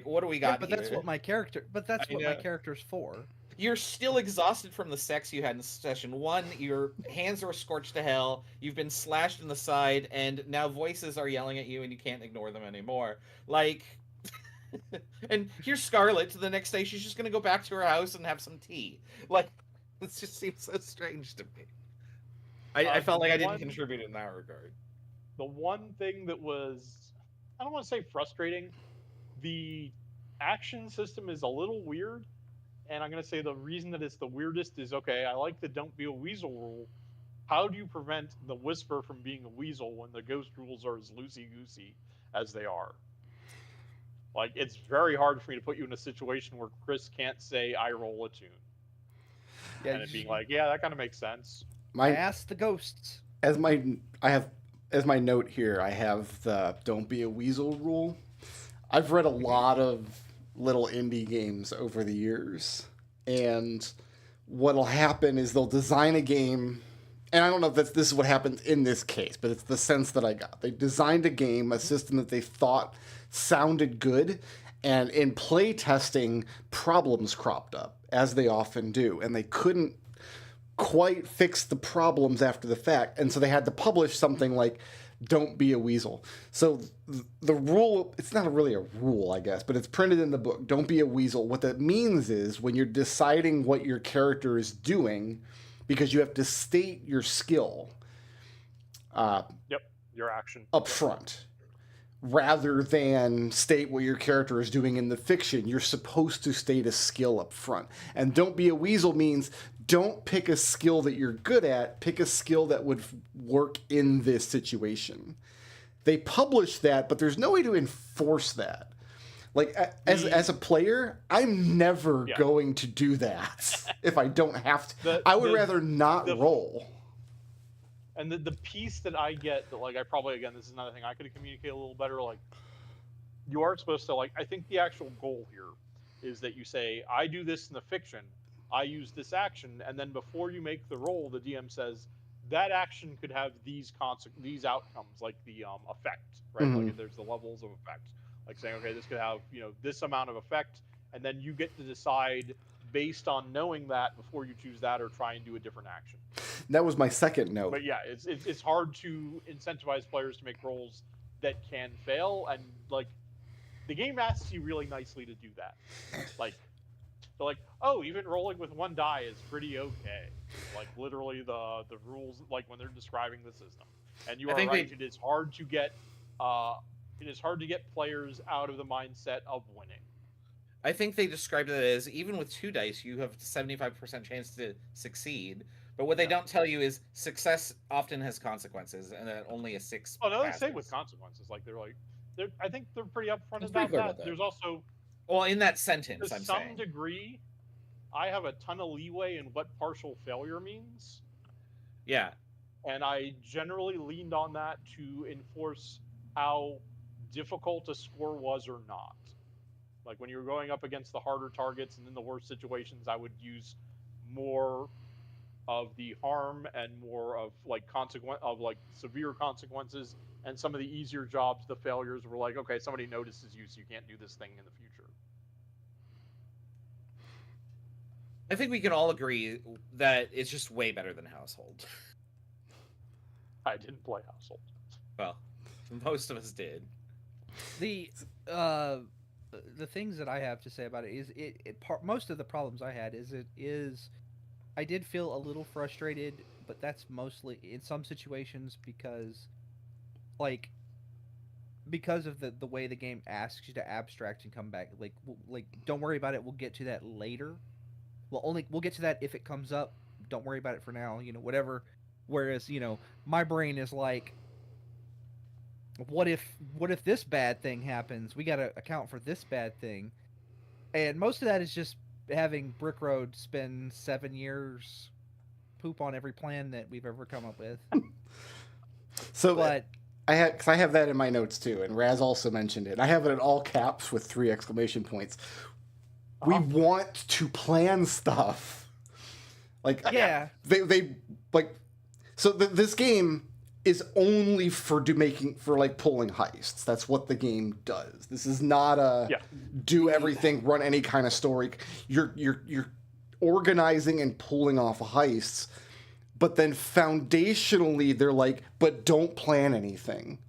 what do we got? But here? that's what my character. But that's what my character's for. You're still exhausted from the sex you had in session 1. Your hands are scorched to hell. You've been slashed in the side, and now voices are yelling at you, and you can't ignore them anymore. Like, and here's Scarlet. The next day, she's just gonna go back to her house and have some tea. Like, this just seems so strange to me. I felt like I didn't contribute in that regard. The one thing that was, I don't want to say frustrating, the action system is a little weird. And I'm going to say the reason that it's the weirdest is, okay, I like the don't be a weasel rule. How do you prevent the whisper from being a weasel when the ghost rules are as loosey-goosey as they are? Like, it's very hard for me to put you in a situation where Chris can't say, I roll a tune. Yeah, and it being like, yeah, that kind of makes sense. I asked the ghosts. As my note here, I have the don't be a weasel rule. I've read a lot of little indie games over the years, and what'll happen is they'll design a game, and I don't know if this is what happened in this case, but it's the sense that I got. They designed a game, a system that they thought sounded good, and in play testing, problems cropped up, as they often do, and they couldn't quite fix the problems after the fact, and so they had to publish something like don't be a weasel. So the rule, it's not really a rule, I guess, but it's printed in the book. Don't be a weasel. What that means is when you're deciding what your character is doing, because you have to state your skill. Your action. Up front. Rather than state what your character is doing in the fiction, you're supposed to state a skill up front. And don't be a weasel means don't pick a skill that you're good at, pick a skill that would work in this situation. They publish that, but there's no way to enforce that. Like, as a player, I'm never going to do that if I don't have to. I would rather not roll. And the piece that I get, that, like, I probably, again, this is another thing I could communicate a little better, like, you are supposed to, like, I think the actual goal here is that you say, I do this in the fiction, I use this action, and then before you make the roll, the DM says that action could have these outcomes, like the effect, right? Mhm. Like there's the levels of effect, like saying, okay, this could have this amount of effect, and then you get to decide based on knowing that before you choose that or try and do a different action. That was my second note. But yeah, it's hard to incentivize players to make rolls that can fail, and like the game asks you really nicely to do that. Like they're like, oh, even rolling with one die is pretty okay. Like literally the rules, like when they're describing the system. And you I are think right, it is hard to get players out of the mindset of winning. I think they described it as even with 2 dice, you have 75% chance to succeed. But what they don't tell you is success often has consequences, and that only a 6. Oh no, they passes. say with consequences. Like I think they're pretty upfront That's pretty about clear that. about that. There's also Well, in that sentence, to I'm some saying. degree, I have a ton of leeway in what partial failure means. Yeah. And I generally leaned on that to enforce how difficult a score was or not. Like when you were going up against the harder targets and in the worst situations, I would use more of the harm and more of like severe consequences. And some of the easier jobs, the failures were like, okay, somebody notices you, so you can't do this thing in the future. I think we can all agree that it's just way better than Household. I didn't play Household. Well, most of us did. The things that I have to say about it is most of the problems I had is I did feel a little frustrated, but that's mostly in some situations because of the way the game asks you to abstract and come back. Like don't worry about it, we'll get to that later. We'll get to that if it comes up. Don't worry about it for now, whatever. Whereas, my brain is like, what if this bad thing happens? We got to account for this bad thing. And most of that is just having Brick Road spend 7 years poop on every plan that we've ever come up with. So But I have that in my notes too, and Raz also mentioned it. I have it in all caps with 3 exclamation points. We want to plan stuff. Like yeah, they like so this game is only for pulling heists. That's what the game does. This is not do everything, run any kind of story. You're organizing and pulling off heists, but then foundationally they're like, but don't plan anything.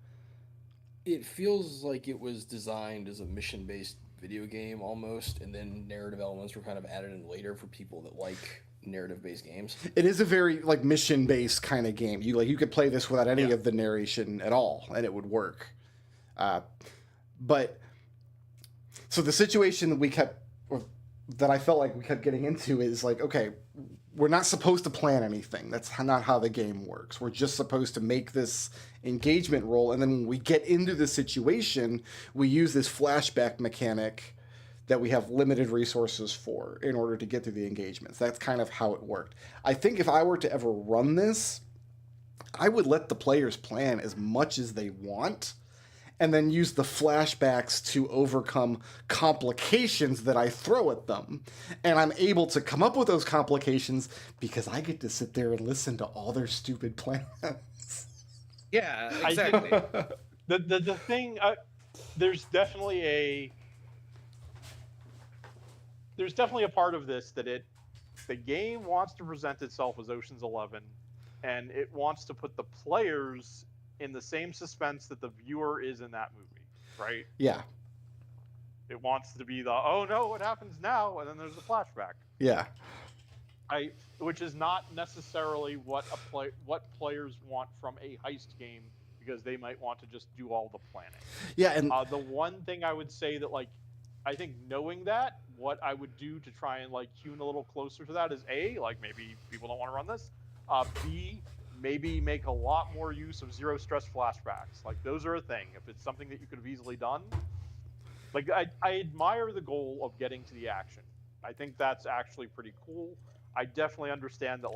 It feels like it was designed as a mission-based video game almost, and then narrative elements were kind of added in later for people that like narrative-based games. It is a very mission-based kind of game. You could play this without any of the narration at all, and it would work. But so the situation that I felt like we kept getting into is like, okay, we're not supposed to plan anything. That's not how the game works. We're just supposed to make this engagement roll, and then when we get into the situation, we use this flashback mechanic that we have limited resources for in order to get through the engagements. That's kind of how it worked. I think if I were to ever run this, I would let the players plan as much as they want, and then use the flashbacks to overcome complications that I throw at them. And I'm able to come up with those complications because I get to sit there and listen to all their stupid plans. Yeah, exactly. The thing, there's definitely a part of this that the game wants to present itself as Ocean's 11, and it wants to put the players in the same suspense that the viewer is in that movie, right? Yeah. It wants to be oh no, what happens now? And then there's a flashback. Yeah. Which is not necessarily what players want from a heist game, because they might want to just do all the planning. Yeah, and the one thing I would say that I think knowing that, what I would do to try and tune a little closer to that is A, maybe people don't want to run this. B, maybe make a lot more use of zero stress flashbacks. Those are a thing. If it's something that you could have easily done. I admire the goal of getting to the action. I think that's actually pretty cool. I definitely understand that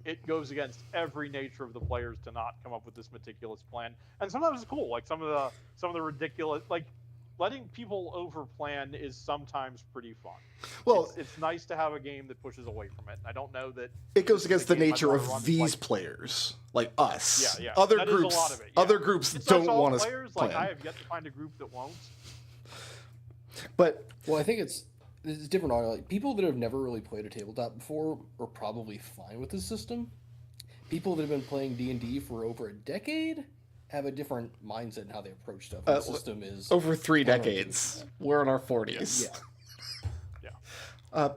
it goes against every nature of the players to not come up with this meticulous plan. And sometimes it's cool. Some of the ridiculous letting people overplan is sometimes pretty fun. Well, It's nice to have a game that pushes away from it. And I don't know that it goes this is against a the game I'd nature wanna of run, these like- players, like us. Yeah, yeah. Other That is a groups, lot of it, yeah. other groups It's don't all want us players. playing. Like I have yet to find a group that won't. But Well, I think it's different. Like people that have never really played a tabletop before are probably fine with this system. People that have been playing D&D for over a decade have a different mindset in how they approach stuff. The system is over 3 I don't know. decades, we're in our 40s. Yeah.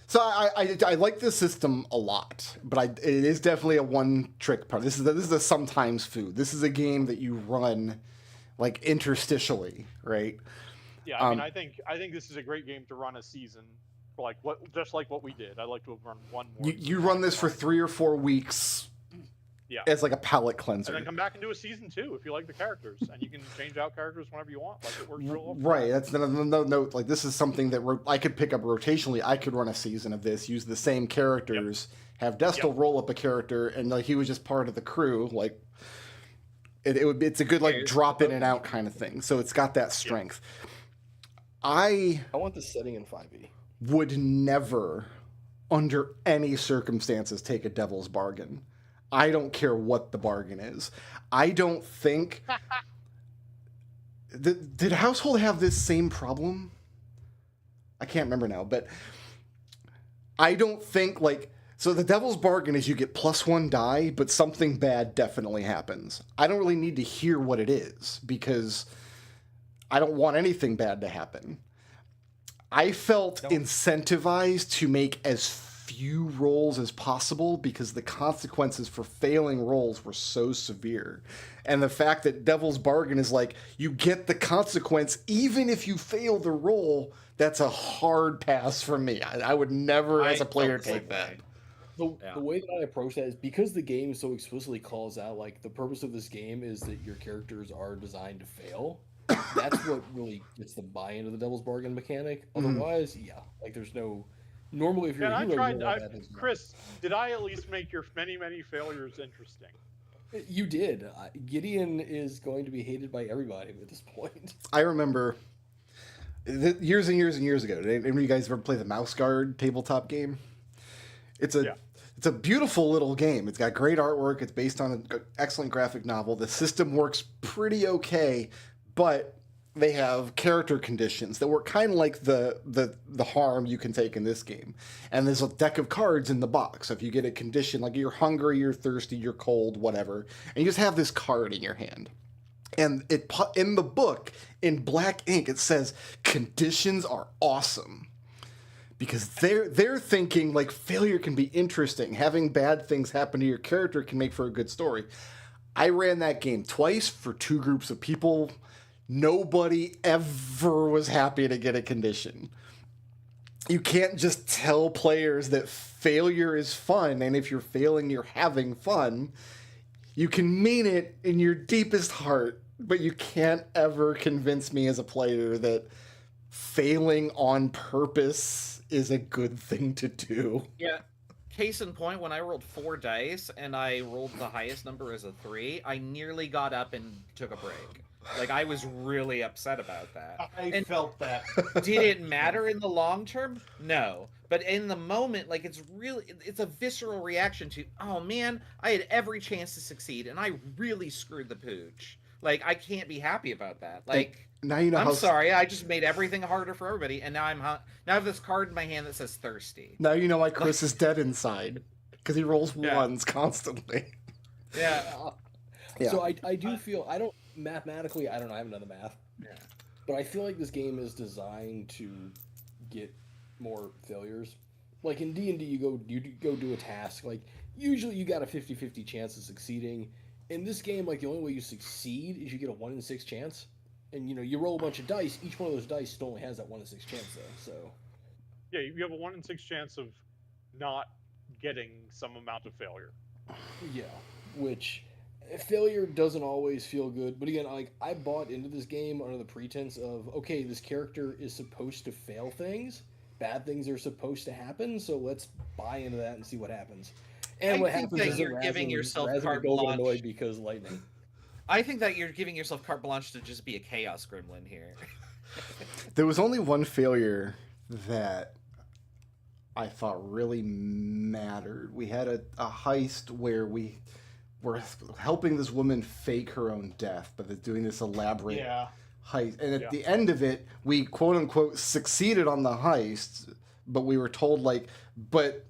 So I like this system a lot, but it is definitely a one-trick part. This is a sometimes food. This is a game that you run like interstitially, right? Yeah, I mean, I think this is a great game to run a season, like what we did. I'd like to have run one more. You run this for 3 or 4 weeks. Yeah. As like a palate cleanser. And then come back and do a season 2 if you like the characters, and you can change out characters whenever you want. Like it works real well. Right. That's another note. Like this is something that I could pick up rotationally. I could run a season of this, use the same characters, have Destel roll up a character, and like he was just part of the crew. Like it's a good like drop in and out kind of thing. So it's got that strength. I want this setting in 5e. would never, under any circumstances, take a devil's bargain. I don't care what the bargain is. I don't think... Did Household have this same problem? I can't remember now, but I don't think, like... So the devil's bargain is you get +1 die, but something bad definitely happens. I don't really need to hear what it is, because I don't want anything bad to happen. I felt incentivized to make as few rolls as possible because the consequences for failing rolls were so severe. And the fact that Devil's Bargain is like, you get the consequence even if you fail the roll, that's a hard pass for me. I would never, as a player, take that. The way that I approach that is because the game so explicitly calls out, like, the purpose of this game is that your characters are designed to fail. That's what really gets the buy-in to the Devil's Bargain mechanic. Otherwise, like, there's no... Normally, if you're a hero, Chris, did I at least make your many failures interesting? You did. Gideon is going to be hated by everybody at this point. I remember years and years and years ago. Did any of you guys ever play the Mouse Guard tabletop game? It's a beautiful little game. It's got great artwork. It's based on an excellent graphic novel. The system works pretty okay, but they have character conditions that work kind of like the harm you can take in this game. And there's a deck of cards in the box. So if you get a condition like you're hungry, you're thirsty, you're cold, whatever, and you just have this card in your hand. And in the book, in black ink, it says, conditions are awesome. Because they're thinking, like, failure can be interesting. Having bad things happen to your character can make for a good story. I ran that game twice for 2 groups of people. Nobody ever was happy to get a condition. You can't just tell players that failure is fun, and if you're failing, you're having fun. You can mean it in your deepest heart, but you can't ever convince me as a player that failing on purpose is a good thing to do. Yeah. Case in point, when I rolled 4 dice and I rolled the highest number as a 3, I nearly got up and took a break. Like, I was really upset about that. I felt that. Did it matter in the long term? No. But in the moment, like, it's a visceral reaction to, oh man, I had every chance to succeed and I really screwed the pooch. Like, I can't be happy about that. Like, now you know I'm sorry, I just made everything harder for everybody, and now now I have this card in my hand that says thirsty. Now you know why Chris is dead inside. Because he rolls ones constantly. Yeah. So I do feel, mathematically, I don't know, I haven't done the math. Yeah. But I feel like this game is designed to get more failures. Like in D&D, you go do a task. Like, usually you got a 50-50 chance of succeeding. In this game, like, the only way you succeed is you get a 1 in 6 chance. And, you roll a bunch of dice. Each one of those dice still only has that 1 in 6 chance, though. So, yeah, you have a 1 in 6 chance of not getting some amount of failure. Yeah, which failure doesn't always feel good. But again, like, I bought into this game under the pretense of, okay, this character is supposed to fail things. Bad things are supposed to happen, so let's buy into that and see what happens. And I what think happens that is you're giving yourself Razzie carte will get blanche. annoyed because lightning. I think that you're giving yourself carte blanche to just be a chaos gremlin here. There was only one failure that I thought really mattered. We had a heist where we were helping this woman fake her own death, but they're doing this elaborate Yeah. heist. And at Yeah. the end of it, we quote unquote succeeded on the heist, but we were told but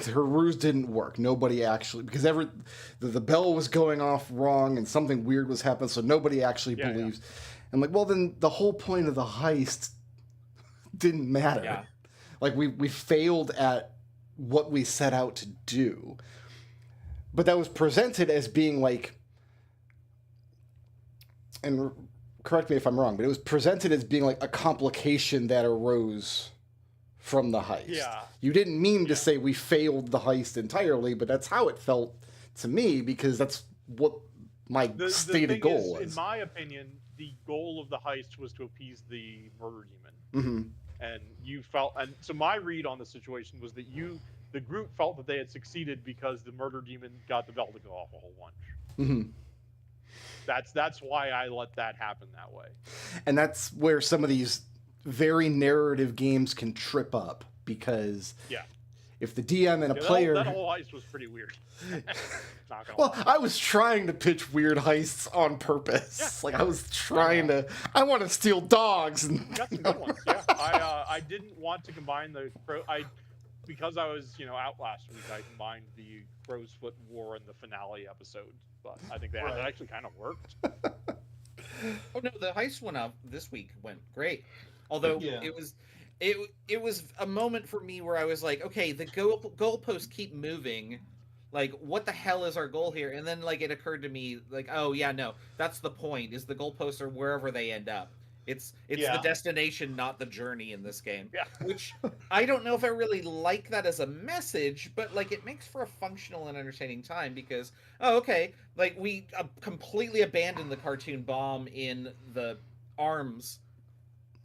her ruse didn't work. Nobody actually, because the bell was going off wrong and something weird was happening, so nobody actually Yeah, believes. And well, then the whole point of the heist didn't matter. Yeah. Like we failed at what we set out to do. But that was presented as being and correct me if I'm wrong, but it was presented as being a complication that arose from the heist. Yeah. You didn't mean to say we failed the heist entirely, but that's how it felt to me, because that's what my The stated thing goal is, was. in my opinion, the goal of the heist was to appease the murder demon. Mm-hmm. And you felt, and so my read on the situation was that the group felt that they had succeeded because the murder demon got the bell to go off a whole bunch. Mm-hmm. That's why I let that happen that way. And that's where some of these very narrative games can trip up, because Yeah. if the DM and a Yeah, player... that whole heist was pretty weird. Not gonna Well, lie. I was trying to pitch weird heists on purpose. Yeah. I was trying to... I want to steal dogs and... Got some good ones. Yeah, I didn't want to combine the crow. Because I was out last week. I combined the Crow's Foot War and the finale episode, but I think that Right. actually kind of worked. Oh no, the heist one up this week went great. Although Yeah. it was a moment for me where I was like, okay, the goalposts keep moving. Like, what the hell is our goal here? And then it occurred to me, oh yeah, no, that's the point. Is the goalposts are wherever they end up. It's Yeah. the destination, not the journey in this game. Yeah. Which I don't know if I really like that as a message, but it makes for a functional and entertaining time because okay, we completely abandoned the cartoon bomb in the arms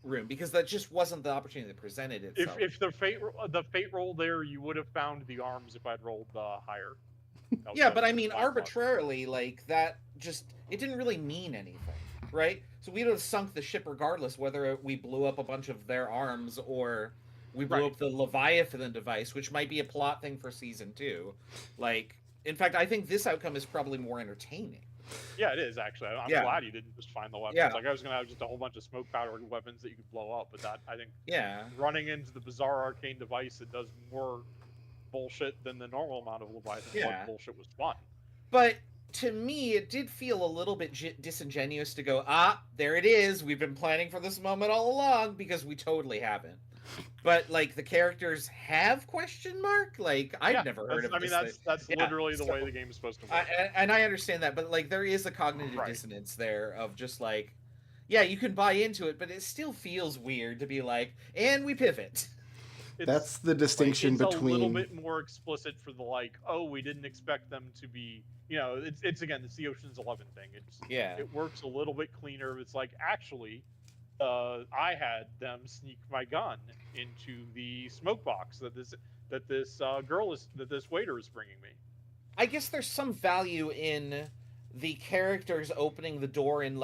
room because that just wasn't the opportunity that presented itself. If the fate roll there, you would have found the arms if I'd rolled higher. That was Yeah, the- but I mean, my thought. arbitrarily, that just it didn't really mean anything, right? So we'd have sunk the ship regardless whether we blew up a bunch of their arms or we blew Right. up the Leviathan device, which might be a plot thing for season 2. In fact, I think this outcome is probably more entertaining. Yeah, it is actually. I'm Yeah. glad you didn't just find the weapons. Yeah. I was gonna have just a whole bunch of smoke powder weapons that you could blow up, but that I think Yeah. running into the bizarre arcane device that does more bullshit than the normal amount of Leviathan Yeah. bullshit was fun. But to me, it did feel a little bit disingenuous to go, there it is. We've been planning for this moment all along, because we totally haven't. But the characters have question mark. I've Yeah, never heard of. I mean, this that's Yeah, literally the so- way the game is supposed to work. and I understand that, but there is a cognitive Right. dissonance there of just yeah, you can buy into it, but it still feels weird to be and we pivot. It's- That's the distinction it's between... a little bit more explicit for the we didn't expect them to be. It's again, it's the Ocean's 11 thing. Yeah. It works a little bit cleaner. It's actually, I had them sneak my gun into the smoke box that this waiter is bringing me. I guess there's some value in the characters opening the door and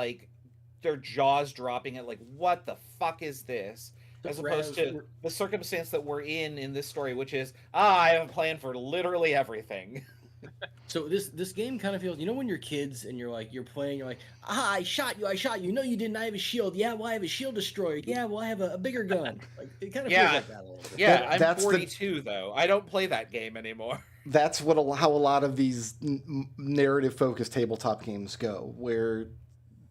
their jaws dropping at what the fuck is this? As opposed to the circumstance that we're in this story, which is I have a plan for literally everything. So this game kind of feels, when you're kids and you're playing, you're like, I shot you. No, you didn't. I have a shield. Yeah, well, I have a shield destroyed. Yeah, well, I have a bigger gun. It kind of Yeah. feels like that a little bit. Yeah, That- I'm that's the- 42 though. I don't play that game anymore. That's how a lot of these narrative-focused tabletop games go, where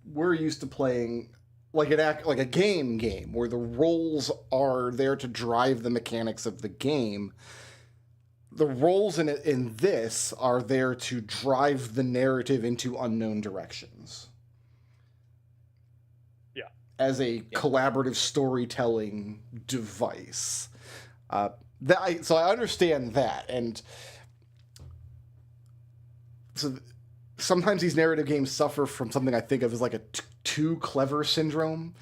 we're used to playing like a game where the roles are there to drive the mechanics of the game. The roles in this are there to drive the narrative into unknown directions. Yeah. As a collaborative storytelling device. So I understand that, and so sometimes these narrative games suffer from something I think of as a too clever syndrome,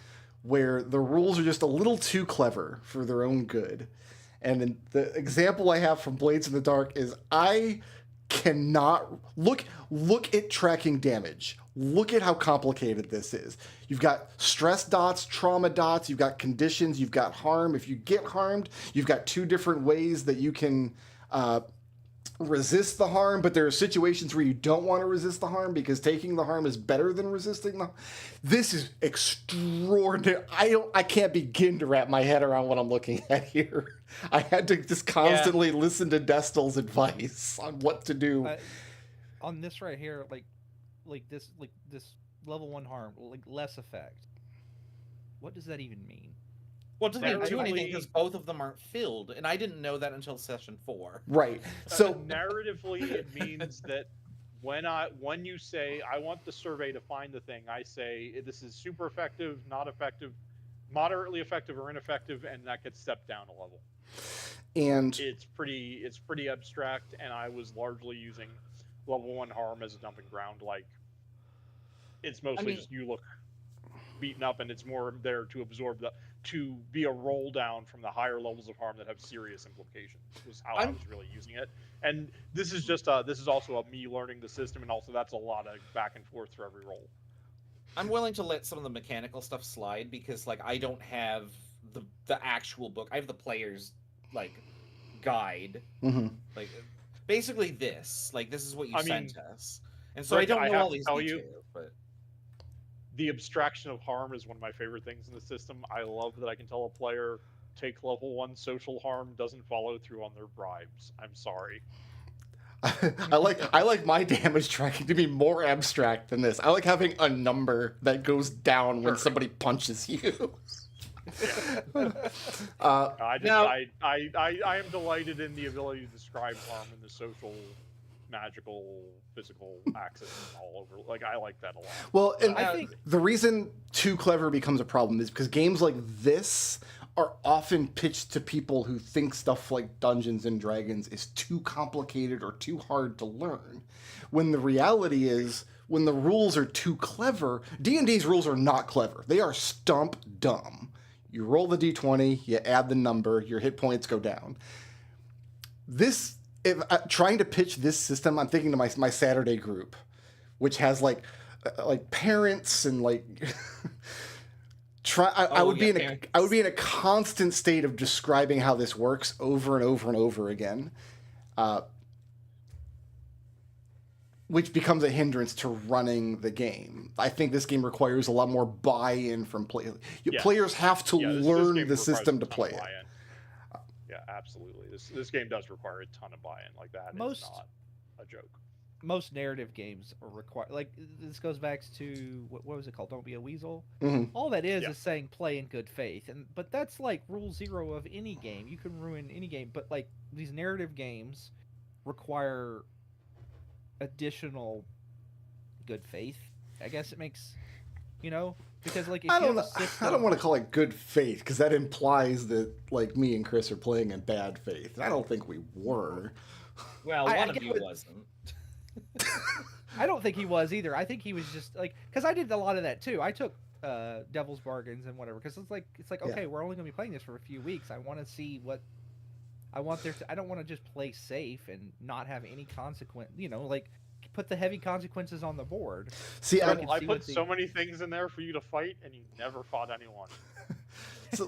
where the rules are just a little too clever for their own good. And the example I have from Blades in the Dark is I cannot look at tracking damage. Look at how complicated this is. You've got stress dots, trauma dots, you've got conditions, you've got harm. If you get harmed, you've got 2 different ways that you can resist the harm, but there are situations where you don't want to resist the harm because taking the harm is better than resisting the. This is extraordinary. I can't begin to wrap my head around what I'm looking at here. I had to just constantly listen to Destel's advice on what to do. On this right here, like this level 1 harm, like less effect. What does that even mean? Well, it doesn't do anything Narratively- because both of them aren't filled, and I didn't know that until session 4. Right. So narratively, it means that when you say I want the survey to find the thing, I say this is super effective, not effective, moderately effective, or ineffective, and that gets stepped down a level. and It's pretty abstract, and I was largely using level 1 harm as a dumping ground. Like, it's mostly just you look beaten up, and it's more there to absorb to be a roll down from the higher levels of harm that have serious implications. Was how I was really using it. And this is just this is also a me learning the system, and also that's a lot of back and forth for every roll. I'm willing to let some of the mechanical stuff slide because, like, I don't have the actual book. I have the player's guide. mhm. Like, basically this. Like, this is what you I sent mean, us, and so I Rick, don't I know have all to these tell you- details. But The abstraction of harm is one of my favorite things in the system. I love that I can tell a player take level 1 social harm, doesn't follow through on their bribes. I'm sorry. I like my damage tracking to be more abstract than this. I like having a number that goes down when Sure. somebody punches you. I just Now- I am delighted in the ability to describe harm in the social, magical, physical axis all over. Like, I like that a lot. Well, and I think the reason too clever becomes a problem is because games like this are often pitched to people who think stuff like Dungeons and Dragons is too complicated or too hard to learn. When the reality is, when the rules are too clever, D&D's rules are not clever. They are stump dumb. You roll the d20, you add the number, your hit points go down. Trying to pitch this system, I'm thinking to my Saturday group, which has like parents and like I would be in a constant state of describing how this works over and over and over again, which becomes a hindrance to running the game. I think this game requires a lot more buy-in from players. Yes. Players have to This learn game the requires system a to ton of play it. buy-in. Yeah, absolutely. This game does require a ton of buy-in. Like, that Most- is not a joke. most narrative games are required. Like, this goes back to what was it called? Don't be a weasel. Mhm. All that Yeah. is saying play in good faith, but that's like rule 0 of any game. You can ruin any game, but like these narrative games require additional good faith. I guess it makes, because like if I you don't have know. a system, I don't want to call it good faith because that implies that like me and Chris are playing in bad faith. I don't think we were. well, I one of get you what- wasn't. I don't think he was either. I think he was just like, because I did a lot of that too. I took Devil's Bargains and whatever because it's like Yeah. okay, we're only gonna be playing this for a few weeks. I want to see what I want there. I don't want to just play safe and not have any consequence. Like put the heavy consequences on the board. See, So I I, can I see put what the- so many things in there for you to fight, and you never fought anyone. so,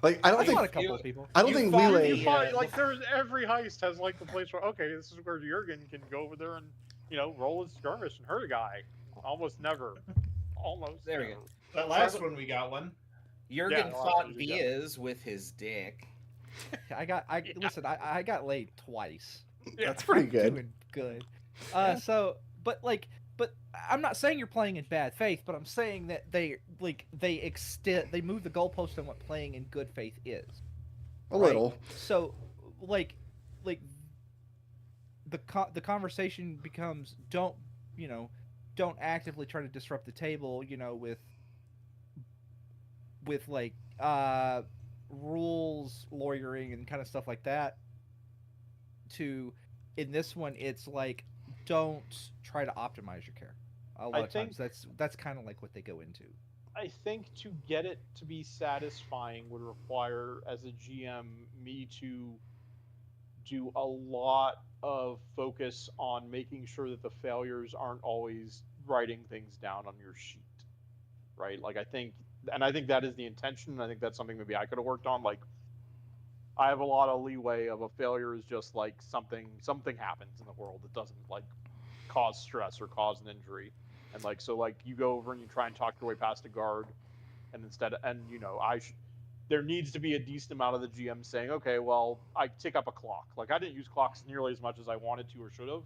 like I don't I think fought a couple of people. I don't you think fought Relay. You fight, like, there's every heist has like the place where, okay, this is where Jurgen can go over there and roll his skirmish and hurt a guy. Almost never. Almost. There we never. go. That last one we got one. Jurgen Yeah, fought well, you got- Vias with his dick. Listen. I got laid twice. That's pretty I'm good. Doing good. Yeah. But I'm not saying you're playing in bad faith, but I'm saying that they move the goalpost on what playing in good faith is. A little. So, like the conversation becomes don't actively try to disrupt the table, with like rules lawyering and kind of stuff like that. To in this one, it's like don't try to optimize your care. A lot of times, that's kind of like what they go into. I think to get it to be satisfying would require, as a GM, me to do a lot of focus on making sure that the failures aren't always writing things down on your sheet, right? Like I think that is the intention. And I think that's something maybe I could have worked on. Like I have a lot of leeway of a failure is just like something happens in the world that doesn't like cause stress or cause an injury, and like so like you go over and you try and talk your way past a guard, and there needs to be a decent amount of the GM saying, okay, well, I tick up a clock. Like I didn't use clocks nearly as much as I wanted to or should have.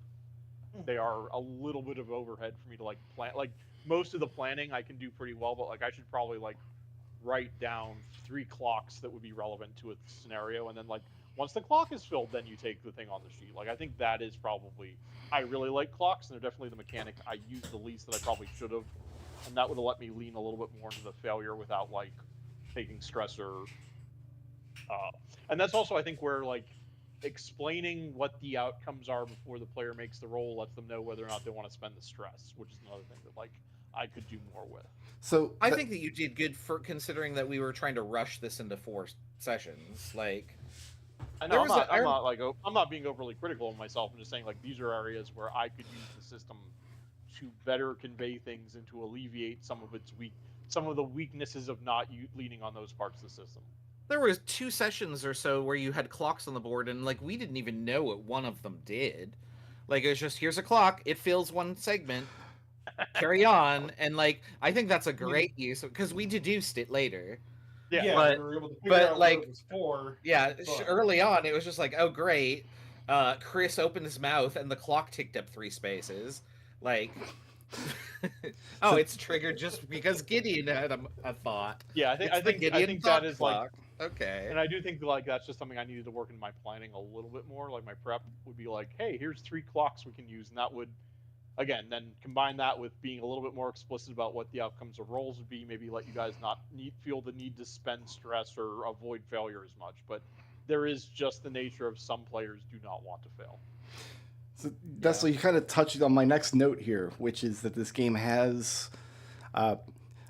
They are a little bit of overhead for me to like plan. Like most of the planning I can do pretty well, but like I should probably like write down 3 clocks that would be relevant to a scenario, and then like once the clock is filled, then you take the thing on the sheet. Like I think that is probably, I really like clocks, and they're definitely the mechanic I use the least that I probably should have, and that would have let me lean a little bit more into the failure without like taking stress or and that's also I think where like explaining what the outcomes are before the player makes the roll lets them know whether or not they want to spend the stress, which is another thing that like I could do more with. So I think that you did good for considering that we were trying to rush this into 4 sessions. Like, I know I'm not being overly critical of myself. I'm just saying like these are areas where I could use the system to better convey things and to alleviate some of the weaknesses of not leaning on those parts of the system. There was 2 sessions or so where you had clocks on the board, and like we didn't even know what one of them did. Like it was just, here's a clock, it fills one segment, carry on, and like I think that's a great use because we deduced it later. Yeah, but, we were able to figure but out like what it was for. yeah, but- early on it was just like, oh great, Chris opened his mouth and the clock ticked up 3 spaces. Like, oh, it's triggered just because Gideon had a thought. Yeah, I think that is clock. like Okay. And I do think like that's just something I needed to work in my planning a little bit more. Like my prep would be like, hey, here's 3 clocks we can use, and that would, again, then combine that with being a little bit more explicit about what the outcomes of rolls would be. Maybe let you guys not feel the need to spend stress or avoid failure as much. But there is just the nature of some players do not want to fail. So Dessel, you kind of touched on my next note here, which is that this game has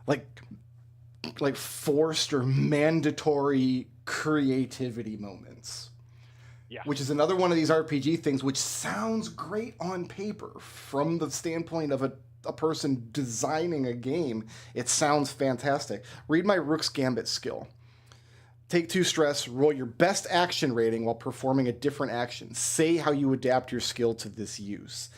like forced or mandatory creativity moments. Yeah. Which is another one of these RPG things which sounds great on paper from the standpoint of a person designing a game. It sounds fantastic. Read my Rook's Gambit skill. Take 2 stress, roll your best action rating while performing a different action. Say how you adapt your skill to this use.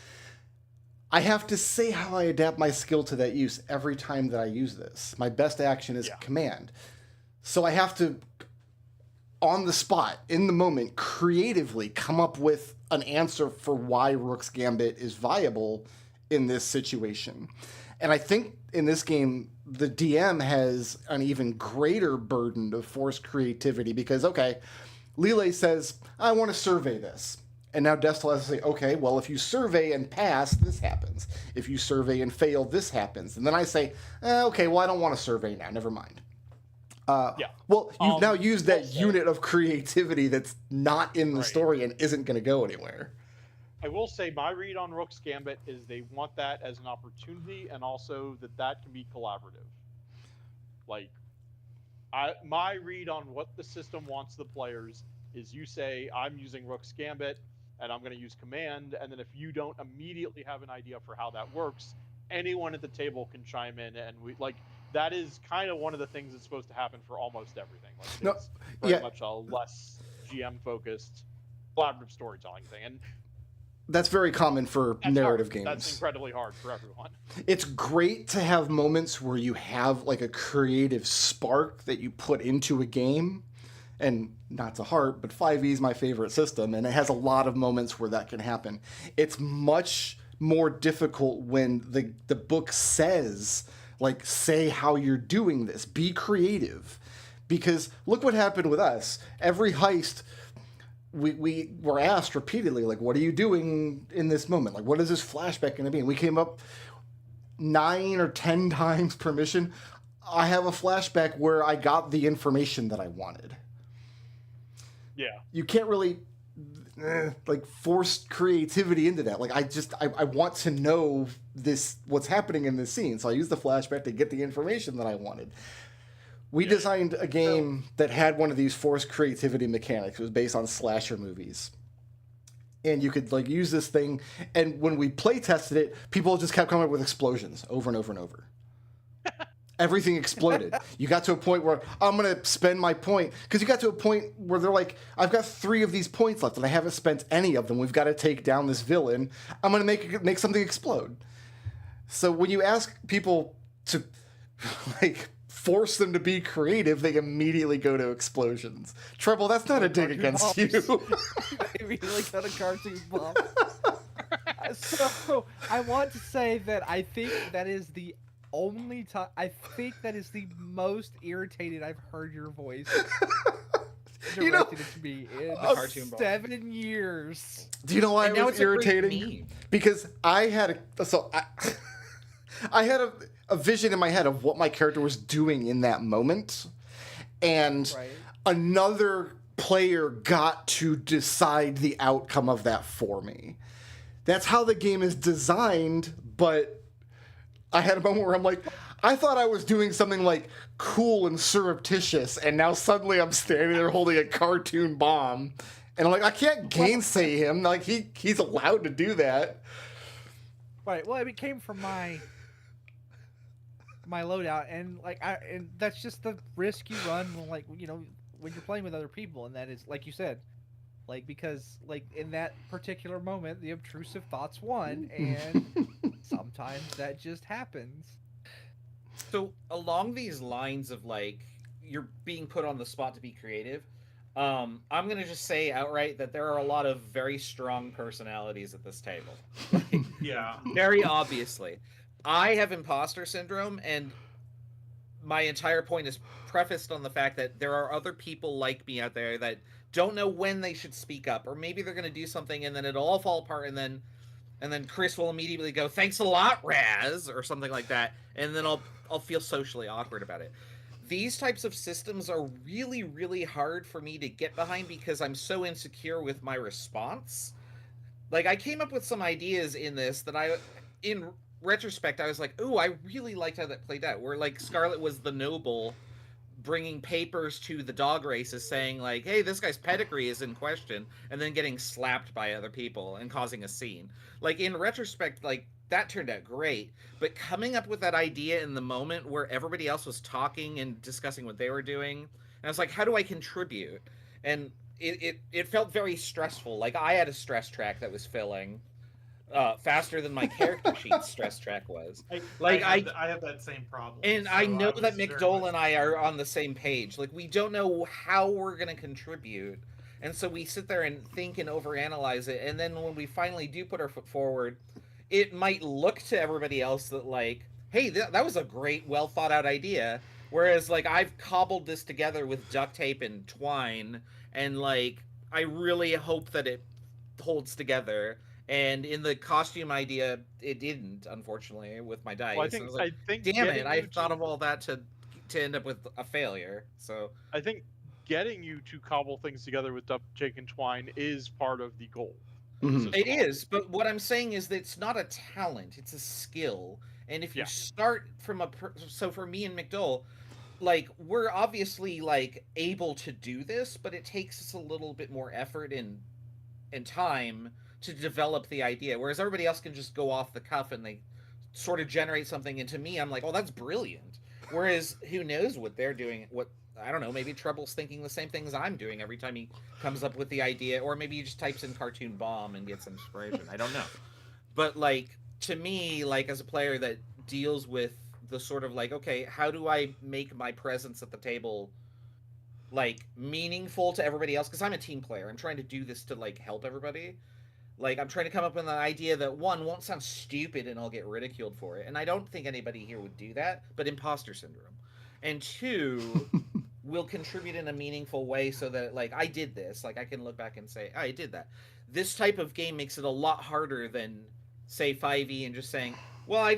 I have to say how I adapt my skill to that use every time that I use this. My best action is command. So I have to, on the spot, in the moment, creatively come up with an answer for why Rook's Gambit is viable in this situation. And I think in this game, the DM has an even greater burden of forced creativity because, okay, Lille says, I want to survey this. And now Destel has to say, okay, well, if you survey and pass, this happens. If you survey and fail, this happens. And then I say, okay, well, I don't want to survey now. Never mind. Well, you've now used that unit of creativity that's not in the story and isn't going to go anywhere. I will say my read on Rook's Gambit is they want that as an opportunity, and also that can be collaborative. Like, my read on what the system wants the players is you say, I'm using Rook's Gambit, and I'm going to use command, and then if you don't immediately have an idea for how that works, anyone at the table can chime in, and that is kind of one of the things that's supposed to happen for almost everything. Like, it's very much a less GM-focused collaborative storytelling thing, and that's very common for narrative games. That's incredibly hard for everyone. It's great to have moments where you have like a creative spark that you put into a game. And not to heart, but 5e is my favorite system, and it has a lot of moments where that can happen. It's much more difficult when the book says, like, say how you're doing this. Be creative. Because look what happened with us. Every heist, we were asked repeatedly, like, what are you doing in this moment? Like, what is this flashback going to be? And we came up 9 or 10 times per mission. I have a flashback where I got the information that I wanted. Yeah. You can't really like force creativity into that. Like I want to know what's happening in this scene. So I use the flashback to get the information that I wanted. We designed a game that had one of these forced creativity mechanics. It was based on slasher movies. and you could like use this thing. And when we play tested it, people just kept coming up with explosions over and over and over. Everything exploded. You got to a point where I'm going to spend my point, because you got to a point where they're like, I've got 3 of these points left and I haven't spent any of them. We've got to take down this villain. I'm going to make something explode. So when you ask people to like force them to be creative, they immediately go to explosions. Treble, that's not a dig against you. I immediately got a cartoon bomb. So I want to say that I think that is the only time. I think that is the most irritated I've heard your voice You know, directed at me in cartoon bomb. 7 years. do you know why And it now was it's a great irritating? meme. Because I had I had a vision in my head of what my character was doing in that moment, and Right. another player got to decide the outcome of that for me. That's how the game is designed, but I had a moment where I'm like, I thought I was doing something like cool and surreptitious, and now suddenly I'm standing there holding a cartoon bomb, and I'm like, I can't gainsay him. Like he's allowed to do that. Right. Well, it came from my loadout, and and that's just the risk you run when, like, you know, when you're playing with other people, and that is, like you said, like, because like in that particular moment, the obtrusive thoughts won, and sometimes that just happens. So along these lines of like you're being put on the spot to be creative, I'm gonna just say outright that there are a lot of very strong personalities at this table. Yeah. Very obviously. I have imposter syndrome, and my entire point is prefaced on the fact that there are other people like me out there that don't know when they should speak up, or maybe they're going to do something and then it'll all fall apart, and then Chris will immediately go, "Thanks a lot, Raz," or something like that, and then I'll feel socially awkward about it. These types of systems are really, really hard for me to get behind because I'm so insecure with my response. Like, I came up with some ideas in this that in retrospect, I was like, "Ooh, I really liked how that played out." Where like Scarlet was the noble, bringing papers to the dog races, saying like, "Hey, this guy's pedigree is in question," and then getting slapped by other people and causing a scene. Like, in retrospect, like that turned out great. But coming up with that idea in the moment where everybody else was talking and discussing what they were doing, and I was like, "How do I contribute?" And it felt very stressful. Like, I had a stress track that was filling faster than my character sheet stress track was. I have that same problem. And so I know was that very McDole much- and I are on the same page. Like, we don't know how we're going to contribute. And so we sit there and think and overanalyze it. And then when we finally do put our foot forward, it might look to everybody else that, like, hey, that was a great, well thought out idea. Whereas, like, I've cobbled this together with duct tape and twine. And, like, I really hope that it holds together. And in the costume idea, it didn't, unfortunately, with my dice. Well, And I was like, I think damn it, getting I you thought to- of all that to end up with a failure. So I think getting you to cobble things together with duct tape and twine is part of the goal. Mhm. it is, but what I'm saying is that it's not a talent, it's a skill. And if you Yeah. start from so for me and McDole, like, we're obviously like able to do this, but it takes us a little bit more effort and time to develop the idea, whereas everybody else can just go off the cuff and they sort of generate something. And to me, I'm like, oh, that's brilliant. Whereas who knows what they're doing? What, I don't know, maybe Treble's thinking the same things I'm doing every time he comes up with the idea, or maybe he just types in cartoon bomb and gets inspiration. I don't know. But like, to me, like, as a player that deals with the sort of like, okay, how do I make my presence at the table like meaningful to everybody else? Because I'm a team player. I'm trying to do this to like help everybody. Like, I'm trying to come up with an idea that, one, won't sound stupid and I'll get ridiculed for it. And I don't think anybody here would do that, but imposter syndrome. And two, will contribute in a meaningful way so that, like, I did this. Like, I can look back and say, I did that. This type of game makes it a lot harder than, say, 5e and just saying, well,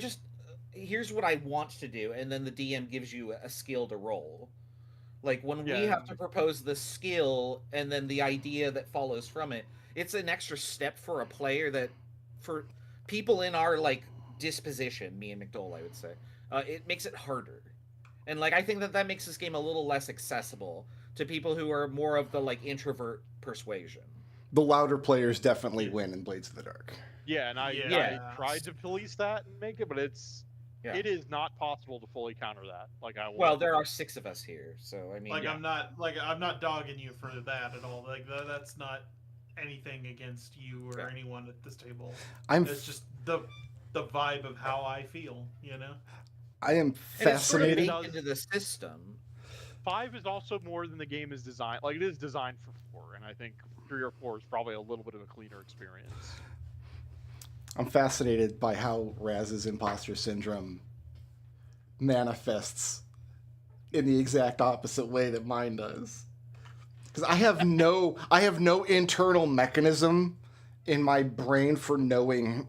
here's what I want to do. And then the DM gives you a skill to roll. Like, when we Yeah. have to propose the skill and then the idea that follows from it, it's an extra step for a player that, for people in our, like, disposition, me and McDole, I would say, it makes it harder. And, like, I think that makes this game a little less accessible to people who are more of the, like, introvert persuasion. the louder players definitely win in Blades of the Dark. Yeah, and I Yeah. tried to police that and make it, but it is not possible to fully counter that. Like I will. Well, there are 6 of us here, so I mean, Like yeah. I'm not dogging you for that at all. Like that's not anything against you or Yeah. anyone at this table. I'm It's just the vibe of how I feel, you know. I am And it's sort of fascinated. baked into the system. 5 is also more than the game is designed. Like it is designed for 4, and I think 3 or 4 is probably a little bit of a cleaner experience. I'm fascinated by how Raz's imposter syndrome manifests in the exact opposite way that mine does. Because I have no internal mechanism in my brain for knowing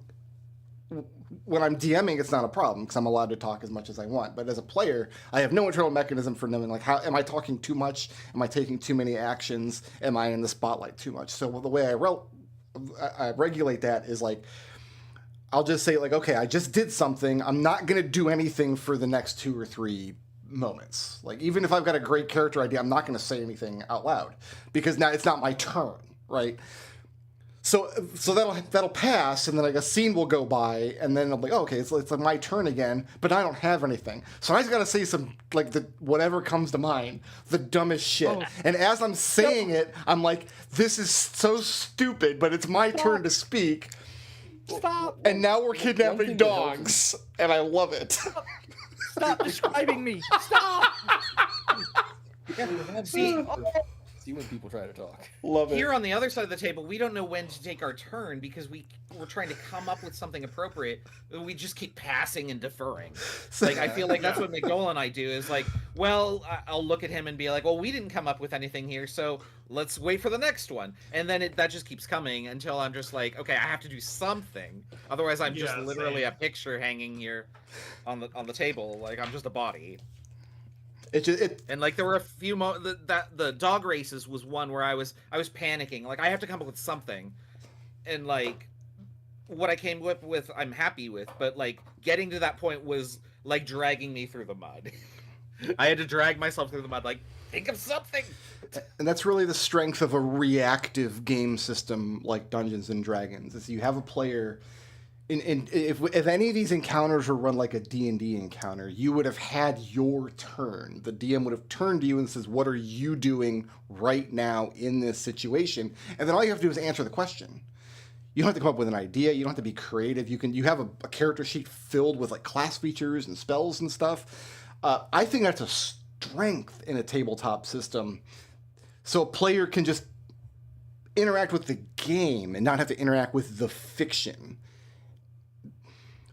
when I'm DMing. It's not a problem because I'm allowed to talk as much as I want. But as a player, I have no internal mechanism for knowing like how am I talking too much? Am I taking too many actions? Am I in the spotlight too much? So the way I regulate that is like, I'll just say like, okay, I just did something. I'm not going to do anything for the next 2 or 3 moments. Like even if I've got a great character idea, I'm not going to say anything out loud because now it's not my turn, right? So that'll pass, and then like a scene will go by, and then I'm like, oh, okay, it's my turn again, but I don't have anything. So I just got to say some like the whatever comes to mind, the dumbest shit. Oh. And as I'm saying it, I'm like, this is so stupid, but it's my turn to speak. Stop! And now we're thing kidnapping that helps dogs, and I love it. Stop describing me! Stop! See when people try to talk. Love it. Here on the other side of the table, we don't know when to take our turn because we're trying to come up with something appropriate. We just keep passing and deferring. Like I feel like that's what McDowell and I do is like, well, I'll look at him and be like, well, we didn't come up with anything here, so let's wait for the next one. And then that just keeps coming until I'm just like, okay, I have to do something. Otherwise, I'm just Yeah, literally same. a picture hanging here on the table. Like I'm just a body. And like there were a few that the dog races was one where I was panicking. Like I have to come up with something, and like what I came up with, I'm happy with. But like getting to that point was like dragging me through the mud. I had to drag myself through the mud. Like think of something. And that's really the strength of a reactive game system like Dungeons and Dragons. Is you have a player. If any of these encounters were run like a D&D encounter, you would have had your turn. The DM would have turned to you and says, what are you doing right now in this situation? And then all you have to do is answer the question. You don't have to come up with an idea. You don't have to be creative. You have a character sheet filled with like class features and spells and stuff. I think that's a strength in a tabletop system. So a player can just interact with the game and not have to interact with the fiction.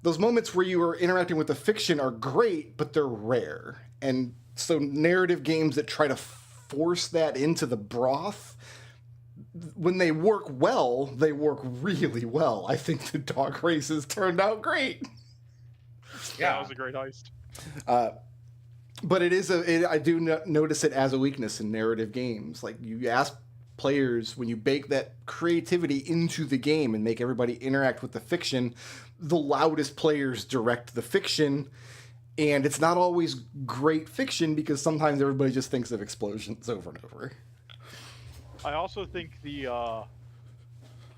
Those moments where you are interacting with the fiction are great, but they're rare. And so narrative games that try to force that into the broth, when they work well, they work really well. I think the dog races turned out great. Yeah, that was a great heist. But I do notice it as a weakness in narrative games. Like you ask players, when you bake that creativity into the game and make everybody interact with the fiction, the loudest players direct the fiction, and it's not always great fiction because sometimes everybody just thinks of explosions over and over. I also think the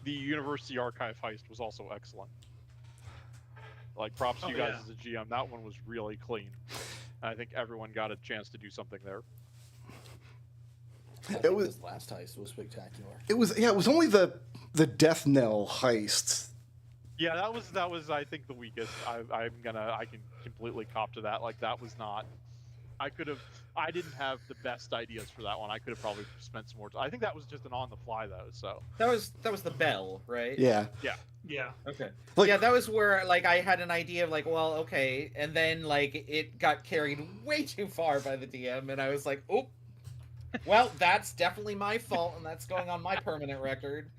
University Archive heist was also excellent. Like props to you guys as a GM. That one was really clean. And I think everyone got a chance to do something there. It was this last heist was spectacular. It was only the Death Knell heist. Yeah, that was I think the weakest. I can completely cop to that. Like that was not. I didn't have the best ideas for that one. I could have probably spent some more time. I think that was just an on the fly though. So That was the bell, right? Yeah. Yeah. Okay. Like- Yeah, that was where like I had an idea of like, well, okay, and then like it got carried way too far by the DM, and I was like, oh, well, that's definitely my fault, and that's going on my permanent record.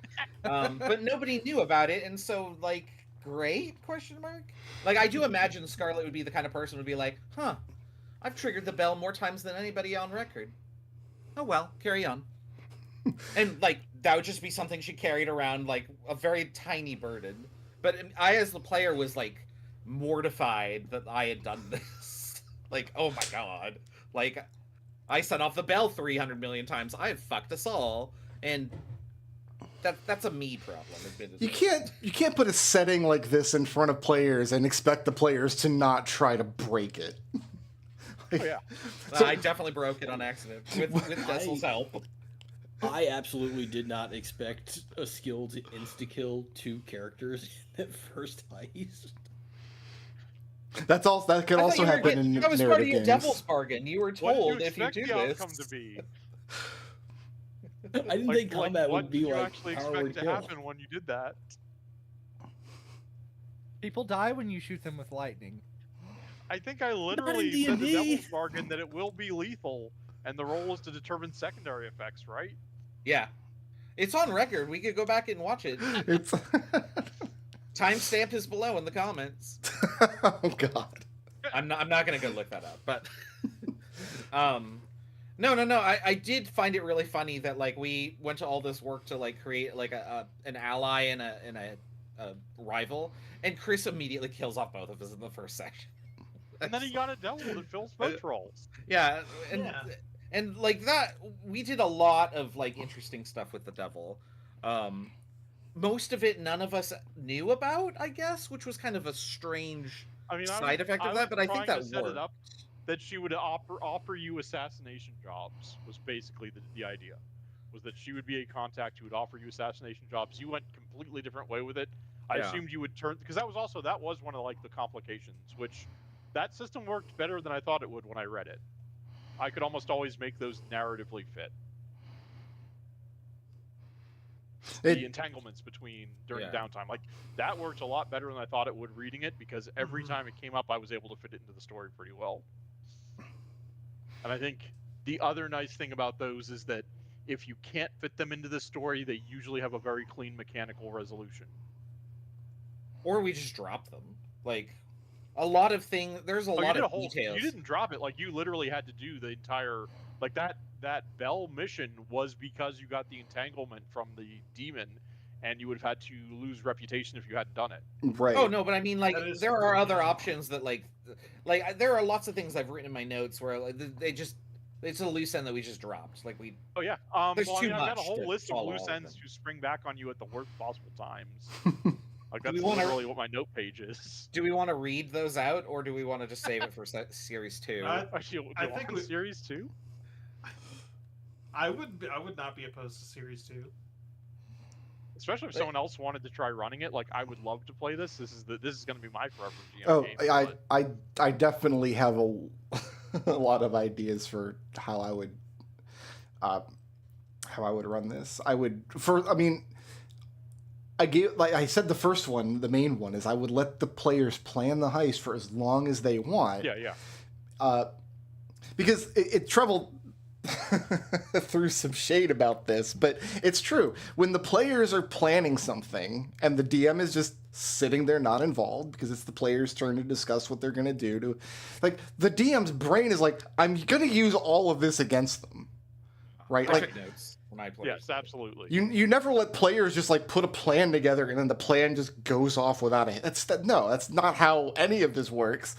But nobody knew about it, and so like, great question mark. Like I do imagine Scarlet would be the kind of person who would be like, huh, I've triggered the bell more times than anybody on record. Oh well, carry on. And like that would just be something she carried around like a very tiny burden. But I, as the player, was like mortified that I had done this. Like, oh my god! Like, I set off the bell 300 million times. I have fucked us all. And that's a me problem. Admittedly. You can't put a setting like this in front of players and expect the players to not try to break it. Oh, yeah. I definitely broke it on accident with Dessel's help. I absolutely did not expect a skill to insta-kill 2 characters in that first heist. That can also happen in that was part narrative of your games. devil's bargain. You were What told do you if you expect do the this. outcome to be? I didn't think combat what would be did you like actually power expect word to kill. happen when you did that? People die when you shoot them with lightning. I think I literally in said the D&D. devil's bargain that it will be lethal, and the role is to determine secondary effects, right? Yeah, it's on record. We could go back and watch it. It's Timestamp is below in the comments. oh god. I'm not gonna go look that up, but no. I did find it really funny that like we went to all this work to like create like an ally and a rival, and Chris immediately kills off both of us in the first section. And then he got a devil that fills both roles. Yeah, Yeah. and like that, we did a lot of like interesting stuff with the devil. Most of it, none of us knew about, I guess, which was kind of a strange side effect of that. But I think that set worked. it up that she would offer you assassination jobs was basically the idea. Was that she would be a contact who would offer you assassination jobs. You went completely different way with it. I Yeah. assumed you would turn because that was one of like the complications, which that system worked better than I thought it would when I read it. I could almost always make those narratively fit. The entanglements during Yeah. downtime, like that worked a lot better than I thought it would reading it, because every time it came up, I was able to fit it into the story pretty well. And I think the other nice thing about those is that if you can't fit them into the story, they usually have a very clean mechanical resolution. Or we just drop them. Like a lot of things. There's a lot of details. You didn't drop it. Like you literally had to do the entire like that Bell mission was because you got the entanglement from the demon, and you would have had to lose reputation if you hadn't done it. Right. Oh no, but I mean, like That is there are true, other yeah. options that like there are lots of things I've written in my notes where like it's a loose end that we just dropped. Like we Oh yeah. There's well, I too mean, I've got a much whole to list of follow loose all of ends them. who spring back on you at the worst possible times. Like we that's wanna- literally what my note page is. do we want to read those out, or do we want to just save it for series 2? Actually, do I you think want series 2? I would not be opposed to series 2. Especially if someone else wanted to try running it, like I would love to play this. This is going to be my forever GM Oh, game. I definitely have a a lot of ideas for how I would run this. Like I said, the first one, the main one, is I would let the players plan the heist for as long as they want. Yeah. Because Trevor threw some shade about this, but it's true. When the players are planning something and the DM is just sitting there not involved because it's the player's turn to discuss what they're going to do, like the DM's brain is like, I'm going to use all of this against them, right? I Like took notes for my players. Yes, absolutely. you never let players just like put a plan together and then the plan just goes off without a no, that's not how any of this works.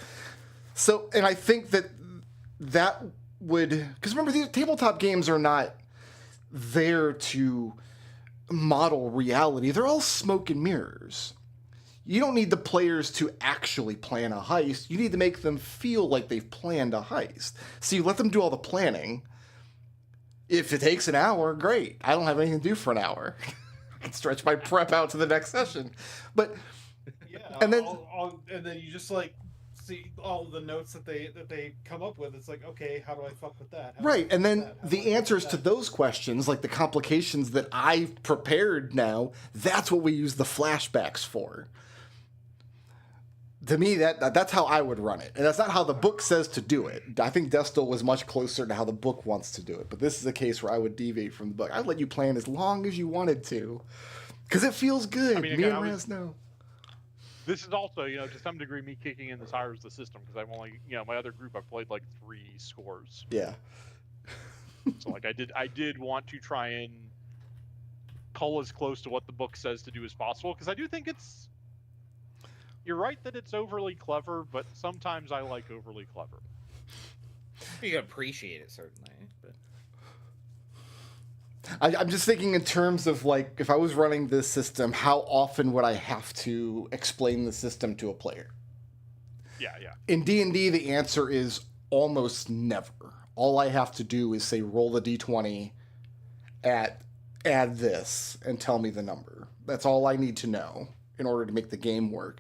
So, and I think that would, because remember, these tabletop games are not there to model reality. They're all smoke and mirrors. You don't need the players to actually plan a heist. You need to make them feel like they've planned a heist. So you let them do all the planning. If it takes an hour, great. I don't have anything to do for an hour. I can stretch my prep out to the next session. But Yeah, And then- and then you just like see all the notes that they come up with. It's like, okay, how do I fuck with that? How do I right, fuck and with then that? How do I the fuck with answers to that? those questions, like the complications that I've prepared now, that's what we use the flashbacks for. To me, that's how I would run it, and that's not how the book says to do it. I think Destel was much closer to how the book wants to do it, but this is a case where I would deviate from the book. I'd let you plan as long as you wanted to, because it feels good. I mean, Me again, and I was- Raz know. This is also, to some degree, me kicking in the tires of the system, because I've only, my other group, I've played like 3 scores. Yeah. So like I did want to try and cull as close to what the book says to do as possible, because I do think you're right that it's overly clever, but sometimes I like overly clever. You can appreciate it certainly, but I'm just thinking in terms of like, if I was running this system, how often would I have to explain the system to a player? Yeah, yeah. In D&D, the answer is almost never. All I have to do is say, roll the d20, add this, and tell me the number. That's all I need to know in order to make the game work.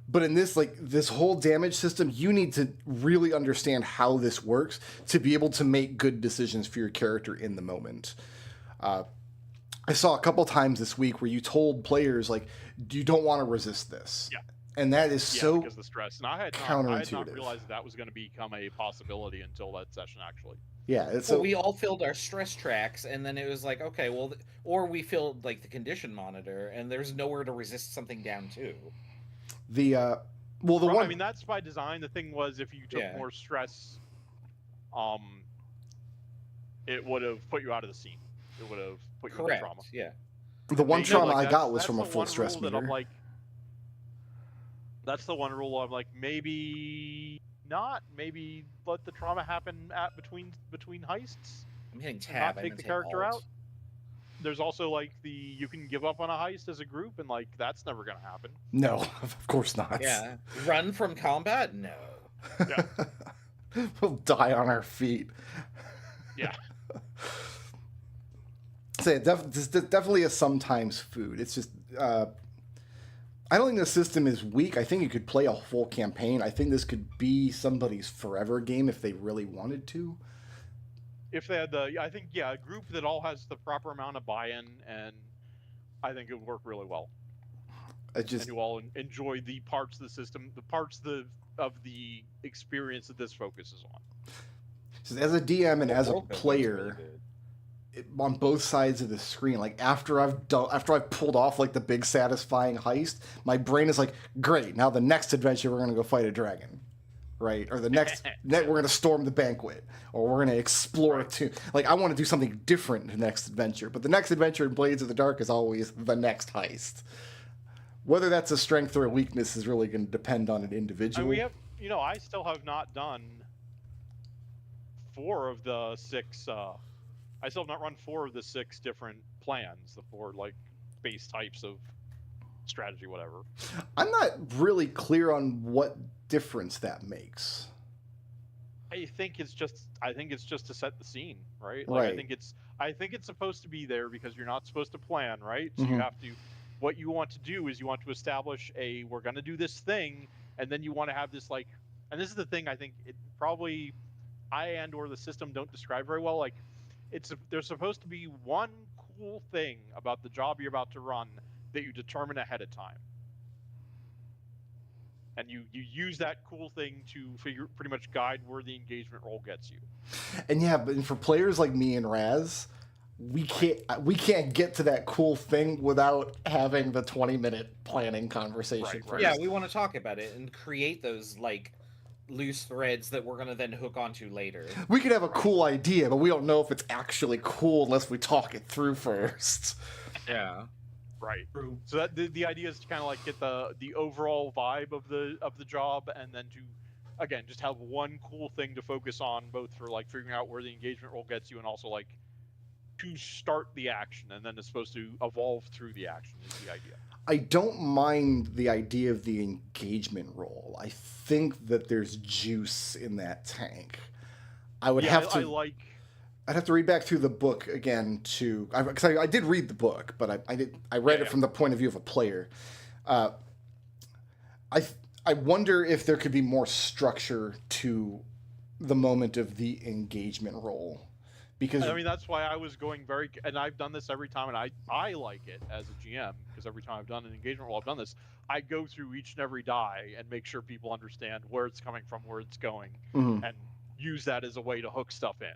But in this, like, this whole damage system, you need to really understand how this works to be able to make good decisions for your character in the moment. I saw a couple times this week where you told players, like, you don't want to resist this. Yeah. And that is Yeah, so because of the stress. And I had not counterintuitive. realized that was going to become a possibility until that session, actually. Yeah, it's So so we all filled our stress tracks, and then it was like, okay, well, or we filled like the condition monitor, and there's nowhere to resist something down to. the well the Well, one I mean, that's by design. The thing was, if you took Yeah. more stress, it would have put you out of the scene. It would have put you in Correct. trauma. Yeah. the one Maybe, trauma like, I got that's- was that's from a the full one stress rule that meter. I'm like, that's the one rule I'm like, maybe not. Maybe let the trauma happen at between heists. I'm hitting And tab. not I take meant the to hit character Alt. out. There's also like you can give up on a heist as a group, and like that's never gonna happen. No, of course not. Yeah. Run from combat? No. Yeah. We'll die on our feet. Yeah. So this definitely is sometimes food. It's just I don't think the system is weak. I think you could play a full campaign. I think this could be somebody's forever game if they really wanted to. If they had I think a group that all has the proper amount of buy-in, and I think it would work really well. I just And you all enjoy the parts of the system, the parts of the experience that this focuses on. as a DM and The as a world building's player. really good. On both sides of the screen, like after I've pulled off like the big satisfying heist, my brain is like, great, now the next adventure we're gonna go fight a dragon, right? Or the next we're gonna storm the banquet, or we're gonna explore too. Like I want to do something different in the next adventure, but the next adventure in Blades of the Dark is always the next heist. Whether that's a strength or a weakness is really going to depend on an individual. And we have, I still have not done 4 of the 6. I still have not run 4 of the 6 different plans, the 4 like base types of strategy, whatever. I'm not really clear on what difference that makes. I think it's just to set the scene, right? Like Right. I think it's supposed to be there because you're not supposed to plan, right? So Mhm. you have to. What you want to do is you want to establish we're going to do this thing, and then you want to have this like, and this is the thing I think it probably or the system don't describe very well. Like, there's supposed to be one cool thing about the job you're about to run that you determine ahead of time, and you use that cool thing to pretty much guide where the engagement roll gets you. And yeah, but for players like me and Raz, we can't get to that cool thing without having the 20-minute planning conversation Right, first. right. Yeah, we want to talk about it and create those like loose threads that we're gonna then hook onto later. We could have a cool idea, but we don't know if it's actually cool unless we talk it through first. Yeah. Right. True. So that the idea is to kind of like get the overall vibe of the job, and then to again just have one cool thing to focus on, both for like figuring out where the engagement roll gets you, and also like to start the action, and then it's supposed to evolve through the action is the idea. I don't mind the idea of the engagement roll. I think that there's juice in that tank. I would have to. I'd have to read back through the book again because I did read the book, but I read it from the point of view of a player. I wonder if there could be more structure to the moment of the engagement roll. Because I mean, that's why I was going and I've done this every time, and I like it as a GM, because every time I've done an engagement roll, I've done this. I go through each and every die and make sure people understand where it's coming from, where it's going, Mhm. and use that as a way to hook stuff in.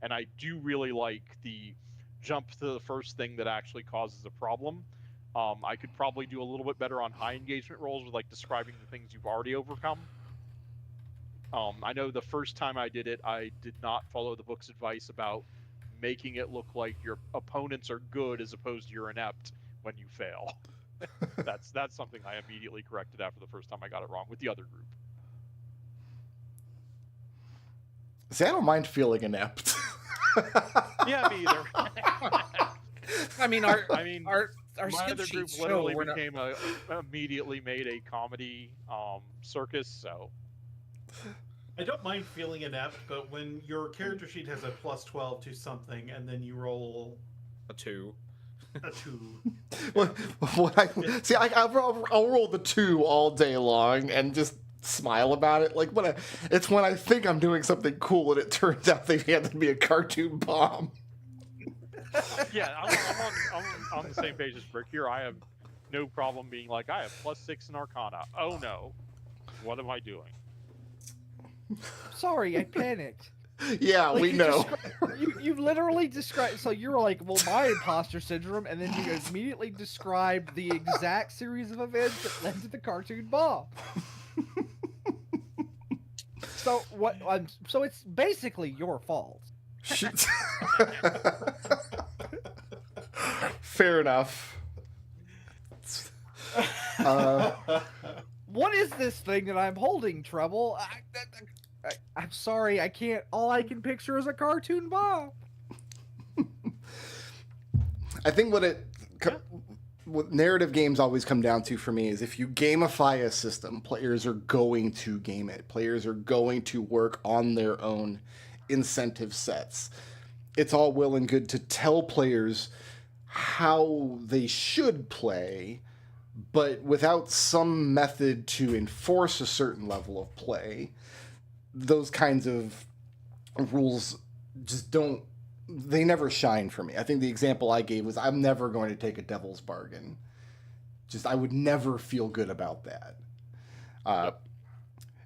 And I do really like the jump to the first thing that actually causes a problem. I could probably do a little bit better on high engagement rolls with like describing the things you've already overcome. I know the first time I did it, I did not follow the book's advice about making it look like your opponents are good as opposed to you're inept when you fail. That's something I immediately corrected after the first time I got it wrong with the other group. See, I don't mind feeling inept. Yeah, me either. I mean, our I mean, our my skip other group sheets show literally we're not. immediately made a comedy circus. So I don't mind feeling inept, but when your character sheet has a plus 12 to something, and then you roll A 2. a 2. I'll roll the 2 all day long and just smile about it. Like it's when I think I'm doing something cool and it turns out they've handed me a cartoon bomb. yeah, I'm on the same page as Brick here. I have no problem being like, I have +6 in Arcana. Oh no, what am I doing? Sorry, I panicked. Yeah, Like, we know. You literally described. So you were like, "Well, my imposter syndrome," and then you immediately described the exact series of events that led to the cartoon bomb. So what? So it's basically your fault. Shit. Fair enough. What is this thing that I'm holding, Treble? I'm sorry, I can't. All I can picture is a cartoon bomb. I think what narrative games always come down to for me is if you gamify a system, players are going to game it. Players are going to work on their own incentive sets. It's all well and good to tell players how they should play, but without some method to enforce a certain level of play, those kinds of rules just don't, they never shine for me. I think the example I gave was I'm never going to take a devil's bargain. I would never feel good about that.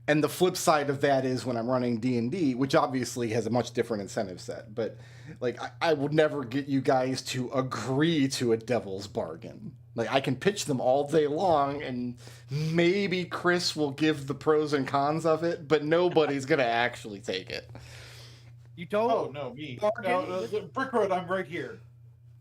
And the flip side of that is when I'm running D&D, which obviously has a much different incentive set, but like I would never get you guys to agree to a devil's bargain. Like I can pitch them all day long and maybe Chris will give the pros and cons of it, but nobody's going to actually take it. You don't. Oh, no, me. Bargain No, with- Brickroad, I'm right here.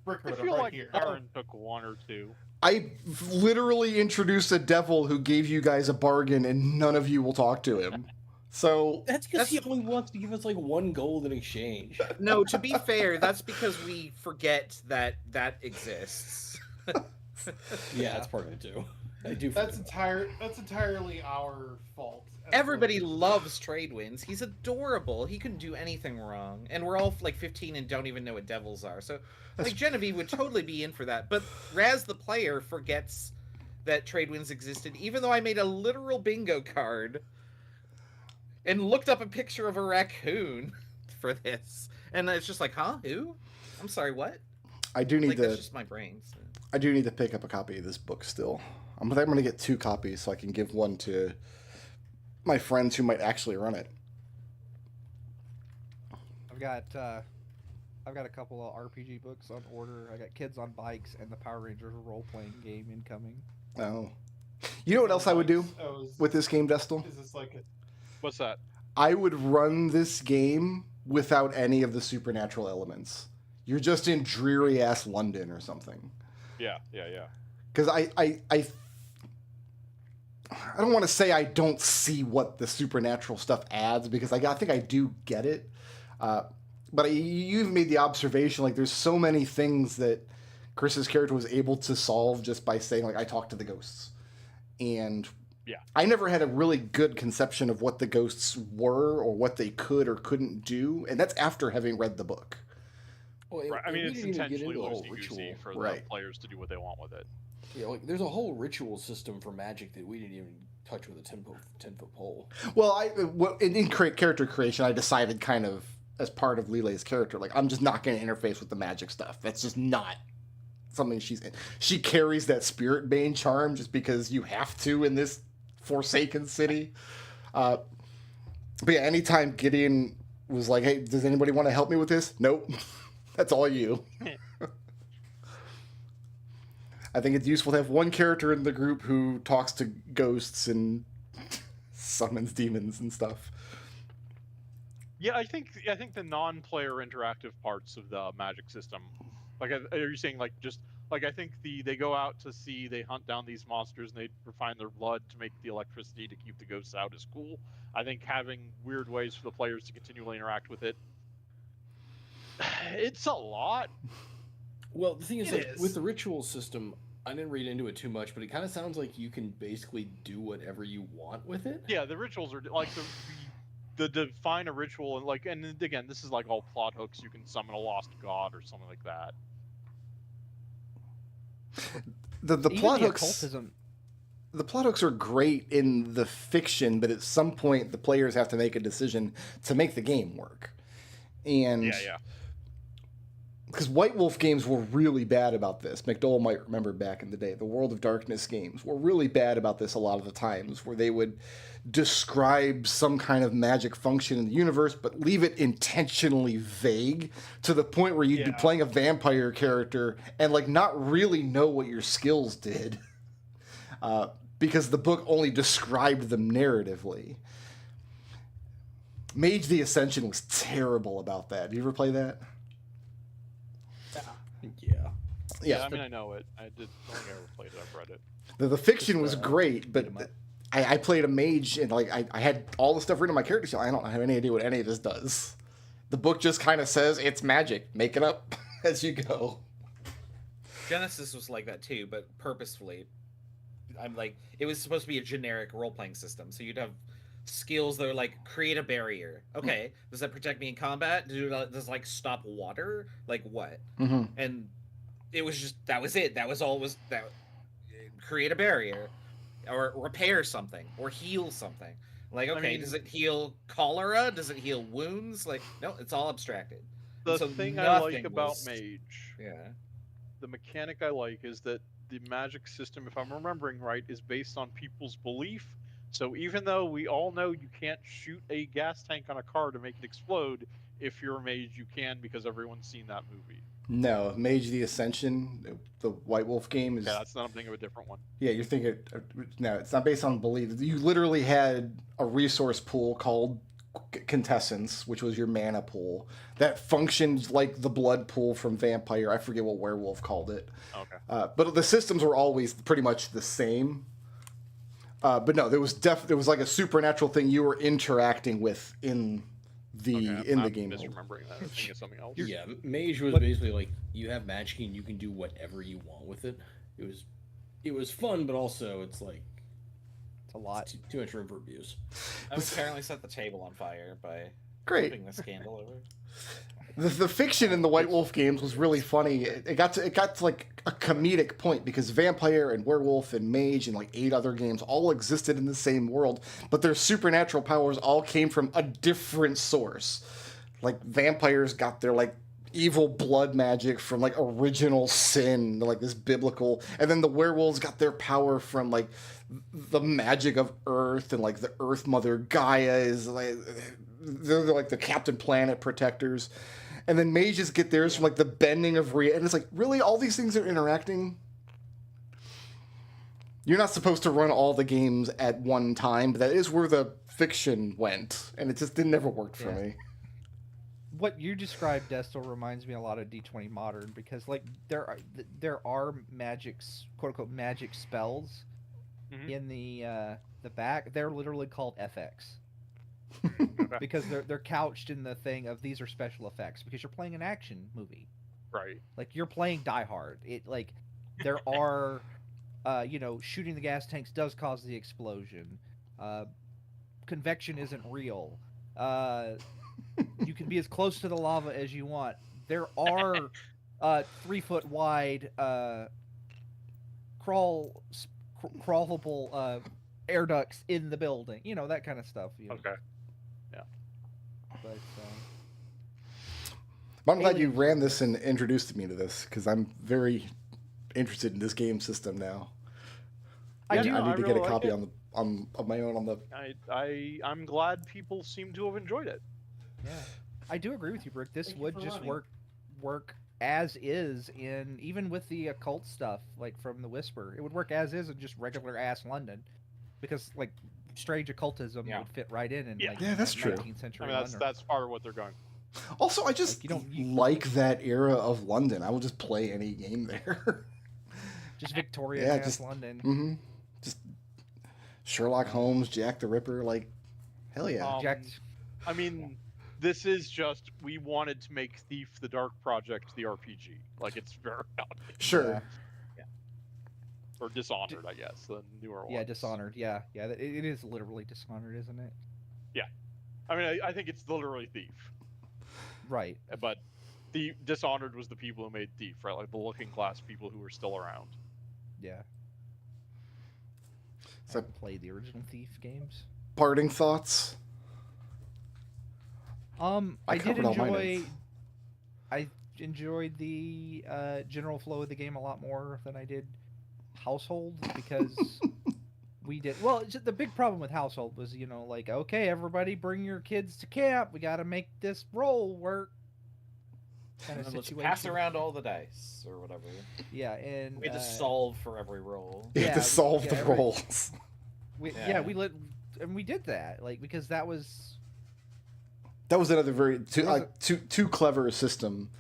I Brickroad, I'm feel right like here. Aaron took 1 or 2. I literally introduced a devil who gave you guys a bargain and none of you will talk to him. So That's because he only wants to give us like 1 gold in exchange. No, to be fair, that's because we forget that exists. Yeah, that's part of it too. I do. That's forget. entirely our fault. Everybody loves Tradewinds. He's adorable. He couldn't do anything wrong. And we're all like 15 and don't even know what devils are. So like Genevieve would totally be in for that. But Raz the player forgets that Tradewinds existed, even though I made a literal bingo card and looked up a picture of a raccoon for this. And it's just like, huh? Who? I'm sorry, what? I do need Like, to that's just my brain. So. I do need to pick up a copy of this book still. I'm going to get 2 copies so I can give one to my friends who might actually run it. I've got a couple of RPG books on order. I got Kids on Bikes and the Power Rangers role playing game incoming. Oh. You know what else I would do with this game, Destel? Is this like a... What's that? I would run this game without any of the supernatural elements. You're just in dreary ass London or something. Yeah. Because I don't want to say I don't see what the supernatural stuff adds, because I think I do get it. But you've made the observation, like, there's so many things that Chris's character was able to solve just by saying, like, I talked to the ghosts. And yeah, I never had a really good conception of what the ghosts were or what they could or couldn't do. And that's after having read the book. Well, right. I mean, we it's didn't even get intentionally into the whole loosey-goosey ritual. for the Right. players to do what they want with it. Yeah, like there's a whole ritual system for magic that we didn't even touch with a 10-foot pole. Well, in character creation, I decided kind of as part of Lilay's character, like, I'm just not going to interface with the magic stuff. That's just not something she carries that Spirit Bane charm just because you have to in this Forsaken city. But yeah, anytime Gideon was like, hey, does anybody want to help me with this? Nope. That's all you. I think it's useful to have one character in the group who talks to ghosts and summons demons and stuff. Yeah, I think the non-player interactive parts of the magic system, like, are you saying like just like I think they go out to sea, they hunt down these monsters, and they refine their blood to make the electricity to keep the ghosts out is cool. I think having weird ways for the players to continually interact with it. I think is cool. I think the non-player interactive parts of the magic system, like, are you saying like just like I think they go out to sea, they hunt down these monsters, and they refine their blood to make the electricity to keep the ghosts out is cool. I think having weird ways for the players to continually interact with it It's a lot. Well, the thing is, It like, is. with the ritual system, I didn't read into it too much, but it kind of sounds like you can basically do whatever you want with it. Yeah, the rituals are like the define a ritual and like, and again, this is like all plot hooks. You can summon a lost god or something like that. The Even plot the hooks. occultism. The plot hooks are great in the fiction, but at some point the players have to make a decision to make the game work. And Yeah. because White Wolf games were really bad about this. McDowell might remember back in the day. The World of Darkness games were really bad about this a lot of the times, where they would describe some kind of magic function in the universe, but leave it intentionally vague to the point where you'd be Yeah. playing a vampire character and like not really know what your skills did. Because the book only described them narratively. Mage the Ascension was terrible about that. Did you ever play that? Yeah. Yeah, I mean, I know it. I don't think I ever played it. I've read it. The fiction was great, but beat 'em up. I played a mage and like I had all the stuff written in my character sheet. I don't have any idea what any of this does. The book just kind of says it's magic. Make it up as you go. Genesis was like that too, but purposefully. I'm like, it was supposed to be a generic role-playing system, so you'd have skills that are like create a barrier. Okay, does that protect me in combat? Does like stop water? Like what? Mm-hmm. And it was just that was it. That was all. Was that create a barrier, or repair something, or heal something? Like okay, mean- does it heal cholera? Does it heal wounds? Like no, it's all abstracted. The So thing I like nothing about was- Mage, Yeah. the mechanic I like is that the magic system, if I'm remembering right, is based on people's belief. So even though we all know you can't shoot a gas tank on a car to make it explode, if you're a mage, you can because everyone's seen that movie. No, Mage the Ascension, the White Wolf game is. Yeah, that's not. I'm thinking of a different one. Yeah, you're thinking. No, it's not based on belief. You literally had a resource pool called Quintessence, which was your mana pool that functioned like the blood pool from Vampire. I forget what Werewolf called it. Okay. But the systems were always pretty much the same. But no, there was like a supernatural thing you were interacting with in the Okay, in the I'm game. misremembering that. I'm thinking of something else. Yeah, Mage was basically like you have magic and you can do whatever you want with it. It was fun, but also it's like It's a lot. too much room for abuse. I've apparently set the table on fire by Great. flipping the scandal over. The fiction in the White Wolf games was really funny. It got to like a comedic point because Vampire and Werewolf and Mage and like 8 other games all existed in the same world, but their supernatural powers all came from a different source. Like vampires got their like evil blood magic from like original sin, like this biblical, and then the werewolves got their power from like the magic of Earth and like the Earth Mother Gaia is like they're like the Captain Planet protectors. And then mages get theirs from like the bending of and it's like, really, all these things are interacting? You're not supposed to run all the games at one time, but that is where the fiction went, and it just never worked for me. What you described, Destel, reminds me a lot of D20 Modern because like there are magics, quote unquote magic spells Mhm. in the back. They're literally called FX. Because they're couched in the thing of these are special effects because you're playing an action movie. Right. Like you're playing Die Hard. It like there are shooting the gas tanks does cause the explosion. Convection isn't real. You can be as close to the lava as you want. There are 3 foot wide crawlable air ducts in the building. You know, that kind of stuff. You know. Okay. But I'm glad you ran this and introduced me to this because I'm very interested in this game system now. I I do. need to I get really a like copy it. on my own on the. I'm glad people seem to have enjoyed it. yeah, I do agree with you, Brick. This Thank you would for just running. work as is in even with the occult stuff like from the Whisper. It would work as is in just regular ass London, because like strange occultism Yeah. would fit right in. Yeah. Like, Yeah, that's true. 19th century I mean, London. that's part of what they're going. Also, I just Like, you like that era of London. I will just play any game there. Just Victorian Yeah, ass just- London. hmm Just Sherlock Holmes, Jack the Ripper, like hell yeah. Um, Jack, I mean, This is just we wanted to make Thief the Dark Project the RPG. Like it's very Sure. or Dishonored, I guess, the newer one. Yeah, Dishonored. Yeah, it is literally Dishonored, isn't it? I mean, I think it's literally Thief, Right. but the Dishonored was the people who made Thief, right? Like the Looking Glass people who were still around. Yeah. So- I haven't played the original Thief games. Parting thoughts. I did covered all my enjoy. notes. I enjoyed the general flow of the game a lot more than I did Household because we did well. The big problem with Household was, like, okay, everybody, bring your kids to camp. We got to make this roll work. Kind of And let's situation. pass around all the dice or whatever. Yeah, and We had to solve for every roll. You have Yeah, to solve the every- rolls. we Yeah. we did that, like, because that was. That was another very There was too clever a system.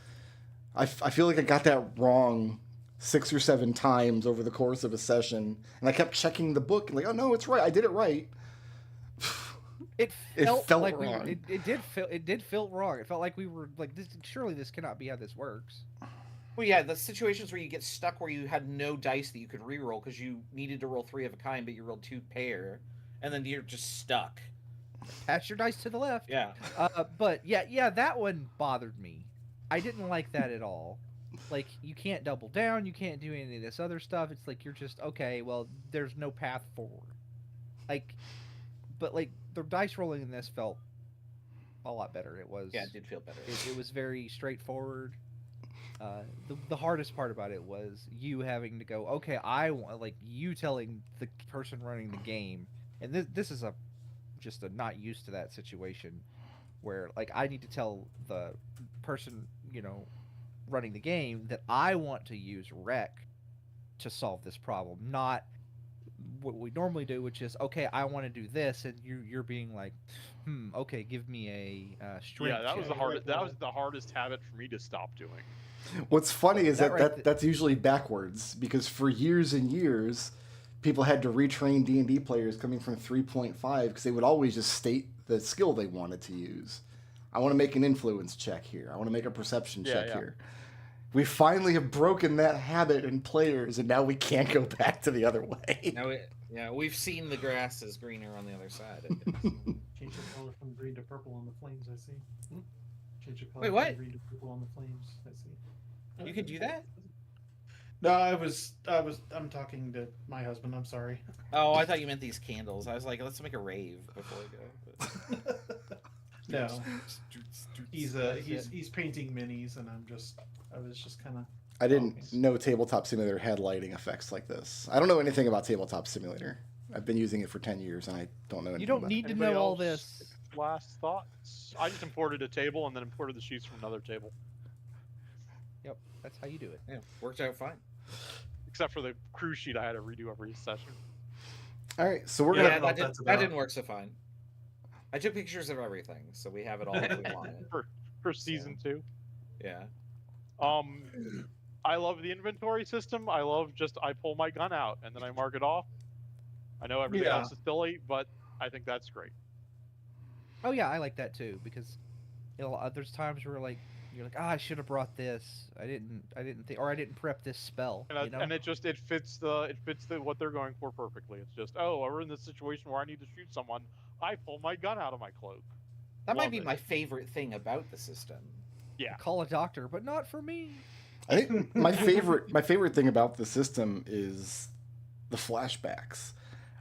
I feel like I got that wrong 6 or 7 times over the course of a session, and I kept checking the book and like, oh no, it's right, I did it right. It It felt, felt like wrong. it did feel wrong. It felt like we were like, this. Surely this cannot be how this works. Well, yeah, the situations where you get stuck where you had no dice that you could re-roll because you needed to roll 3 of a kind, but you rolled 2 pair, and then you're just stuck. Pass your dice to the left. Yeah. But yeah, that one bothered me. I didn't like that at all. Like, you can't double down, you can't do any of this other stuff. It's like you're just okay. Well, there's no path forward. Like, but like the dice rolling in this felt a lot better. It was. Yeah, it did feel better. It was very straightforward. The hardest part about it was you having to go, okay, I want, like, you telling the person running the game, and this is just a not used to that situation where, like, I need to tell the person, running the game that I want to use rec to solve this problem, not what we normally do, which is, okay, I want to do this, and you're being like, okay, give me a strength. Yeah, that was check. the hardest. That was the hardest habit for me to stop doing. What's funny is That that, right that th- that's usually backwards, because for years and years, people had to retrain D&D players coming from 3.5 because they would always just state the skill they wanted to use. I want to make an influence check here. I want to make a perception check Yeah. here. We finally have broken that habit in players, and now we can't go back to the other way. Now, we've seen the grass is greener on the other side. I guess. Change the color from green to purple on the flames, I see. Change the color Wait, what? from green to purple on the flames, I see. You could do that? No, I'm talking to my husband, I'm sorry. Oh, I thought you meant these candles. I was like, let's make a rave before we go. No. But... He's painting minis, and I was just kind of. I didn't know Tabletop Simulator had lighting effects like this. I don't know anything about Tabletop Simulator. I've been using it for 10 years, and I don't know anything You don't about need to Anybody know all else? this. Last thoughts. I just imported a table and then imported the sheets from another table, Yep, that's how you do it. Yeah, worked out fine. except for the crew sheet. I had to redo every session. it. All right, so we're Yeah, gonna. Yeah, know what that that's didn't about. work so fine. I took pictures of everything, so we have it all if we want it. For season 2. Yeah. I love the inventory system. I love just I pull my gun out and then I mark it off. I know everything Yeah. else is silly, but I think that's great. Oh yeah, I like that too because there's times where like you're like, I should have brought this. I didn't think, or I didn't prep this spell. And, and it fits the what they're going for perfectly. It's just, oh, we're in this situation where I need to shoot someone. I pull my gun out of my cloak. That might Love be it. my favorite thing about the system. Yeah. Call a doctor, but not for me. I think my favorite thing about the system is the flashbacks.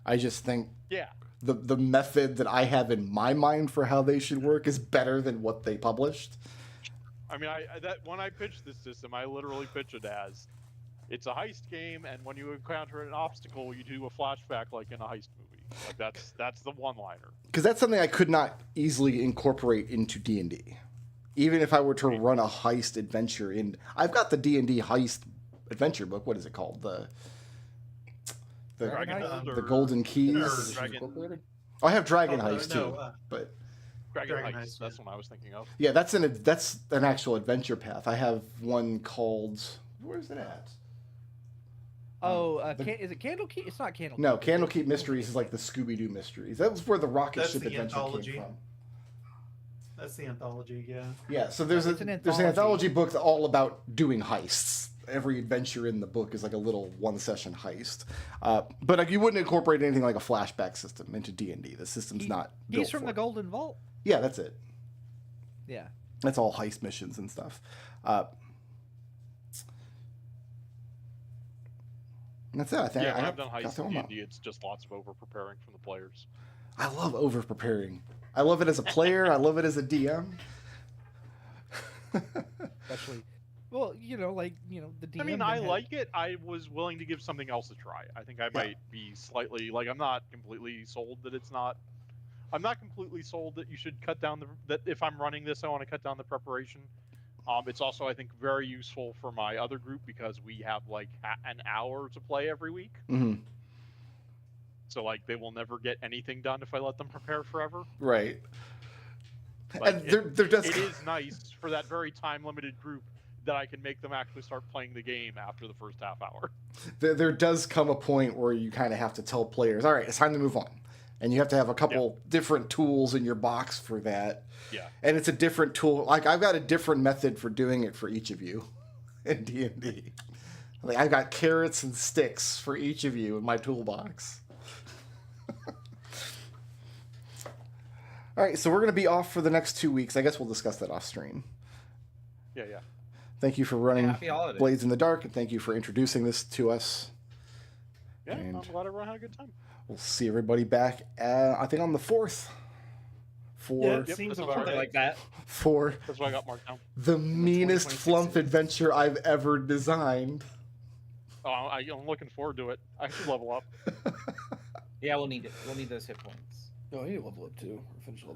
I just think Yeah. the method that I have in my mind for how they should work is better than what they published. I mean, when I pitched this system, I literally pitched it as, it's a heist game, and when you encounter an obstacle, you do a flashback like in a heist movie. Like that's the one-liner. Because that's something I could not easily incorporate into D&D. Even if I were to run a heist adventure in... I've got the D&D heist adventure book. What is it called? The Dragon Heist the or Golden Keys. Or Dragon- Oh, I have Dragon Oh, Heist no, too. But Dragon Dragon Heist. Heist, That's yeah. what I was thinking of. yeah, that's an actual adventure path. I have one called... Where's it at? Oh, the- is it Candlekeep? It's not Candlekeep. No, Candlekeep Mysteries is like the Scooby-Doo Mysteries. That was where the rocket That's ship the adventure anthology. came from. That's the anthology, yeah. Yeah, so there's It's an an there's an anthology. anthology book all about doing heists. Every adventure in the book is like a little one-session heist. But like, you wouldn't incorporate anything like a flashback system into D&D. The system's not built He's from for the it. Golden Vault. Yeah, that's it. Yeah. That's all heist missions and stuff. That's it. I think Yeah, when I I've done got heists them in all. D&D, it's just lots of over preparing from the players. I love over preparing. I love it as a player. I love it as a DM. Especially, well, the DM. I mean, then I had- like it. I was willing to give something else a try. I think I might be slightly like I'm not completely sold that it's not. I'm not completely sold that you should cut down that if I'm running this, I want to cut down the preparation. It's also, I think, very useful for my other group because we have like an hour to play every week. Hmm. So like they will never get anything done if I let them prepare forever. Right. Like, And there does. It is nice for that very time limited group that I can make them actually start playing the game after the first half hour. There does come a point where you kind of have to tell players, all right, it's time to move on. And you have to have a couple different tools in your box for that. Yeah. And it's a different tool. Like, I've got a different method for doing it for each of you in D&D. Like, I've got carrots and sticks for each of you in my toolbox. All right, so we're going to be off for the next 2 weeks. I guess we'll discuss that off stream. Yeah. Thank you for running Happy holidays. Blades in the Dark, and thank you for introducing this to us. Yeah, And- I'm glad everyone had a good time. We'll see everybody back, I think, on the 4th. Yeah, Yep, seems that's about Something right. like that. For That's what I got marked down. the meanest 2026 flump adventure I've ever designed. Oh, I'm looking forward to it. I should level up. Yeah, we'll need it. We'll need those hit points. No, I need to level up too. Or finish level